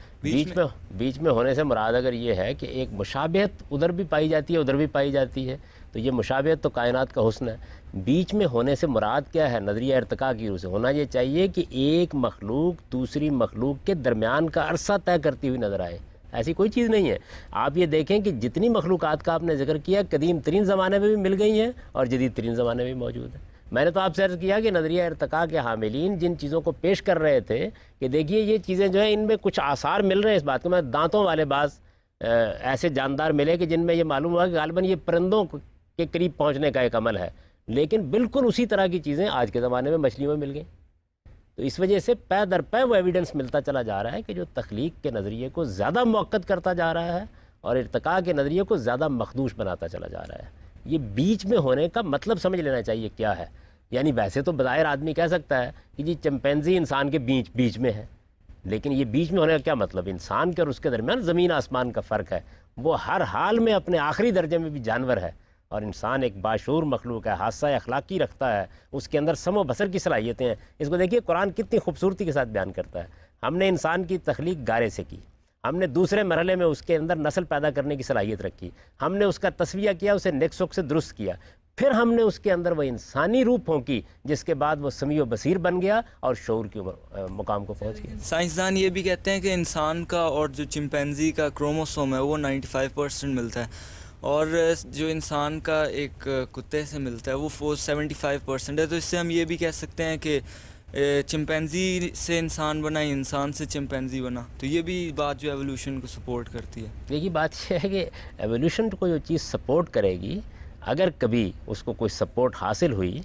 Speaker 3: بیچ میں ہونے سے مراد اگر یہ ہے کہ ایک مشابہت ادھر بھی پائی جاتی ہے ادھر بھی پائی جاتی ہے، تو یہ مشابہت تو کائنات کا حسن ہے۔ بیچ میں ہونے سے مراد کیا ہے؟ نظریہ ارتقاء کی روح سے ہونا یہ چاہیے کہ ایک مخلوق دوسری مخلوق کے درمیان کا عرصہ طے کرتی ہوئی نظر آئے، ایسی کوئی چیز نہیں ہے۔ آپ یہ دیکھیں کہ جتنی مخلوقات کا آپ نے ذکر کیا قدیم ترین زمانے میں بھی مل گئی ہیں اور جدید ترین زمانے میں بھی موجود ہیں۔ میں نے تو آپ سے عرض کیا کہ نظریہ ارتقاء کے حاملین جن چیزوں کو پیش کر رہے تھے کہ دیکھیے یہ چیزیں جو ہیں ان میں کچھ آثار مل رہے ہیں اس بات کے، میں دانتوں والے بعض ایسے جاندار ملے کہ جن میں یہ معلوم ہوا کہ غالباً یہ پرندوں کے قریب پہنچنے کا ایک عمل ہے، لیکن بالکل اسی طرح کی چیزیں آج کے زمانے میں مچھلیوں میں مل گئیں۔ تو اس وجہ سے پے در پے وہ ایویڈنس ملتا چلا جا رہا ہے کہ جو تخلیق کے نظریے کو زیادہ موقت کرتا جا رہا ہے اور ارتقاء کے نظریے کو زیادہ مخدوش بناتا چلا جا رہا ہے۔ یہ بیچ میں ہونے کا مطلب سمجھ لینا چاہیے کیا ہے۔ یعنی ویسے تو بظاہر آدمی کہہ سکتا ہے کہ جی چمپینزی انسان کے بیچ میں ہے، لیکن یہ بیچ میں ہونے کا کیا مطلب؟ انسان کے اور اس کے درمیان زمین آسمان کا فرق ہے۔ وہ ہر حال میں اپنے آخری درجے میں بھی جانور ہے، اور انسان ایک باشعور مخلوق ہے، حادثہ اخلاقی رکھتا ہے، اس کے اندر سم و بصر کی صلاحیتیں ہیں۔ اس کو دیکھیے قرآن کتنی خوبصورتی کے ساتھ بیان کرتا ہے۔ ہم نے انسان کی تخلیق گارے سے کی، ہم نے دوسرے مرحلے میں اس کے اندر نسل پیدا کرنے کی صلاحیت رکھی، ہم نے اس کا تسویہ کیا، اسے نیک سک سے درست کیا، پھر ہم نے اس کے اندر وہ انسانی روح پھونکی جس کے بعد وہ سمیع و بصیر بن گیا اور شعور کے مقام کو پہنچ گیا۔
Speaker 14: سائنسدان یہ بھی کہتے ہیں کہ انسان کا اور جو چمپینزی کا کروموسوم ہے وہ 95% ملتا ہے، اور جو انسان کا ایک کتے سے ملتا ہے وہ 75% ہے۔ تو اس سے ہم یہ بھی کہہ سکتے ہیں کہ چمپینزی سے انسان بنا، انسان سے چمپینزی بنا، تو یہ بھی بات جو ایولیوشن کو سپورٹ کرتی ہے.
Speaker 3: دیکھیے بات یہ ہے کہ ایولیوشن کو جو چیز سپورٹ کرے گی، اگر کبھی اس کو کوئی سپورٹ حاصل ہوئی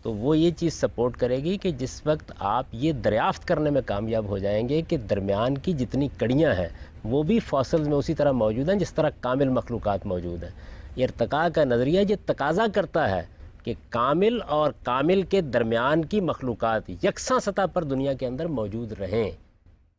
Speaker 3: تو وہ یہ چیز سپورٹ کرے گی کہ جس وقت آپ یہ دریافت کرنے میں کامیاب ہو جائیں گے کہ درمیان کی جتنی کڑیاں ہیں وہ بھی فاسلز میں اسی طرح موجود ہیں جس طرح کامل مخلوقات موجود ہیں. یہ ارتقاء کا نظریہ یہ تقاضا کرتا ہے کہ کامل اور کامل کے درمیان کی مخلوقات یکساں سطح پر دنیا کے اندر موجود رہیں.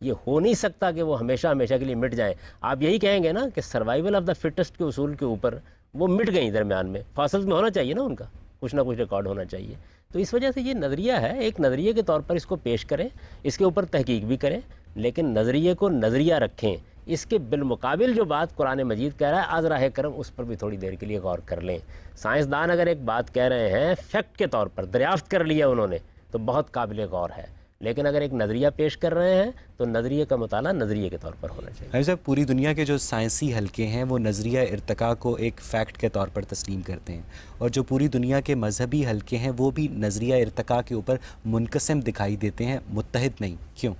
Speaker 3: یہ ہو نہیں سکتا کہ وہ ہمیشہ ہمیشہ کے لیے مٹ جائیں. آپ یہی کہیں گے نا کہ سروائیول آف دا فٹسٹ کے اصول کے اوپر وہ مٹ گئیں درمیان میں، فاسلز میں ہونا چاہیے نا، ان کا کچھ نہ کچھ ریکارڈ ہونا چاہیے. تو اس وجہ سے یہ نظریہ ہے، ایک نظریے کے طور پر اس کو پیش کریں، اس کے اوپر تحقیق بھی کریں، لیکن نظریے کو نظریہ رکھیں. اس کے بالمقابل جو بات قرآن مجید کہہ رہا ہے از راہ کرم، اس پر بھی تھوڑی دیر کے لیے غور کر لیں. سائنسدان اگر ایک بات کہہ رہے ہیں فیکٹ کے طور پر، دریافت کر لیا انہوں نے، تو بہت قابل غور ہے. لیکن اگر ایک نظریہ پیش کر رہے ہیں تو نظریے کا مطالعہ نظریے کے طور پر ہونا چاہیے.
Speaker 2: صاحب، پوری دنیا کے جو سائنسی حلقے ہیں وہ نظریہ ارتقاء کو ایک فیکٹ کے طور پر تسلیم کرتے ہیں، اور جو پوری دنیا کے مذہبی حلقے ہیں وہ بھی نظریہ ارتقاء کے اوپر منقسم دکھائی دیتے ہیں، متحد نہیں. کیوں؟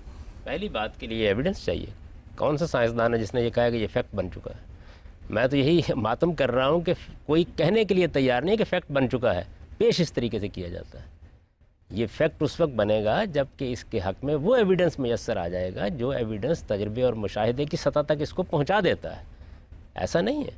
Speaker 3: پہلی بات کے لیے ایویڈنس چاہیے. کون سا سائنسدان ہے جس نے یہ کہا کہ یہ فیکٹ بن چکا ہے؟ میں تو یہی ماتم کر رہا ہوں کہ کوئی کہنے کے لیے تیار نہیں کہ فیکٹ بن چکا ہے. پیش اس طریقے سے کیا جاتا ہے. یہ فیکٹ اس وقت بنے گا جب کہ اس کے حق میں وہ ایویڈنس میسر آ جائے گا جو ایویڈنس تجربے اور مشاہدے کی سطح تک اس کو پہنچا دیتا ہے. ایسا نہیں ہے.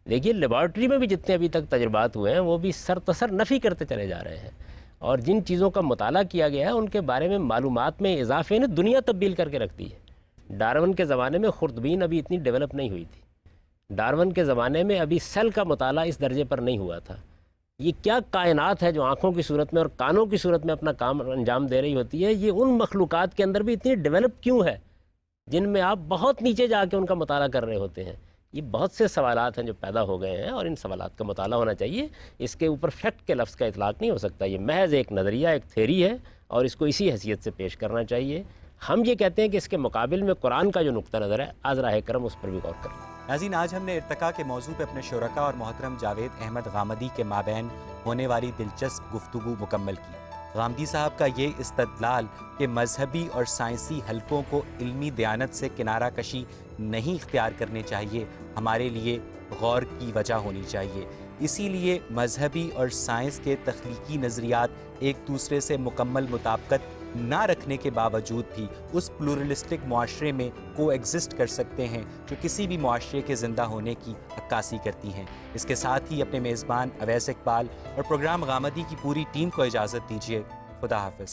Speaker 3: دیکھیے لیبارٹری میں بھی جتنے ابھی تک تجربات ہوئے ہیں وہ بھی سرتسر نفی کرتے چلے جا رہے ہیں، اور جن چیزوں کا مطالعہ کیا گیا ہے ان کے بارے میں معلومات میں اضافے نے دنیا تبدیل کر کے رکھتی ہے. ڈارون کے زمانے میں خوردبین ابھی اتنی ڈیولپ نہیں ہوئی تھی. ڈارون کے زمانے میں ابھی سیل کا مطالعہ اس درجے پر نہیں ہوا تھا. یہ کیا کائنات ہے جو آنکھوں کی صورت میں اور کانوں کی صورت میں اپنا کام انجام دے رہی ہوتی ہے. یہ ان مخلوقات کے اندر بھی اتنی ڈیولپ کیوں ہے جن میں آپ بہت نیچے جا کے ان کا مطالعہ کر رہے ہوتے ہیں؟ یہ بہت سے سوالات ہیں جو پیدا ہو گئے ہیں اور ان سوالات کا مطالعہ ہونا چاہیے. اس کے اوپر فیکٹ کے لفظ کا اطلاق نہیں ہو سکتا. یہ محض ایک نظریہ، ایک تھیری ہے اور اس کو اسی حیثیت سے پیش کرنا چاہیے. ہم یہ کہتے ہیں کہ اس کے مقابل میں قرآن کا جو نقطہ نظر ہے از راہ کرم، اس پر بھی غور کریں.
Speaker 2: ناظرین، آج ہم نے ارتقاء کے موضوع پہ اپنے شرکاء اور محترم جاوید احمد غامدی کے مابین ہونے والی دلچسپ گفتگو مکمل کی. غامدی صاحب کا یہ استدلال کہ مذہبی اور سائنسی حلقوں کو علمی دیانت سے کنارہ کشی نہیں اختیار کرنے چاہیے، ہمارے لیے غور کی وجہ ہونی چاہیے. اسی لیے مذہبی اور سائنس کے تخلیقی نظریات ایک دوسرے سے مکمل مطابقت نہ رکھنے کے باوجود بھی اس پلورلسٹک معاشرے میں کو ایگزسٹ کر سکتے ہیں جو کسی بھی معاشرے کے زندہ ہونے کی عکاسی کرتی ہیں. اس کے ساتھ ہی اپنے میزبان اویس اقبال اور پروگرام غامدی کی پوری ٹیم کو اجازت دیجیے. خدا حافظ.